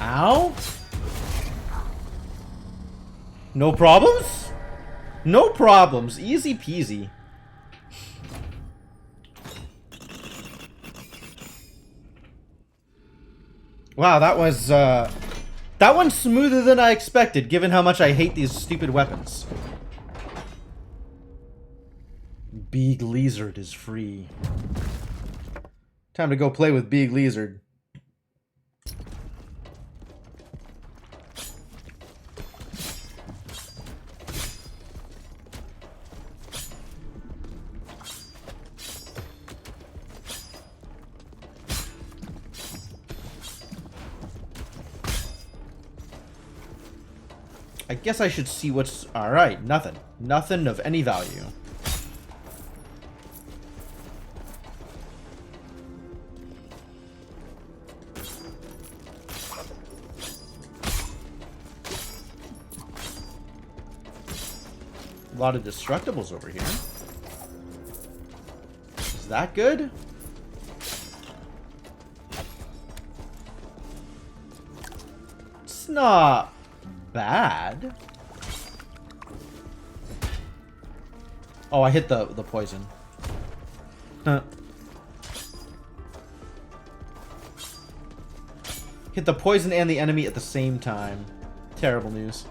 Ow? No problems? No problems. Easy peasy. Wow, that was, that one's smoother than I expected, given how much I hate these stupid weapons. Big Lizard is free. Time to go play with Big Lizard. I guess I should see what's... Alright, nothing. Nothing of any value. A lot of destructibles over here. Is that good? It's not bad. Oh, I hit the poison. Huh. Hit the poison and the enemy at the same time. Terrible news.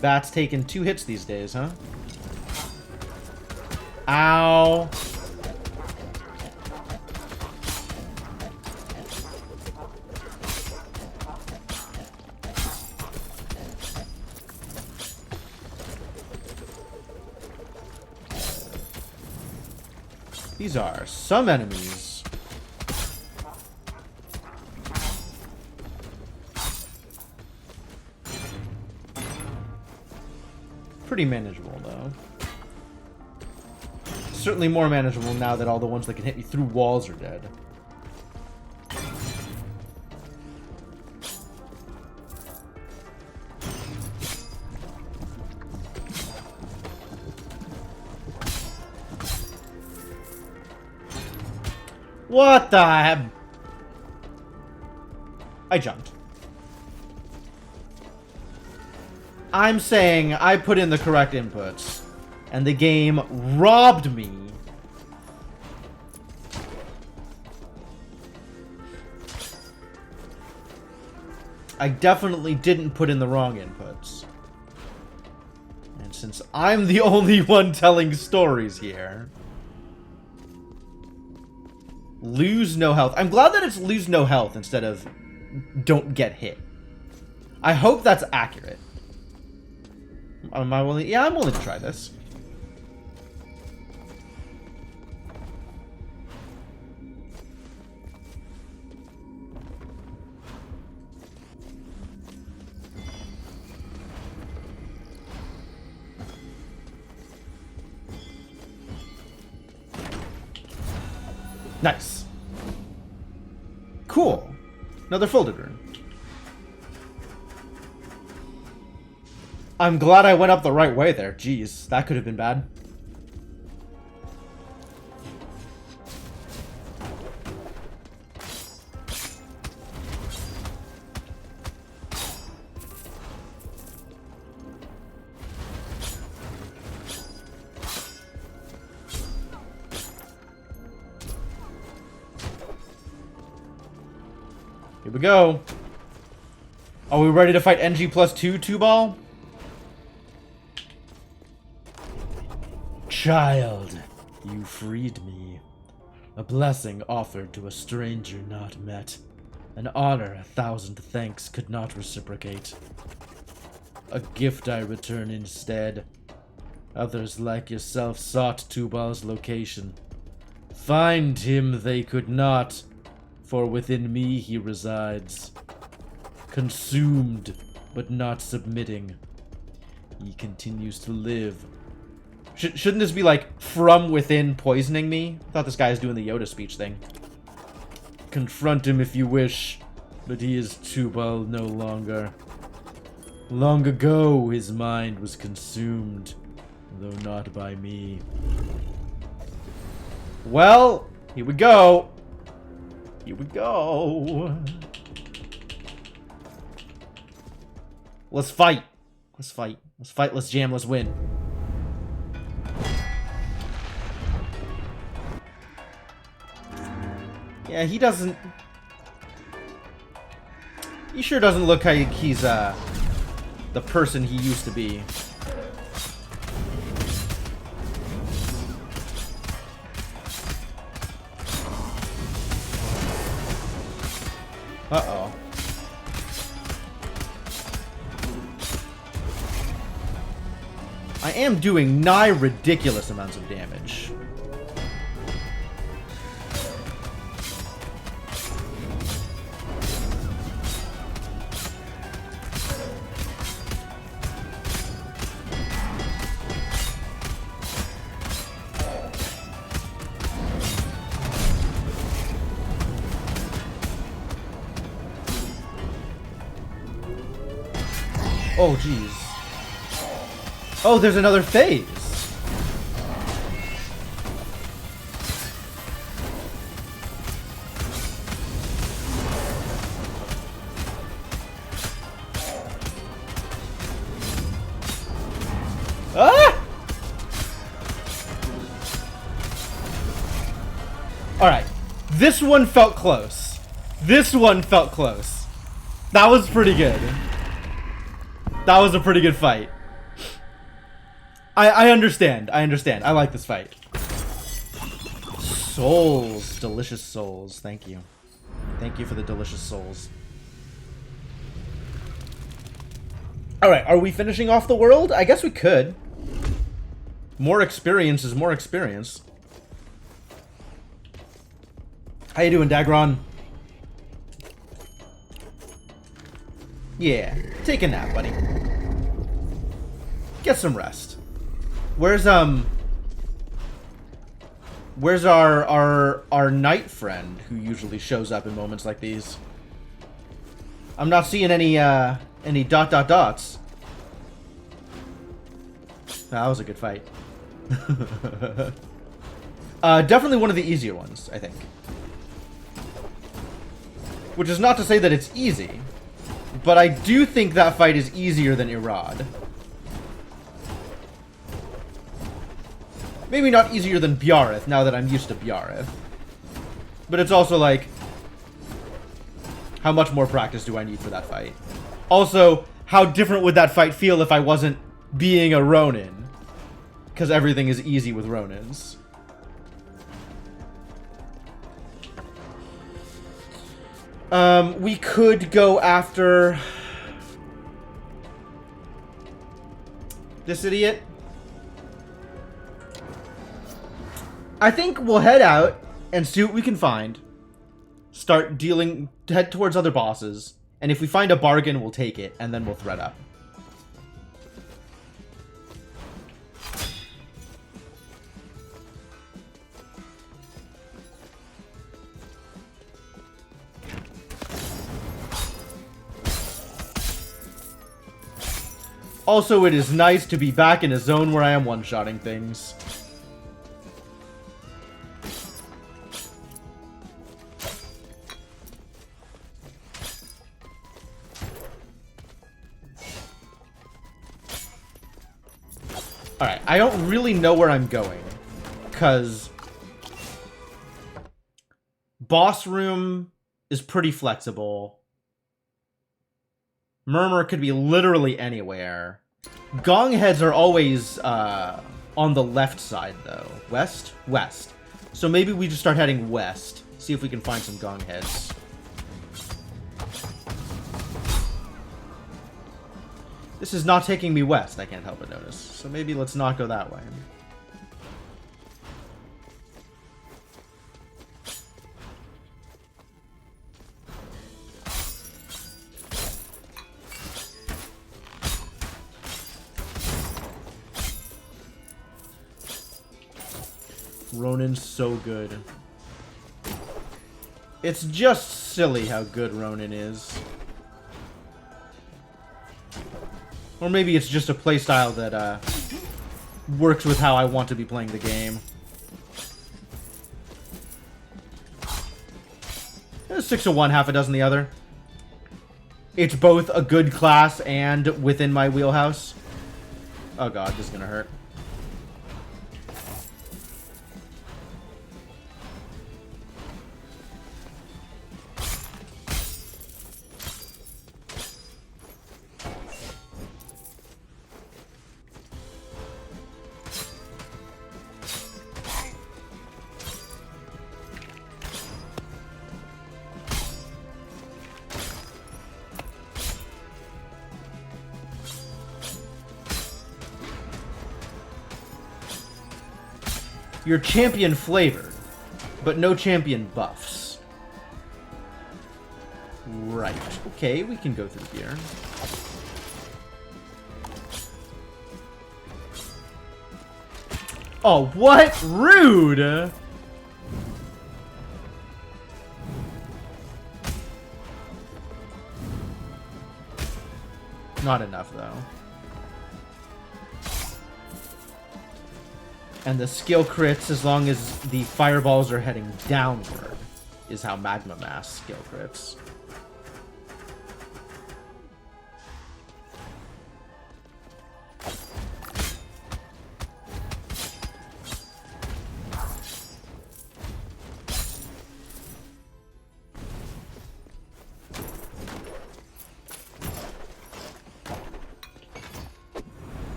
Bat's taking 2 hits these days, huh? Ow. These are some enemies. Pretty manageable, though. Certainly more manageable now that all the ones that can hit me through walls are dead. What the heck? I jumped. I'm saying I put in the correct inputs, and the game robbed me. I definitely didn't put in the wrong inputs. And since I'm the only one telling stories here... Lose no health. I'm glad that it's lose no health instead of don't get hit. I hope that's accurate. Am I willing? Yeah, I'm willing to try this. Nice. Cool. Another folded rune. I'm glad I went up the right way there. Jeez, that could have been bad. Here we go. Are we ready to fight NG plus 2 ball? Child, you freed me. A blessing offered to a stranger not met. An honor 1,000 thanks could not reciprocate. A gift I return instead. Others like yourself sought Tubal's location. Find him they could not, for within me he resides. Consumed, but not submitting. He continues to live. Shouldn't this be like, from within poisoning me? I thought this guy was doing the Yoda speech thing. Confront him if you wish, but he is Tubal no longer. Long ago his mind was consumed, though not by me. Well, here we go. Here we go. Let's fight. Let's fight. Let's fight. Let's jam. Let's win. Yeah, he doesn't... He sure doesn't look like he's, the person he used to be. Uh-oh. I am doing nigh ridiculous amounts of damage. Oh, jeez. Oh, there's another phase. Ah! Alright. This one felt close. This one felt close. That was pretty good. That was a pretty good fight. I understand. I understand. I like this fight. Souls. Delicious souls. Thank you. Thank you for the delicious souls. Alright, are we finishing off the world? I guess we could. More experience is more experience. How you doing, Dagron? Yeah, take a nap, buddy. Get some rest. Where's our knight friend who usually shows up in moments like these? I'm not seeing any dots. That was a good fight. Definitely one of the easier ones, I think. Which is not to say that it's easy, but I do think that fight is easier than Irad. Maybe not easier than Biareth, now that I'm used to Biareth. But it's also like, how much more practice do I need for that fight? Also, how different would that fight feel if I wasn't being a Ronin? Because everything is easy with Ronins. We could go after this idiot. I think we'll head out and see what we can find. Head towards other bosses. And if we find a bargain, we'll take it, and then we'll thread up. Also, it is nice to be back in a zone where I am one-shotting things. Alright, I don't really know where I'm going, because boss room is pretty flexible. Murmur could be literally anywhere. Gong heads are always on the left side, though. West? West. So maybe we just start heading west. See if we can find some gong heads. This is not taking me west, I can't help but notice. So maybe let's not go that way. Ronin's so good. It's just silly how good Ronin is. Or maybe it's just a playstyle that works with how I want to be playing the game. 6 of one, half a dozen the other. It's both a good class and within my wheelhouse. Oh god, this is gonna hurt. You're champion flavored, but no champion buffs. Right. Okay, we can go through here. Oh, what? Rude! Not enough, though. And the skill crits, as long as the fireballs are heading downward, is how Magma Mass skill crits.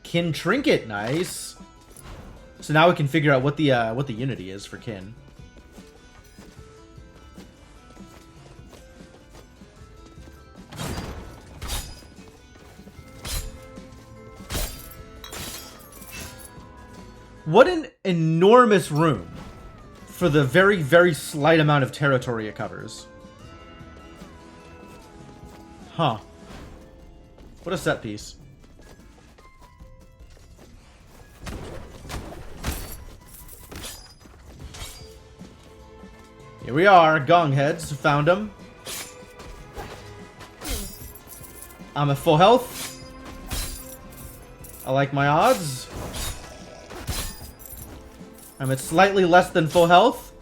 Kin trinket, nice. So now we can figure out what the unity is for kin. What an enormous room for the very, very slight amount of territory it covers. Huh. What a set piece. Here we are, gong heads, found them. I'm at full health. I like my odds. I'm at slightly less than full health.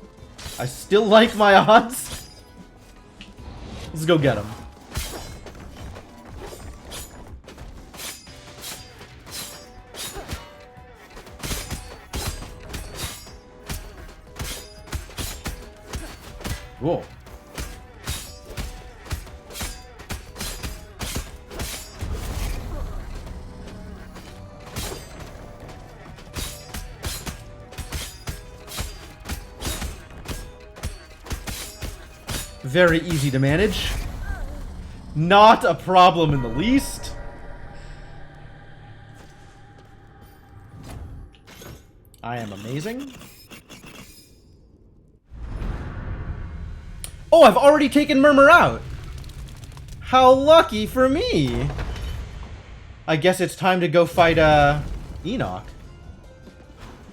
I still like my odds. Let's go get them. Whoa. Very easy to manage. Not a problem in the least. I am amazing. Oh, I've already taken Murmur out. How lucky for me. I guess it's time to go fight, Enoch.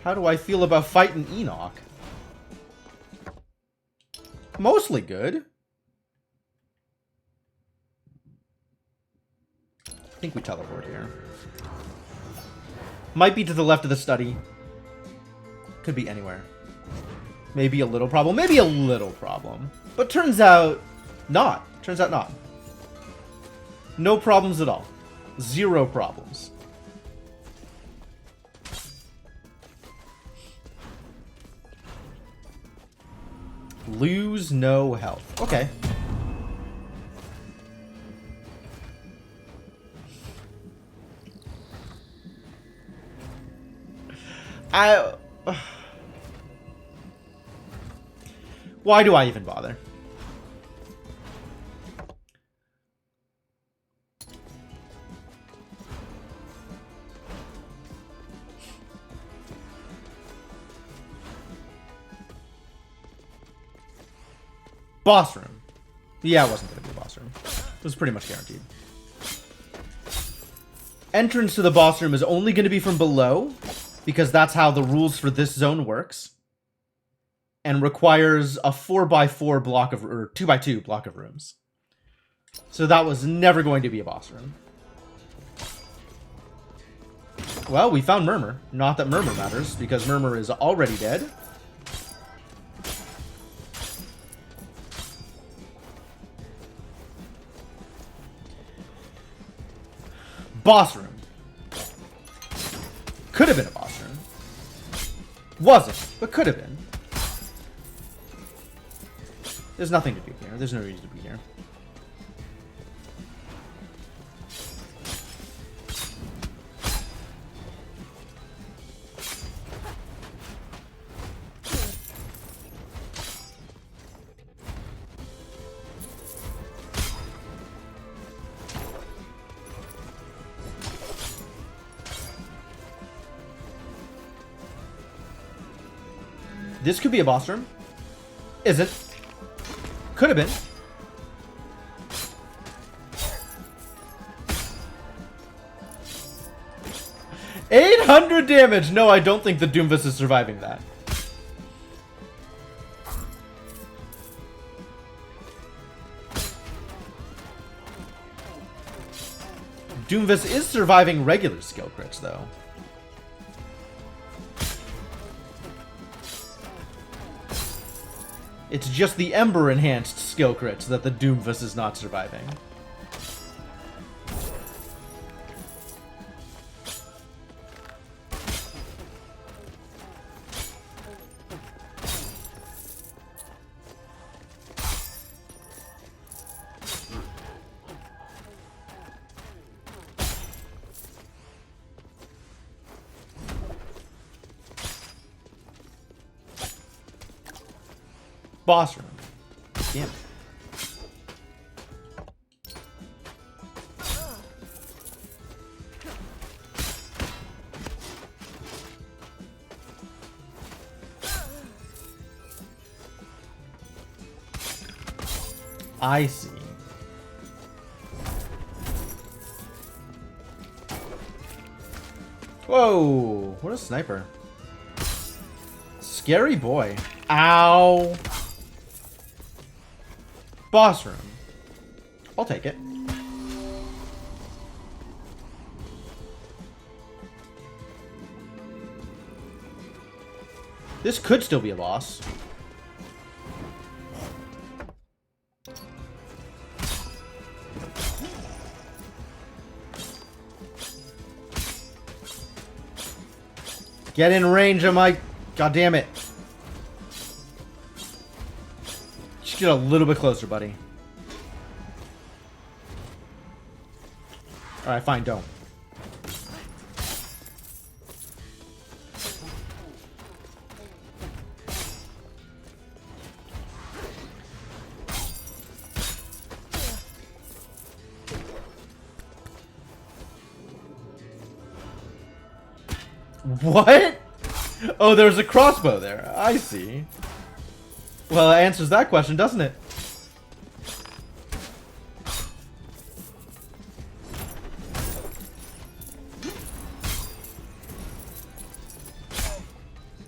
How do I feel about fighting Enoch? Mostly good. I think we teleport here. Might be to the left of the study. Could be anywhere. Maybe a little problem. Maybe a little problem. But turns out not. Turns out not. No problems at all. Zero problems. Lose no health. Okay. Why do I even bother? Boss room. Yeah, it wasn't going to be a boss room. It was pretty much guaranteed. Entrance to the boss room is only going to be from below, because that's how the rules for this zone works. And requires a 4x4 block of, or 2x2 block of rooms. So that was never going to be a boss room. Well, we found Murmur. Not that Murmur matters, because Murmur is already dead. Boss room. Could have been a boss room. Wasn't, but could have been. There's nothing to do here. There's no reason to be here. This could be a boss room. Isn't. Could have been. $800 damage! No, I don't think the Doomvis is surviving that. Doomvis is surviving regular skill crits, though. It's just the Ember-enhanced skill crits that the Doomvis is not surviving. Boss room. Damn it. I see. Whoa, what a sniper. Scary boy. Ow. Boss room. I'll take it. This could still be a boss. Get in range of my... God damn it. Just get a little bit closer, buddy. Alright, fine, don't. What? Oh, there's a crossbow there. I see. Well, that answers that question, doesn't it?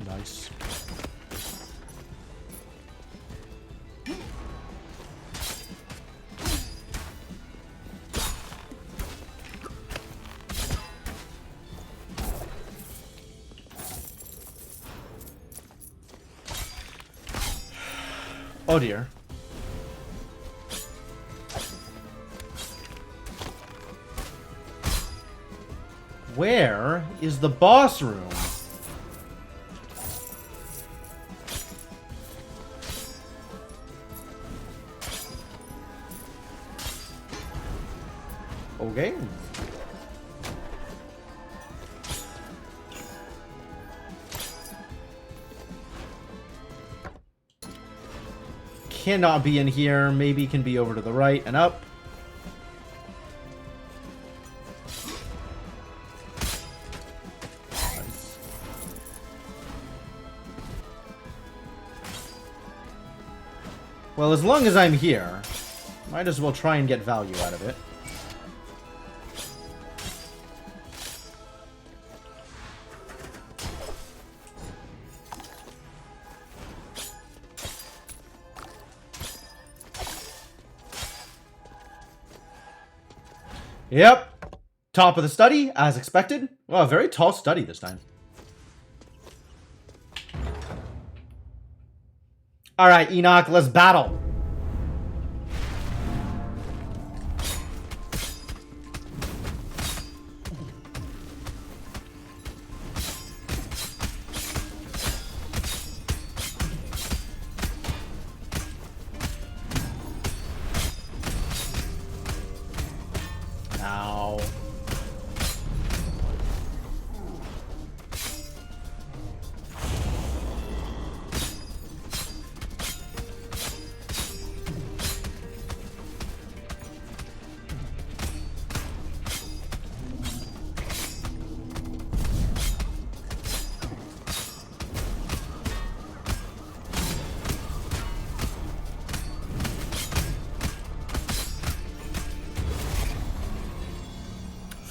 Nice. Oh dear. Where is the boss room? Okay. Cannot be in here. Maybe can be over to the right and up. Nice. Well, as long as I'm here, might as well try and get value out of it. Yep. Top of the study, as expected. Well, a very tall study this time. Alright, Enoch, let's battle. Ow.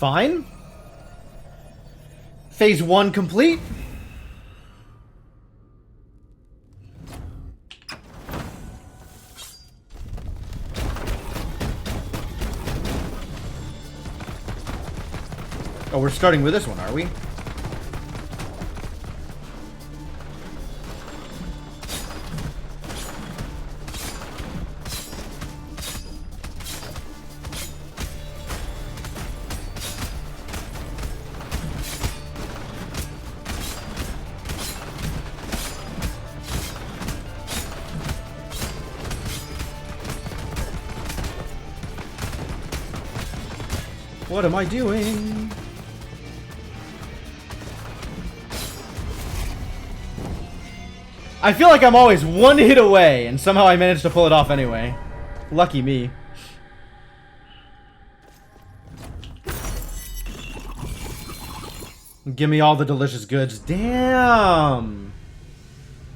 Fine. Phase 1 complete. Oh, we're starting with this one, are we? What am I doing? I feel like I'm always one hit away, and somehow I managed to pull it off anyway. Lucky me. Give me all the delicious goods. Damn!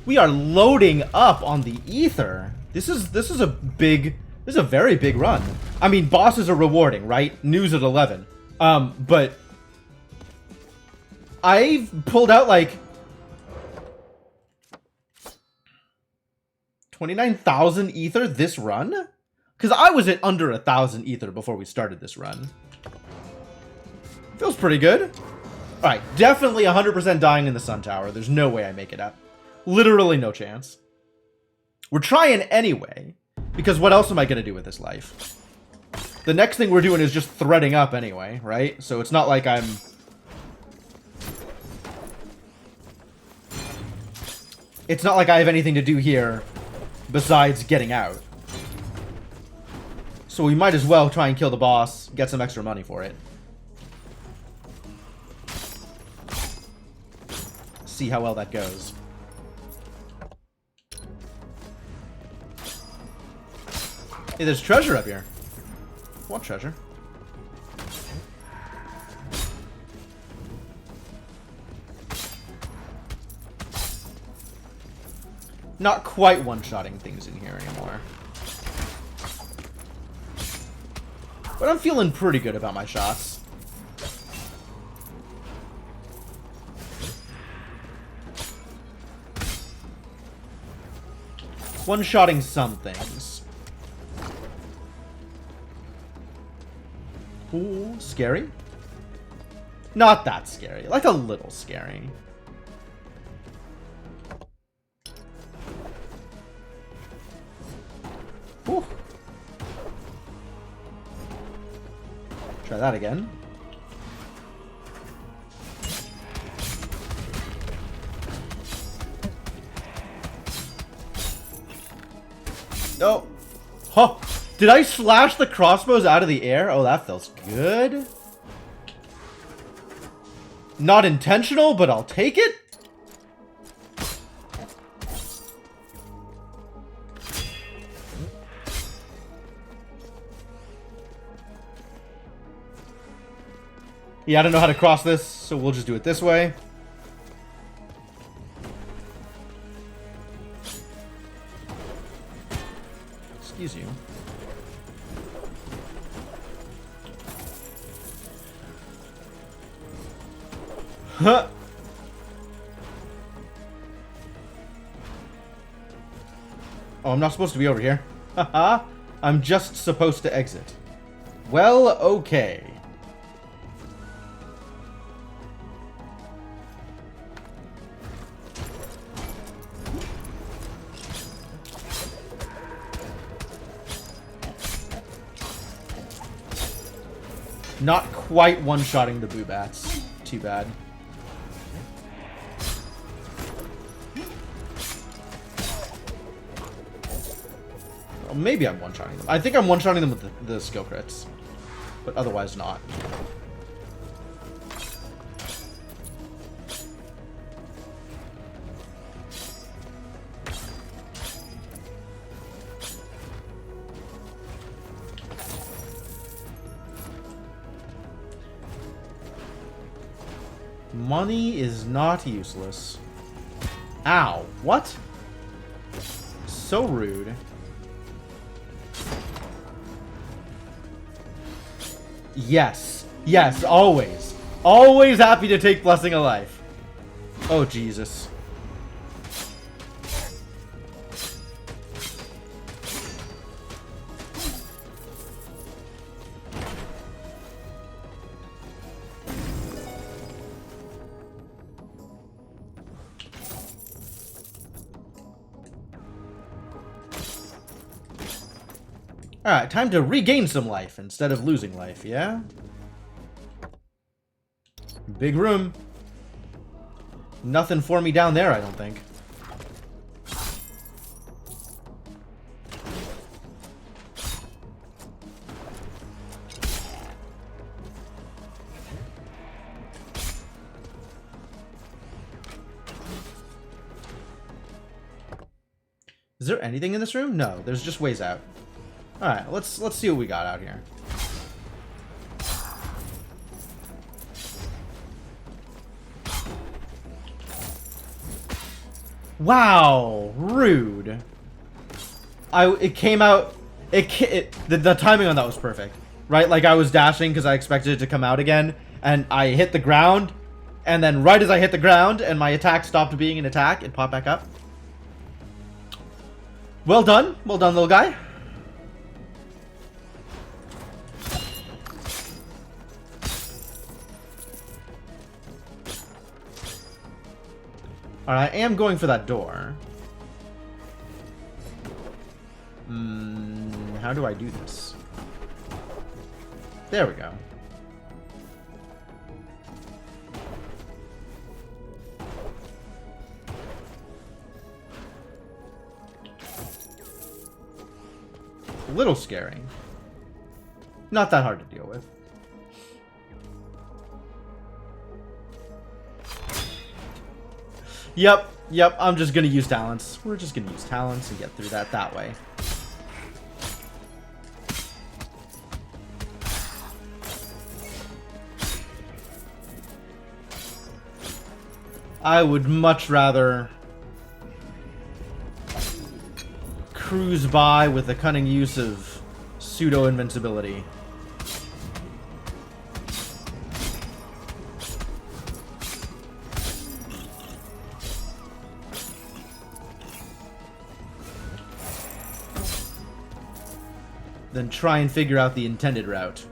We are loading up on the ether. This is a very big run. I mean, bosses are rewarding, right? News at 11. But I've pulled out like 29,000 ether this run? Because I was at under 1,000 ether before we started this run. Feels pretty good. Alright, definitely 100% dying in the Sun Tower. There's no way I make it up. Literally no chance. We're trying anyway, because what else am I going to do with this life? The next thing we're doing is just threading up anyway, right? So it's not like I'm... It's not like I have anything to do here besides getting out. So we might as well try and kill the boss, get some extra money for it. See how well that goes. Hey, there's treasure up here. What treasure? Not quite one-shotting things in here anymore. But I'm feeling pretty good about my shots. One-shotting some things. Ooh, scary? Not that scary. Like a little scary. Ooh. Try that again. No. Huh. Did I slash the crossbows out of the air? Oh, that feels good. Not intentional, but I'll take it. Yeah, I don't know how to cross this, so we'll just do it this way. Excuse you. Huh. Oh, I'm not supposed to be over here. Haha. I'm just supposed to exit. Well, okay. Not quite one-shotting the Boobats. Too bad. Well, maybe I'm one-shotting them. I think I'm one-shotting them with the skill crits. But otherwise not. Money is not useless. Ow. What? So rude. Yes. Yes, always. Always happy to take Blessing of Life. Oh, Jesus. Alright, time to regain some life instead of losing life, yeah? Big room. Nothing for me down there, I don't think. Is there anything in this room? No, there's just ways out. Alright, let's see what we got out here. Wow, rude. It came out. The timing on that was perfect, right? Like I was dashing because I expected it to come out again, and I hit the ground, and then right as I hit the ground and my attack stopped being an attack, it popped back up. Well done, little guy. Alright, I am going for that door. How do I do this? There we go. A little scary. Not that hard to deal with. Yep, I'm just gonna use talents. We're just gonna use talents and get through that way. I would much rather cruise by with the cunning use of pseudo-invincibility. Then try and figure out the intended route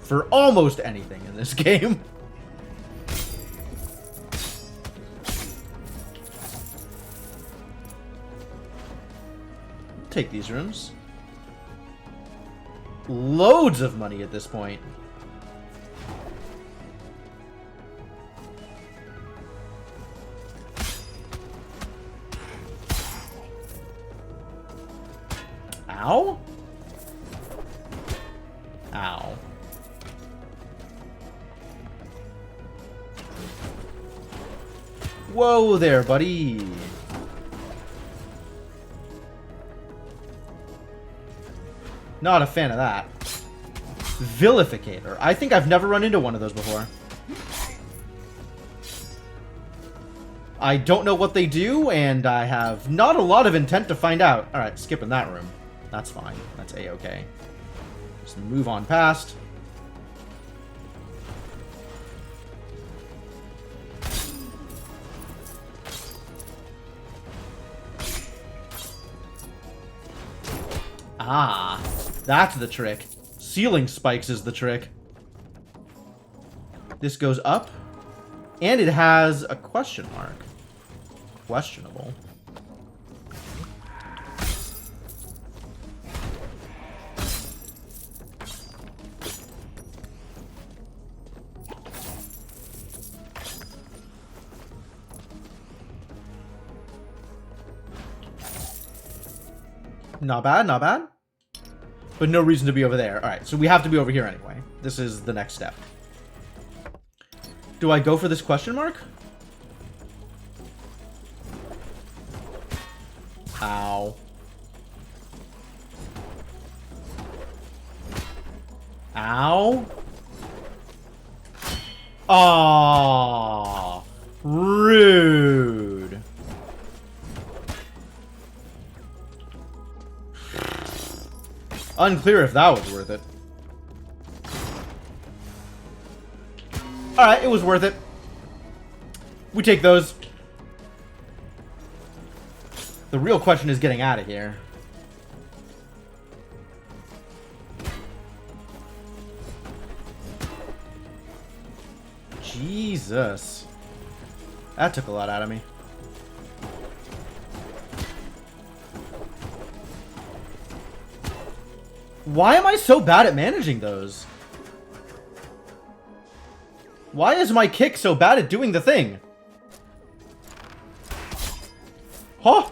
for almost anything in this game. Take these rooms. Loads of money at this point. Ow? Ow. Whoa there, buddy. Not a fan of that. Vilificator. I think I've never run into one of those before. I don't know what they do, and I have not a lot of intent to find out. Alright, skipping that room. That's fine. That's a-okay. Just move on past. Ah, that's the trick. Ceiling spikes is the trick. This goes up, and it has a question mark. Questionable. Not bad, not bad. But no reason to be over there. Alright, so we have to be over here anyway. This is the next step. Do I go for this question mark? Ow. Ow. Aww. Rude. Unclear if that was worth it. Alright, it was worth it. We take those. The real question is getting out of here. Jesus. That took a lot out of me. Why am I so bad at managing those? Why is my kick so bad at doing the thing? Huh?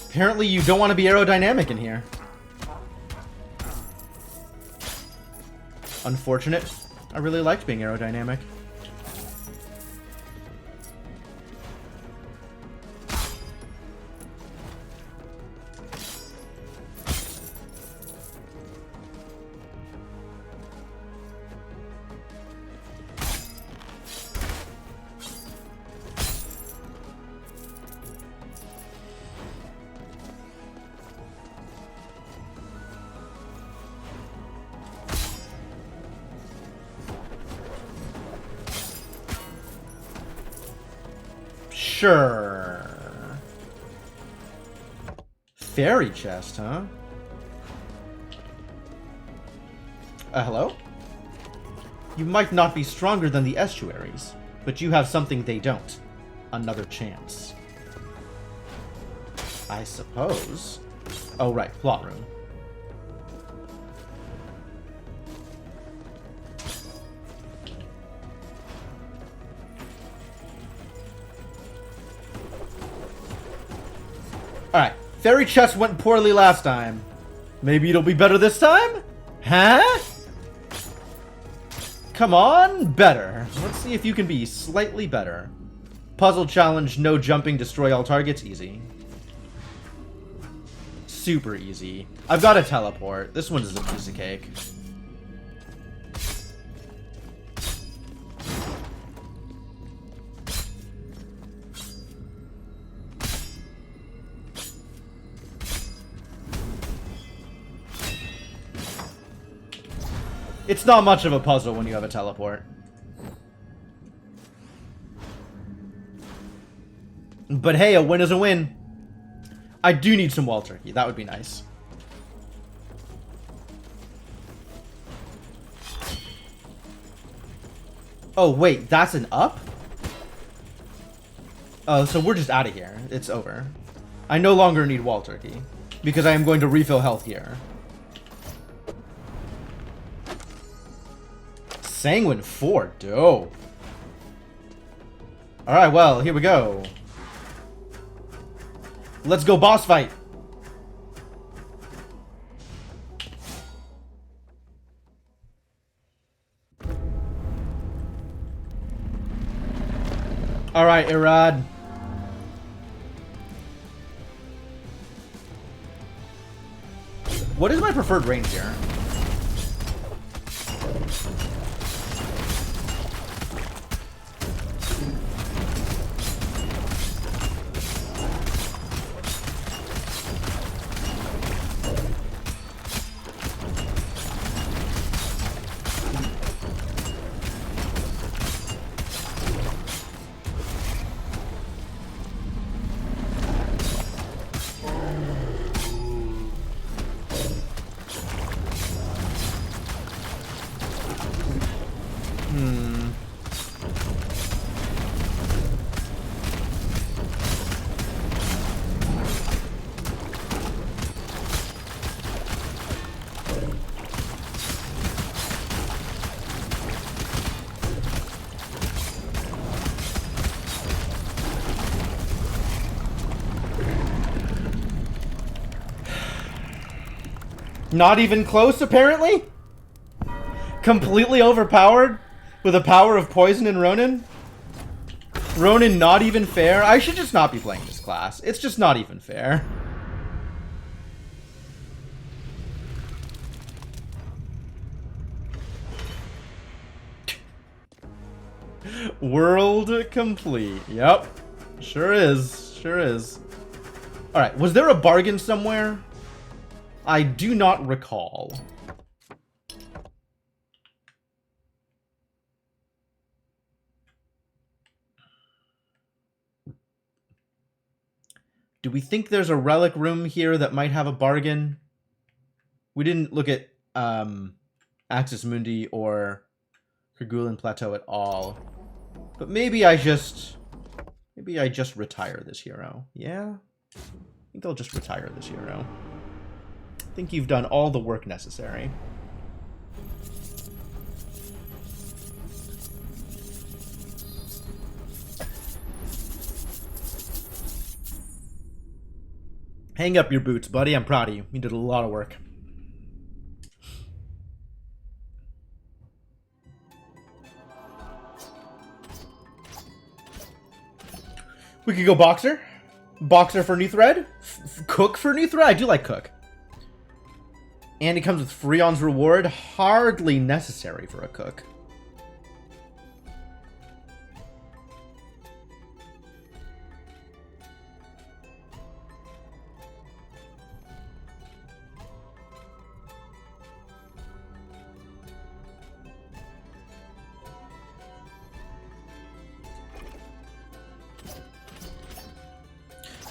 Apparently you don't want to be aerodynamic in here. Unfortunate. I really liked being aerodynamic. Sure. Fairy chest, huh? Hello? You might not be stronger than the estuaries, but you have something they don't. Another chance. I suppose. Oh, right. Plot room. Alright, fairy chest went poorly last time. Maybe it'll be better this time? Huh? Come on, better. Let's see if you can be slightly better. Puzzle challenge, no jumping, destroy all targets, easy. Super easy. I've got a teleport. This one is a piece of cake. It's not much of a puzzle when you have a teleport. But hey, a win is a win. I do need some wild turkey. That would be nice. Oh, wait. That's an up? Oh, so we're just out of here. It's over. I no longer need wild turkey. Because I am going to refill health here. Sanguine 4. Dope. Alright, well, here we go. Let's go boss fight. Alright, Irad. What is my preferred range here? Not even close, apparently? Completely overpowered? With the power of poison and Ronin? Ronin not even fair? I should just not be playing this class. It's just not even fair. World complete. Yep. Sure is. Sure is. Alright, was there a bargain somewhere? I do not recall. Do we think there's a relic room here that might have a bargain? We didn't look at Axis Mundi or Kerguelen Plateau at all. But maybe I just retire this hero. Yeah? I think I'll just retire this hero. I think you've done all the work necessary. Hang up your boots, buddy. I'm proud of you. You did a lot of work. We could go Boxer. Boxer for new thread. Cook for new thread. I do like Cook. And it comes with Freon's reward. Hardly necessary for a Cook.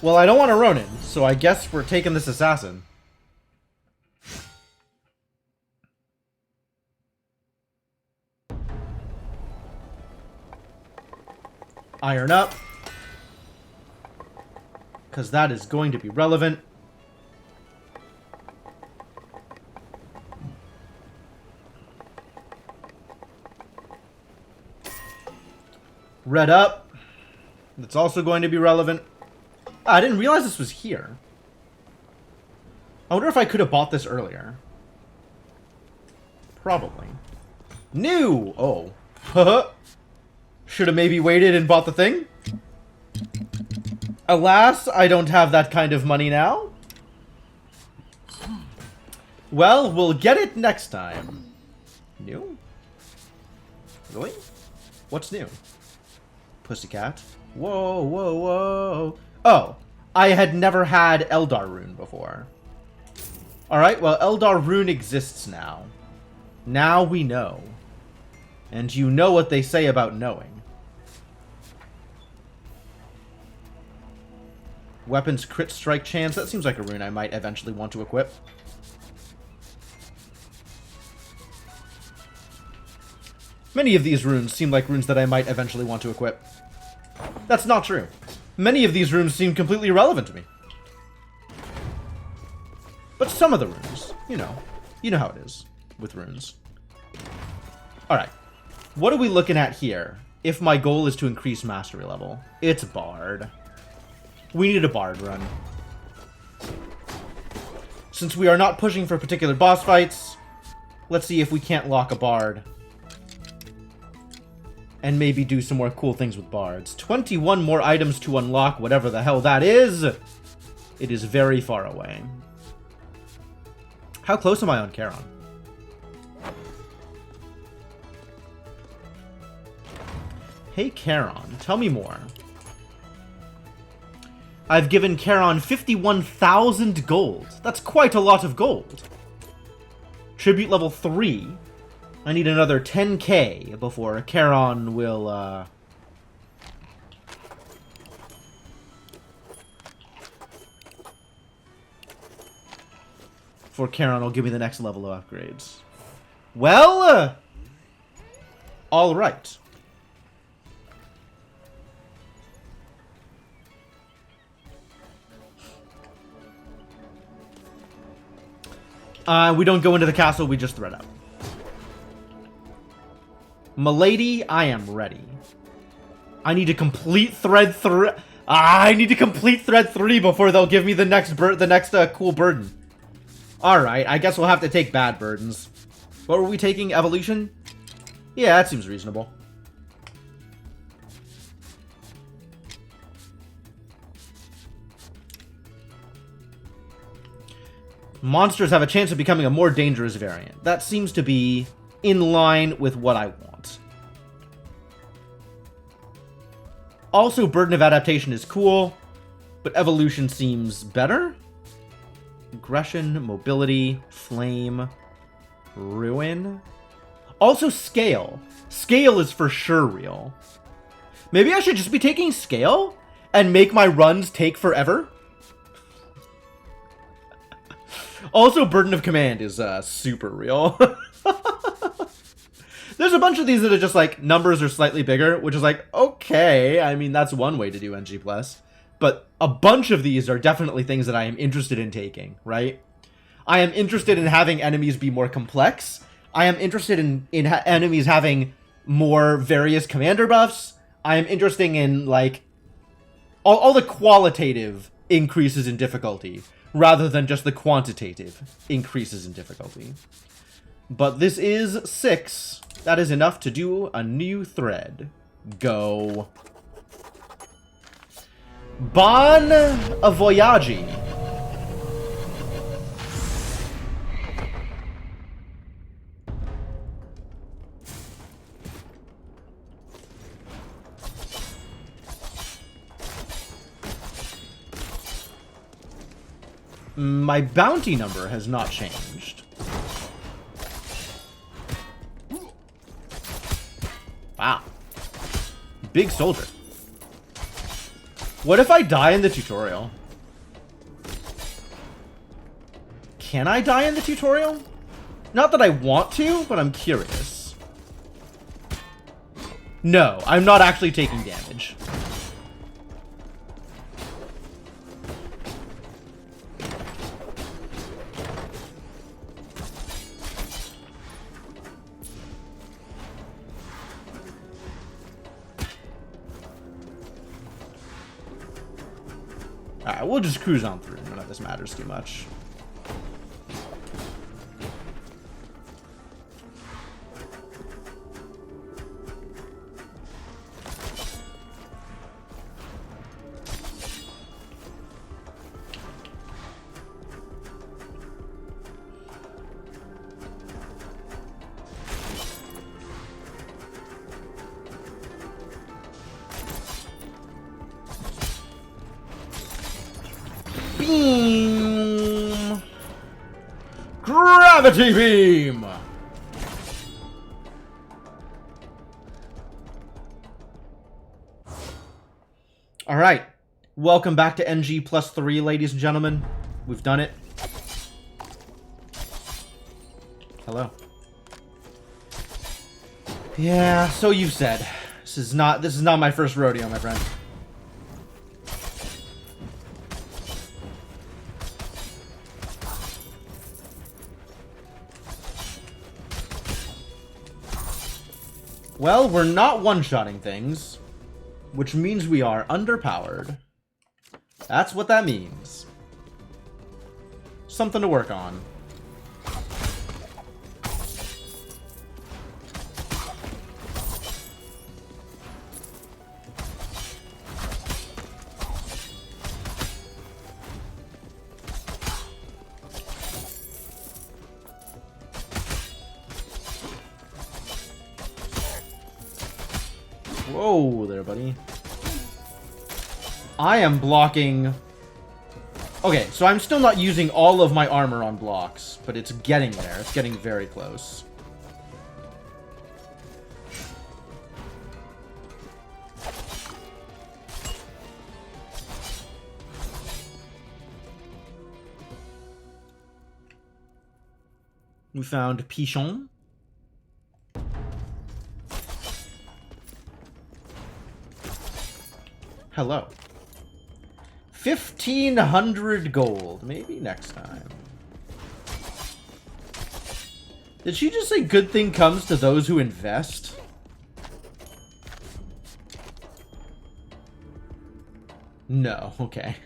Well, I don't want a Ronin, so I guess we're taking this assassin. Iron up. Because that is going to be relevant. Red up. That's also going to be relevant. I didn't realize this was here. I wonder if I could have bought this earlier. Probably. New! Oh. Haha. Should have maybe waited and bought the thing. Alas, I don't have that kind of money now. Well, we'll get it next time. New? Really? What's new? Pussycat. Whoa, whoa, whoa. Oh, I had never had Eldar Rune before. Alright, well, Eldar Rune exists now. Now we know. And you know what they say about knowing. Weapons crit strike chance. That seems like a rune I might eventually want to equip. Many of these runes seem like runes that I might eventually want to equip. That's not true. Many of these runes seem completely irrelevant to me. But some of the runes, you know how it is with runes. Alright, what are we looking at here? If my goal is to increase mastery level, it's Bard. We need a Bard run. Since we are not pushing for particular boss fights, let's see if we can't lock a Bard. And maybe do some more cool things with Bards. 21 more items to unlock, whatever the hell that is. It is very far away. How close am I on Charon? Hey Charon, tell me more. I've given Charon 51,000 gold. That's quite a lot of gold. Tribute level 3. I need another 10k before Charon will, before Charon will give me the next level of upgrades. Well, alright. We don't go into the castle, we just thread out. Milady, I am ready. I need to complete thread 3. I need to complete thread 3 before they'll give me the next cool burden. Alright, I guess we'll have to take bad burdens. What were we taking? Evolution? Yeah, that seems reasonable. Monsters have a chance of becoming a more dangerous variant. That seems to be in line with what I want. Also, Burden of Adaptation is cool, but Evolution seems better. Aggression, Mobility, Flame, Ruin. Also, Scale. Scale is for sure real. Maybe I should just be taking Scale and make my runs take forever? Also, Burden of Command is super real. There's a bunch of these that are just like, numbers are slightly bigger, which is like, okay, I mean, that's one way to do NG+. But a bunch of these are definitely things that I am interested in taking, right? I am interested in having enemies be more complex. I am interested in enemies having more various commander buffs. I am interested in, like, all the qualitative increases in difficulty, rather than just the quantitative increases in difficulty. But this is 6. That is enough to do a new thread. Go. Bon Voyage. My bounty number has not changed. Wow. Big soldier. What if I die in the tutorial? Can I die in the tutorial? Not that I want to, but I'm curious. No, I'm not actually taking damage. Alright, we'll just cruise on through. None of this matters too much. Beam! Gravity beam! Alright. Welcome back to NG plus 3, ladies and gentlemen. We've done it. Hello. Yeah, so you've said. This is not my first rodeo, my friend. Well, we're not one-shotting things, which means we are underpowered. That's what that means. Something to work on. Whoa there, buddy. I am blocking... Okay, so I'm still not using all of my armor on blocks, but it's getting there. It's getting very close. We found Pichon. Hello. 1,500 gold. Maybe next time. Did she just say good thing comes to those who invest? No, okay.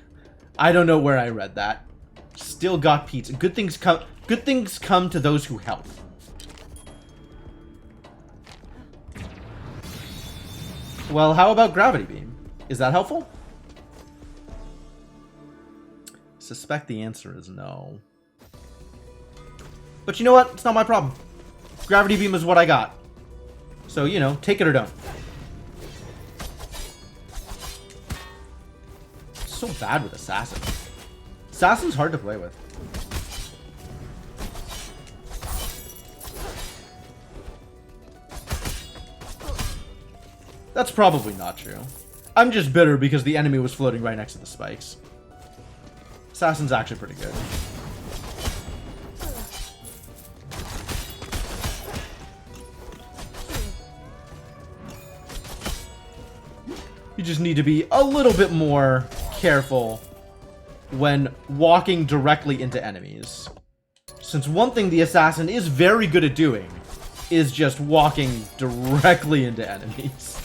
I don't know where I read that. Still got pizza. Good things come to those who help. Well, how about Gravity Beam? Is that helpful? Suspect the answer is no. But you know what? It's not my problem. Gravity Beam is what I got. So, you know, take it or don't. So bad with Assassin. Assassin's hard to play with. That's probably not true. I'm just bitter because the enemy was floating right next to the spikes. Assassin's actually pretty good. You just need to be a little bit more careful when walking directly into enemies. Since one thing the Assassin is very good at doing is just walking directly into enemies.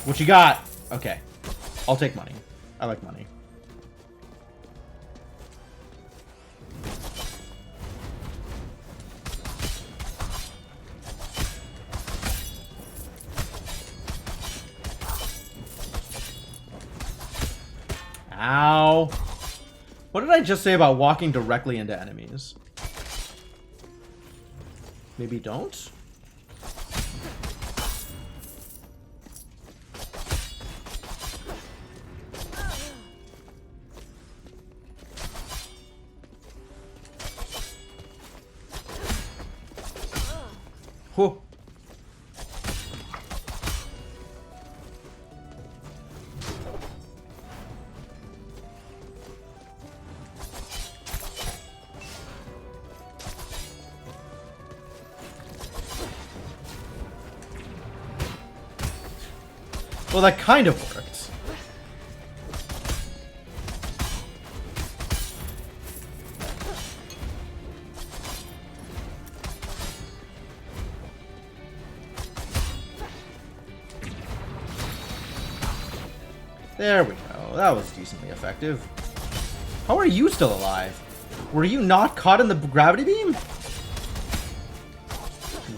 What you got? Okay. I'll take money. I like money. Ow. What did I just say about walking directly into enemies? Maybe don't? Whew. Well, that kind of worked. There we go. That was decently effective. How are you still alive? Were you not caught in the gravity beam?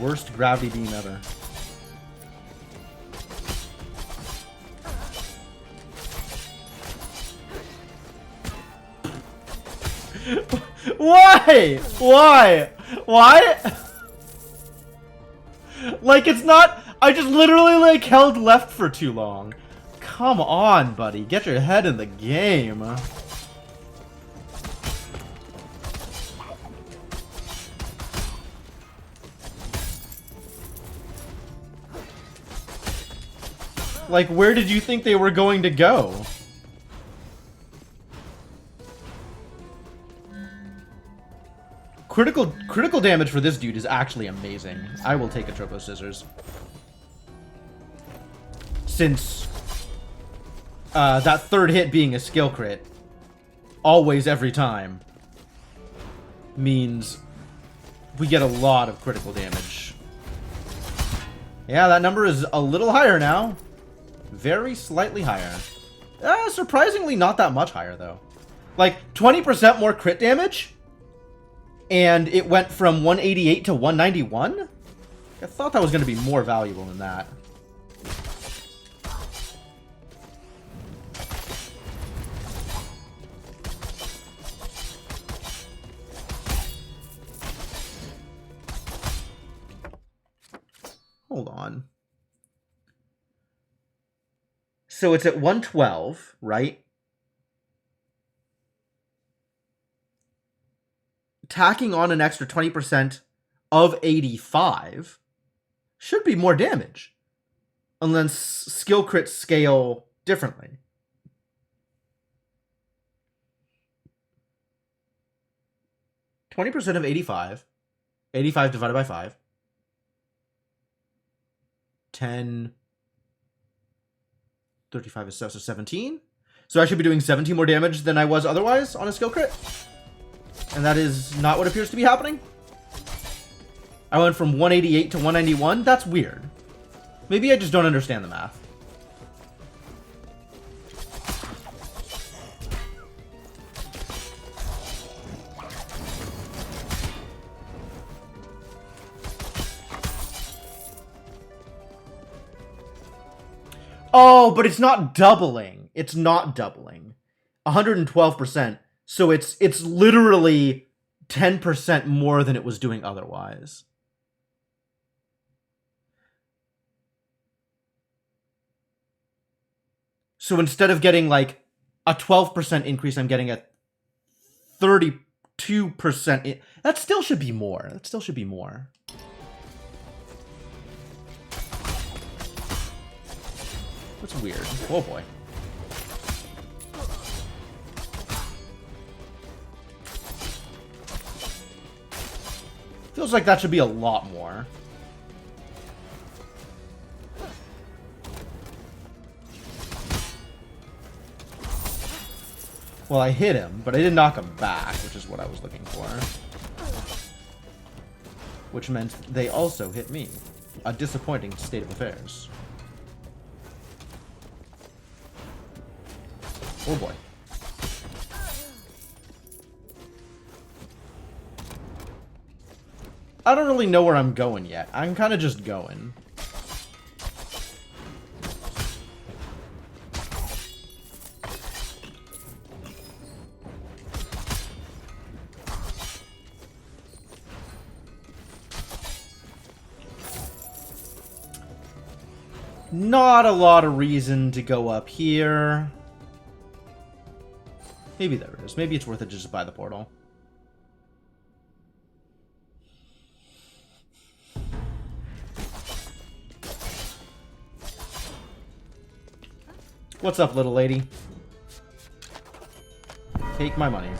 Worst gravity beam ever. Why? Why? Why? Like, it's not... I just literally, like, held left for too long. come on, buddy. Get your head in the game. Like, where did you think they were going to go? Critical damage for this dude is actually amazing. I will take a Tropo Scissors. Since that third hit being a skill crit, always, every time, means we get a lot of critical damage. Yeah, that number is a little higher now. Very slightly higher. Surprisingly not that much higher, though. Like, 20% more crit damage? And it went from 188 to 191? I thought that was going to be more valuable than that. Hold on. So it's at 112, right? Tacking on an extra 20% of 85 should be more damage. Unless skill crits scale differently. %20 of 85. 85 divided by 5. 10... 35 is so 17. So I should be doing 17 more damage than I was otherwise on a skill crit. And that is not what appears to be happening. I went from 188 to 191. That's weird. Maybe I just don't understand the math. Oh, but it's not doubling. It's not doubling. 112%. So it's literally 10% more than it was doing otherwise. So instead of getting like a 12% increase, I'm getting a 32%. That still should be more. That still should be more. That's weird. Oh boy. Feels like that should be a lot more. Well, I hit him, but I didn't knock him back, which is what I was looking for. Which meant they also hit me. A disappointing state of affairs. Oh boy. I don't really know where I'm going yet. I'm kind of just going. Not a lot of reason to go up here. Maybe there is. Maybe it's worth it to just buy the portal. What's up, little lady? Take my money.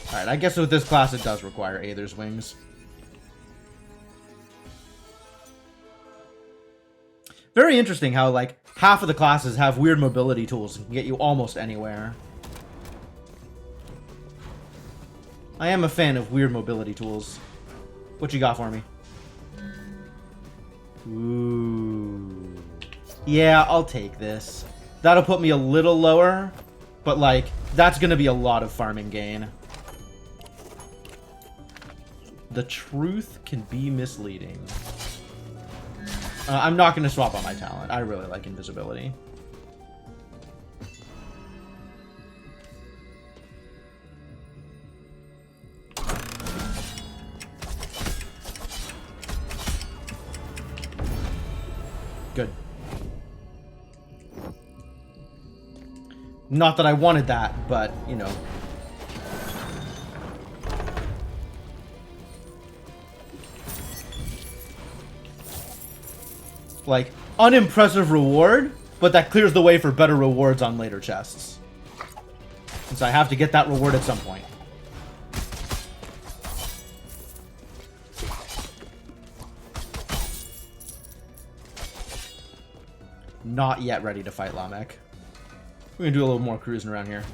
Alright, I guess with this class it does require Aether's Wings. Very interesting how, like, half of the classes have weird mobility tools and can get you almost anywhere. I am a fan of weird mobility tools. What you got for me? Ooh. Yeah, I'll take this. That'll put me a little lower, but, like, that's gonna be a lot of farming gain. The truth can be misleading. I'm not going to swap out my talent. I really like invisibility. Good. Not that I wanted that, but, you know. Like, unimpressive reward, but that clears the way for better rewards on later chests. Since I have to get that reward at some point. Not yet ready to fight Lamek. We're gonna do a little more cruising around here.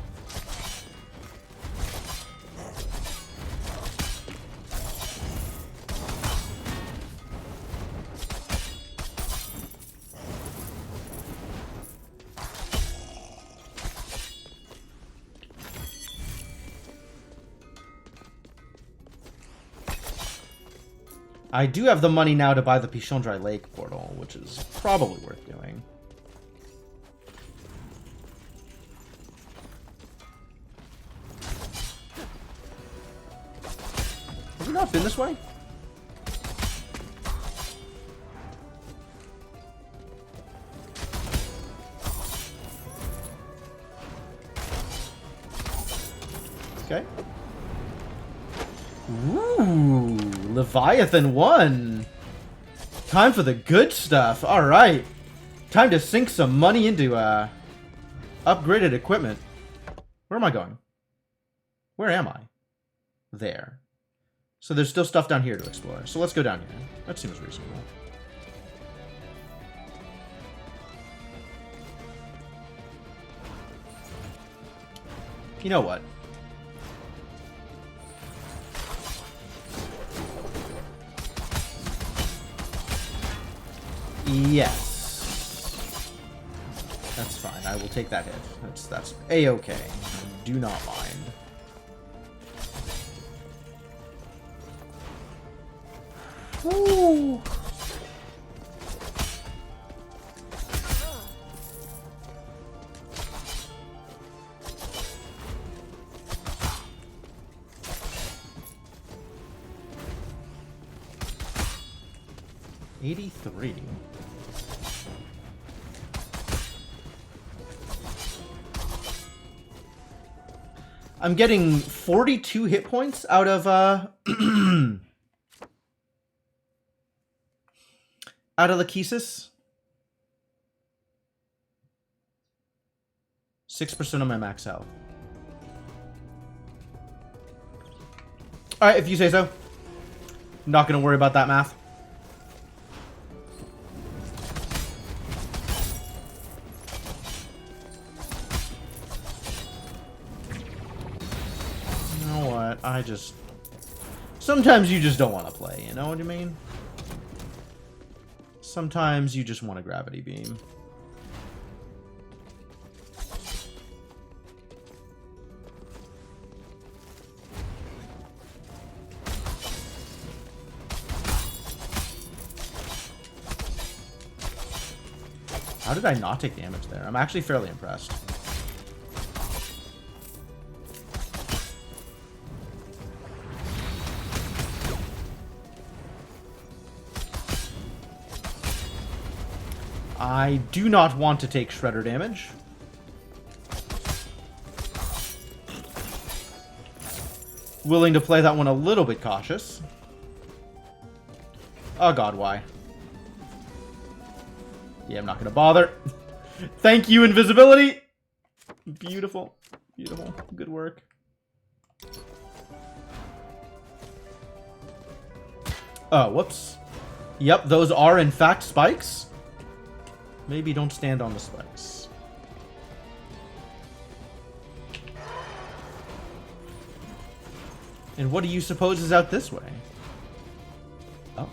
I do have the money now to buy the Pichondrai Lake portal, which is probably worth doing. Have we not been this way? Okay. Ooh, Leviathan 1. Time for the good stuff. All right. Time to sink some money into upgraded equipment. Where am I going? Where am I? There. So there's still stuff down here to explore. So let's go down here. That seems reasonable. You know what? Yes. That's fine. I will take that hit. That's A-okay. I do not mind. Woo! $83. I'm getting 42 hit points out of out of Lachesis. 6% of my max health. Alright, if you say so. Not gonna worry about that math. Sometimes you just don't want to play, you know what I mean? Sometimes you just want a gravity beam. How did I not take damage there? I'm actually fairly impressed. I do not want to take shredder damage. Willing to play that one a little bit cautious. Oh god, why? Yeah, I'm not gonna bother. Thank you, invisibility! Beautiful. Beautiful. Good work. Oh, whoops. Yep, those are in fact spikes. Maybe don't stand on the spikes. And what do you suppose is out this way? Oh.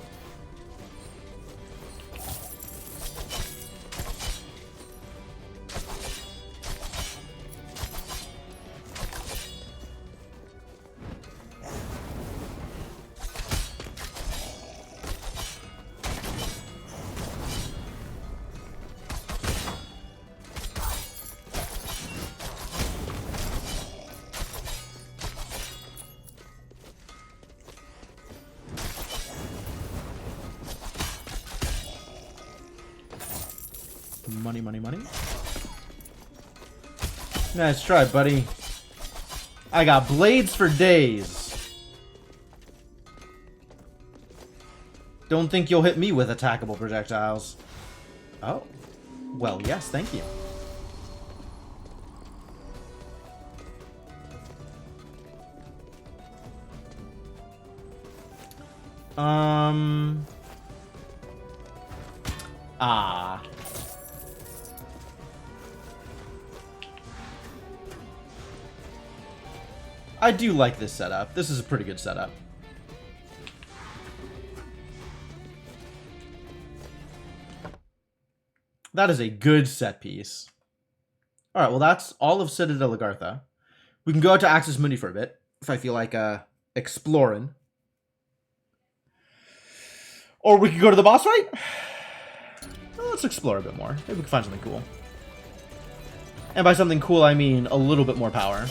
Money, money, money. Nice try, buddy. I got blades for days. Don't think you'll hit me with attackable projectiles. Oh. Well, yes, thank you. I do like this setup. This is a pretty good setup. That is a good set piece. Alright, well that's all of Citadel Agartha. We can go out to Axis Mundi for a bit, if I feel like exploring. Or we could go to the boss fight? Well, let's explore a bit more. Maybe we can find something cool. And by something cool, I mean a little bit more power.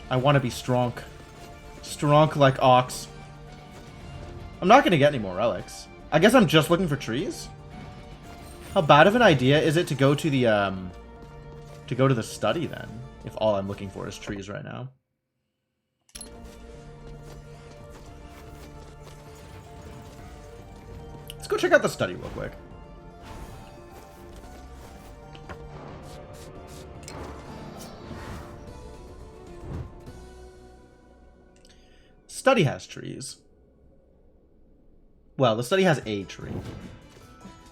I want to be strong. Strong like ox. I'm not going to get any more relics. I guess I'm just looking for trees? How bad of an idea is it to go to the study then? If all I'm looking for is trees right now. Let's go check out the study real quick. Study has trees. Well, the study has a tree.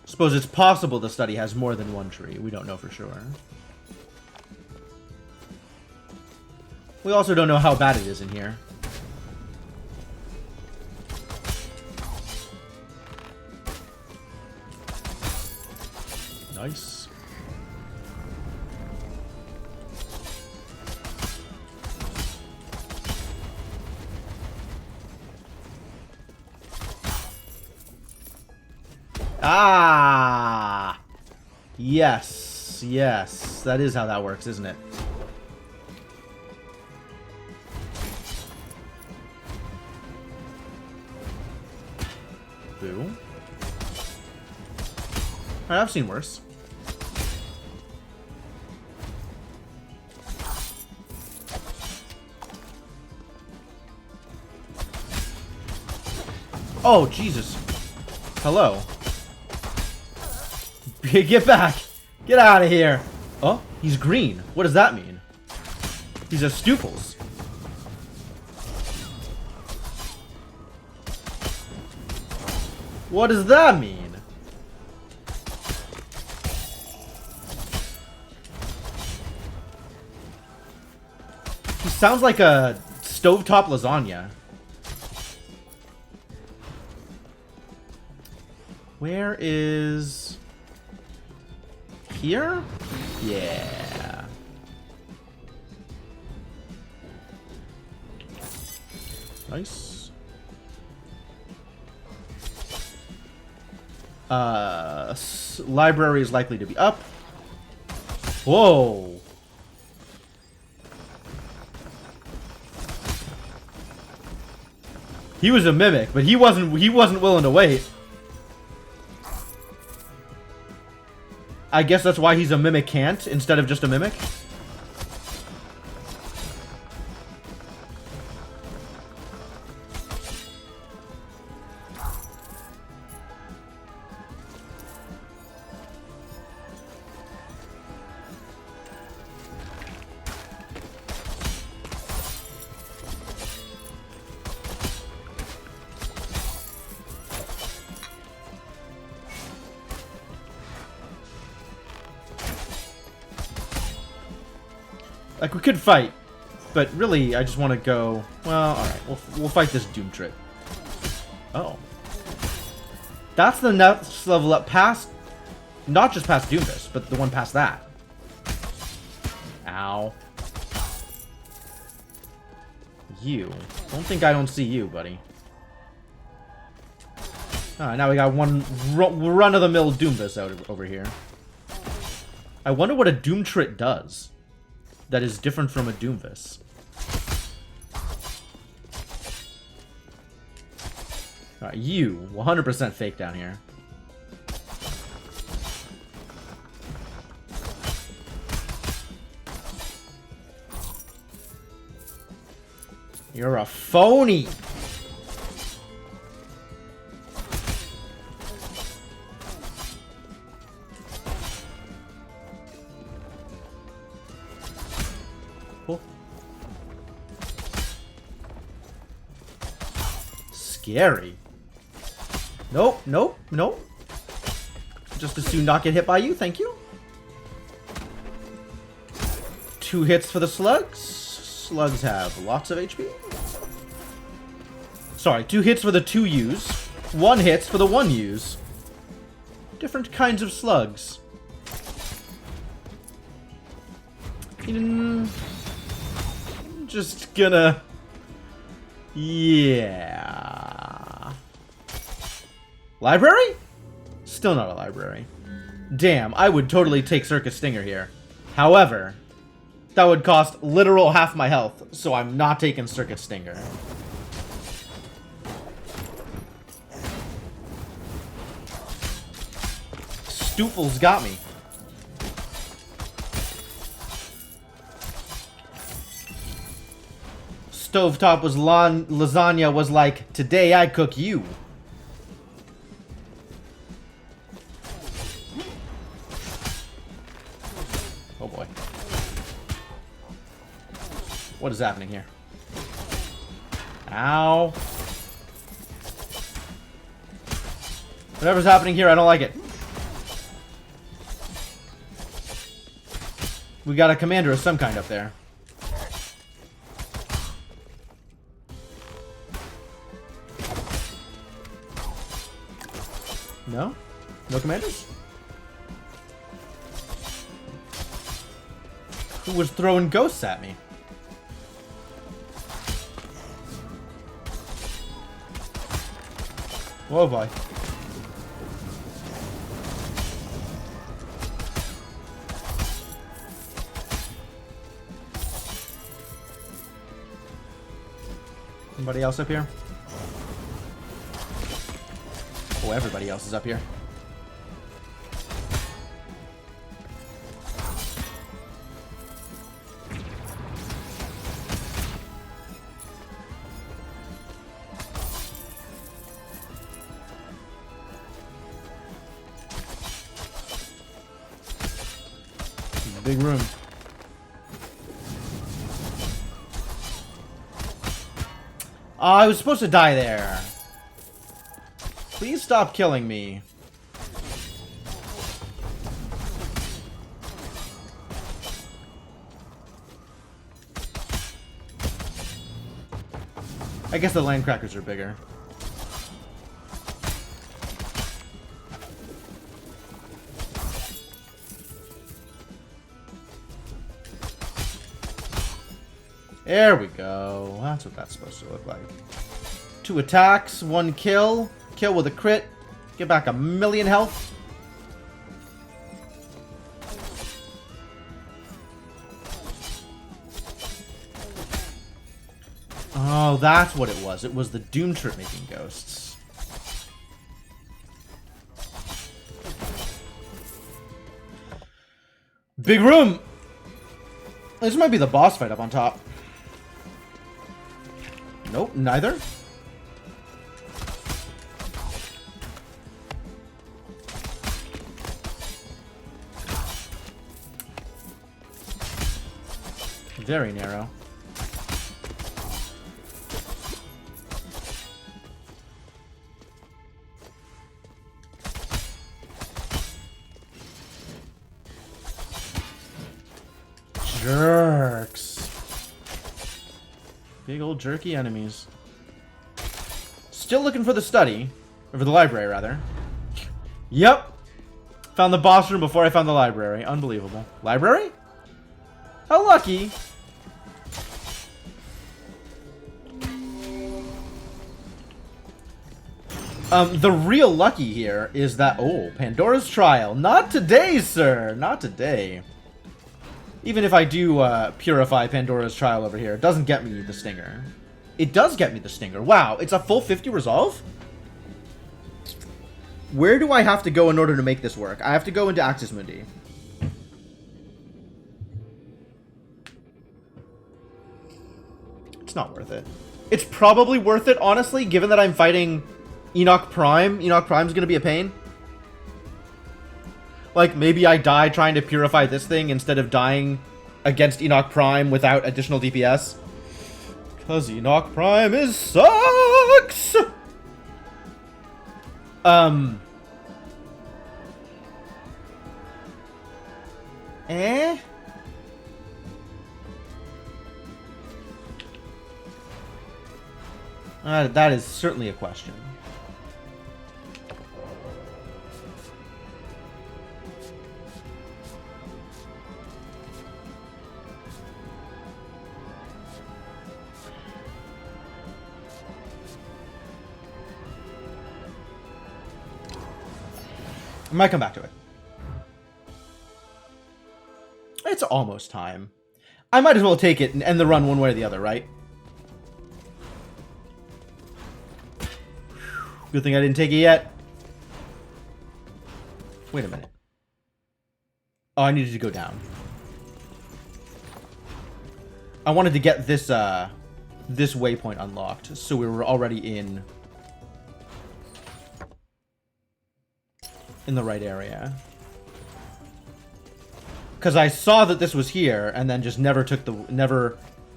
Suppose it's possible the study has more than one tree. We don't know for sure. We also don't know how bad it is in here. Nice. Ah! Yes, yes. That is how that works, isn't it? Boo. Alright, I've seen worse. Oh, Jesus. Hello. Get back! Get out of here! Oh, he's green. What does that mean? He's a Stoofles. What does that mean? He sounds like a stovetop lasagna. Where is... Here? Yeah. Nice. Library is likely to be up. Whoa. He was a mimic, but he wasn't willing to wait. I guess that's why he's a mimicant instead of just a mimic. Like, we could fight, but really, I just want to go... Well, alright, we'll fight this Doomtrit. Oh. That's the next level up past... Not just past Doomfist, but the one past that. Ow. You. Don't think I don't see you, buddy. Alright, now we got one run-of-the-mill Doomfist out over here. I wonder what a Doomtrit does. That is different from a Doomfist. Alright, you. 100% fake down here. You're a phony! Cool. Scary. Nope, nope, nope. Just as soon not get hit by you, thank you. 2 hits for the slugs. Slugs have lots of HP. Sorry, 2 hits for the 2 U's. 1 hits for the 1 U's. Different kinds of slugs. Just gonna... Yeah... Library? Still not a library. Damn, I would totally take Circus Stinger here. However, that would cost literal half my health, so I'm not taking Circuit Stinger. Stoofle's got me. Stovetop was lasagna was like, today I cook you. Oh boy. What is happening here? Ow. Whatever's happening here, I don't like it. We got a commander of some kind up there. No? No commanders? Who was throwing ghosts at me? Whoa, boy. Anybody else up here? Oh, everybody else is up here. Big room. I was supposed to die there. Please stop killing me. I guess the land crackers are bigger. There we go. That's what that's supposed to look like. 2 attacks, 1 kill. Kill with a crit. Get back 1,000,000 health. Oh, that's what it was. It was the Doom Trip making ghosts. Big room! This might be the boss fight up on top. Nope, neither. Very narrow. Jerks. Big old jerky enemies. Still looking for the study. Or for the library, rather. Yep. Found the boss room before I found the library. Unbelievable. Library? How lucky. The real lucky here is that... Oh, Pandora's Trial. Not today, sir. Not today. Even if I do purify Pandora's Trial over here, it doesn't get me the Stinger. It does get me the Stinger. Wow, it's a full 50 resolve? Where do I have to go in order to make this work? I have to go into Axis Mundi. It's not worth it. It's probably worth it, honestly, given that I'm fighting Enoch Prime. Enoch Prime's gonna be a pain. Like, maybe I die trying to purify this thing instead of dying against Enoch Prime without additional DPS. Because Enoch Prime is sucks! Eh? That is certainly a question. I might come back to it. It's almost time. I might as well take it and end the run one way or the other, right? Good thing I didn't take it yet. Wait a minute. Oh, I needed to go down. I wanted to get this this waypoint unlocked, so we were already in the right area. Because I saw that this was here, and then just never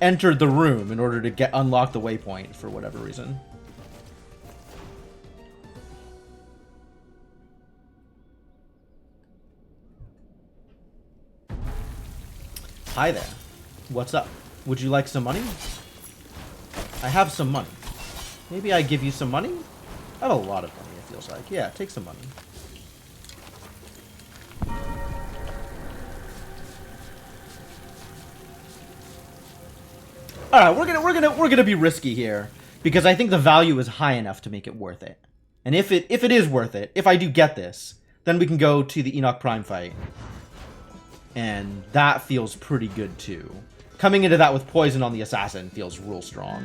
entered the room in order to unlock the waypoint for whatever reason. Hi there. What's up? Would you like some money? I have some money. Maybe I give you some money? I have a lot of money, it feels like. Yeah, take some money. All right, we're gonna be risky here because I think the value is high enough to make it worth it. And if it is worth it, if I do get this, then we can go to the Enoch Prime fight, and that feels pretty good too. Coming into that with poison on the assassin feels real strong.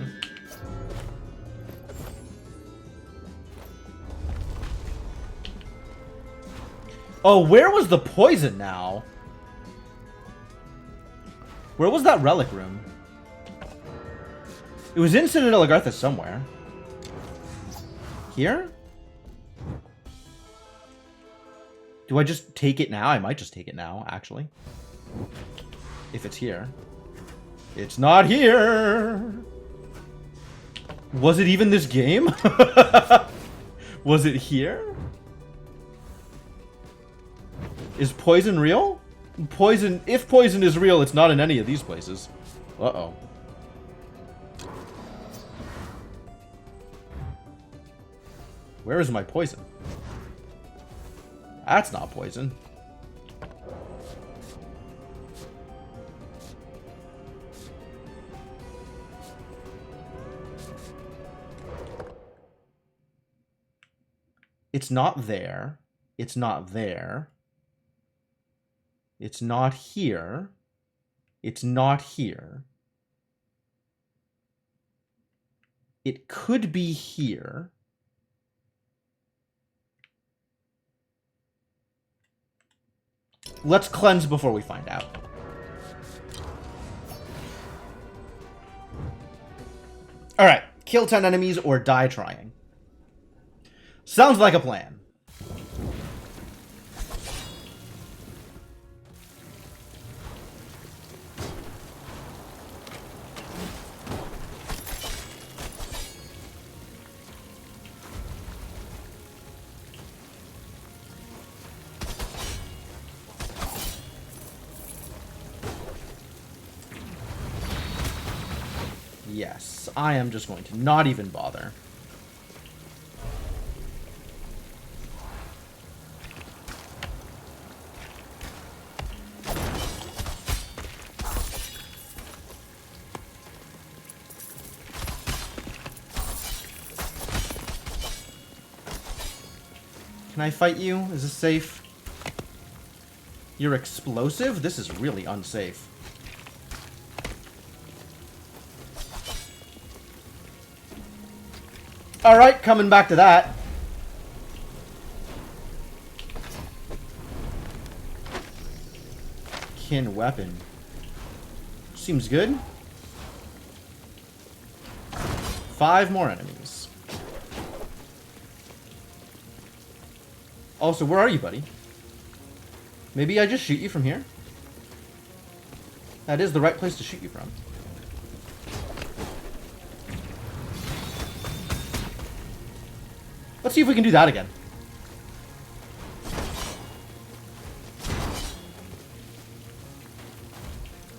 Oh, where was the poison now? Where was that relic room? It was in Citadel Agartha somewhere. Here? Do I just take it now? I might just take it now, actually. If it's here. It's not here! Was it even this game? Was it here? Is poison real? Poison, if poison is real, it's not in any of these places. Uh-oh. Where is my poison? That's not poison. It's not there. It's not there. It's not here. It's not here. It could be here. Let's cleanse before we find out. Alright, kill 10 enemies or die trying. Sounds like a plan. Yes, I am just going to not even bother. Can I fight you? Is this safe? You're explosive? This is really unsafe. Alright, coming back to that. kin weapon. Seems good. 5 more enemies. Also, where are you, buddy? Maybe I just shoot you from here? That is the right place to shoot you from. Let's see if we can do that again.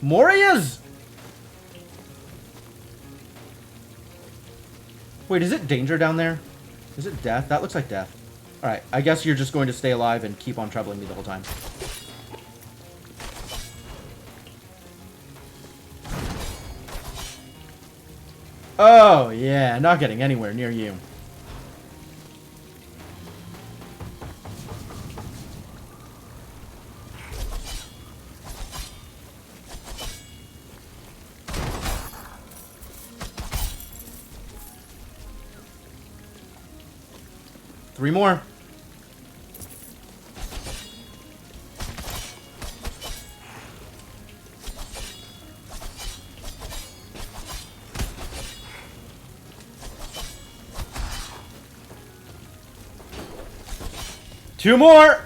Morias! Wait, is it danger down there? Is it death? That looks like death. Alright, I guess you're just going to stay alive and keep on troubling me the whole time. Oh, yeah, not getting anywhere near you. Three more. Two more.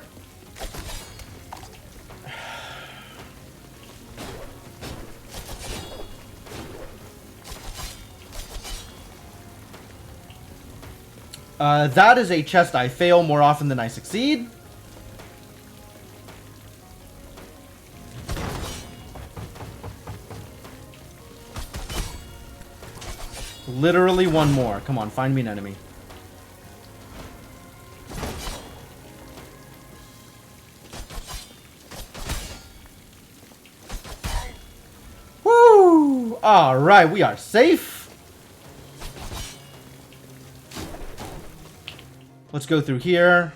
That is a chest I fail more often than I succeed. Literally one more. Come on, find me an enemy. Woo! Alright, we are safe. Let's go through here.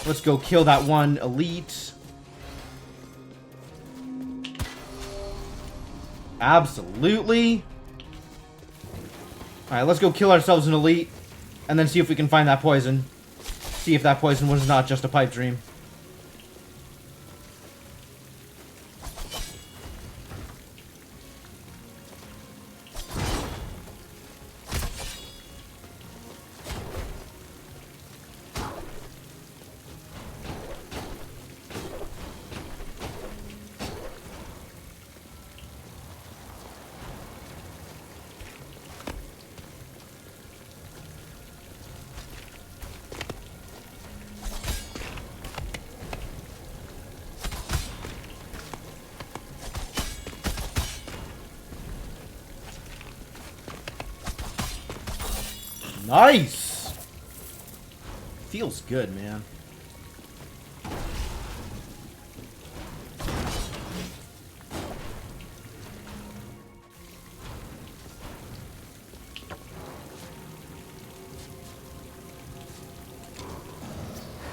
Let's go kill that one elite. Absolutely. Alright, let's go kill ourselves an elite. And then see if we can find that poison. See if that poison was not just a pipe dream. Nice! Feels good, man.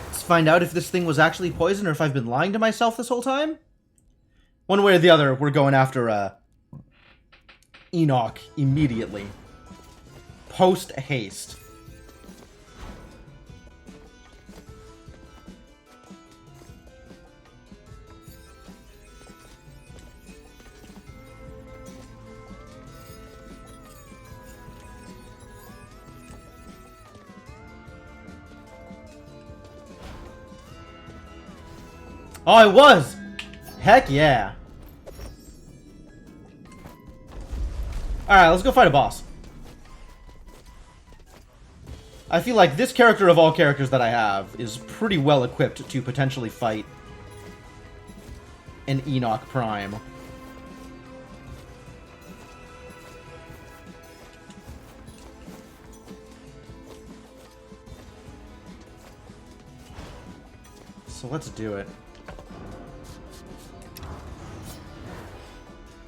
Let's find out if this thing was actually poison or if I've been lying to myself this whole time. One way or the other, we're going after Enoch immediately. Post haste. Oh, it was! Heck yeah. Alright, let's go fight a boss. I feel like this character of all characters that I have is pretty well equipped to potentially fight an Enoch Prime. So let's do it.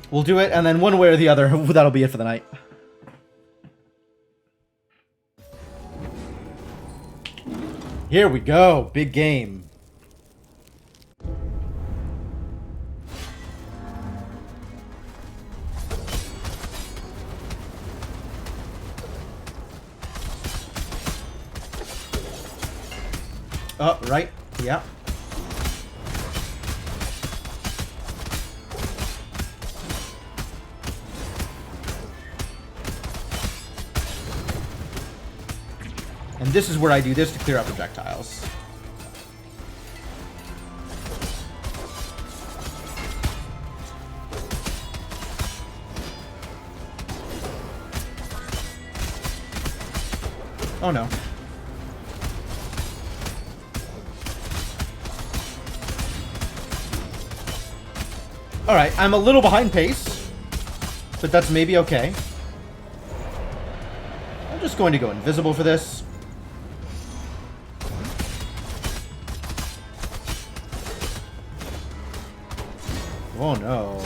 We'll do it, and then one way or the other, that'll be it for the night. Here we go. Big game. Oh, right. Yeah. And this is where I do this to clear out projectiles. Oh no. Alright, I'm a little behind pace, but that's maybe okay. I'm just going to go invisible for this. Oh no.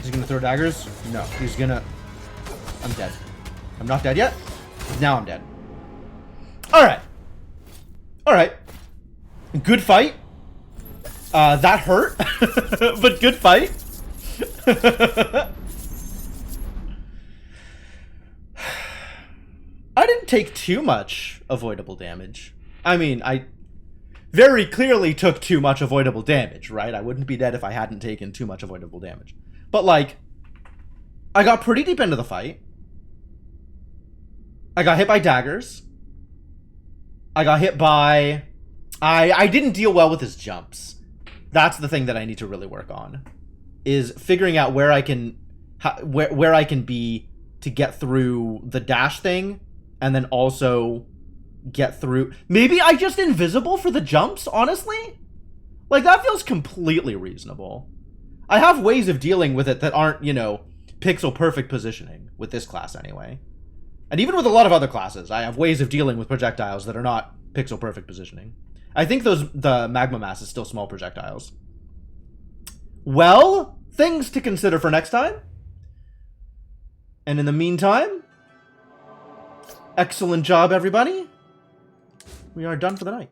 Is he gonna throw daggers? No, he's gonna... I'm dead. I'm not dead yet. Now I'm dead. Alright. Alright. Good fight. That hurt. But good fight. I didn't take too much avoidable damage. I mean, I very clearly took too much avoidable damage, right? I wouldn't be dead if I hadn't taken too much avoidable damage. But, like, I got pretty deep into the fight. I got hit by daggers. I got hit by... I didn't deal well with his jumps. That's the thing that I need to really work on. Is figuring out where I can... where I can be to get through the dash thing. And then also get through... Maybe I just invisible for the jumps, honestly? Like, that feels completely reasonable. I have ways of dealing with it that aren't, you know, pixel perfect positioning. With this class, anyway. And even with a lot of other classes, I have ways of dealing with projectiles that are not pixel perfect positioning. I think the magma mass is still small projectiles. Well, things to consider for next time. And in the meantime, excellent job, everybody. We are done for the night.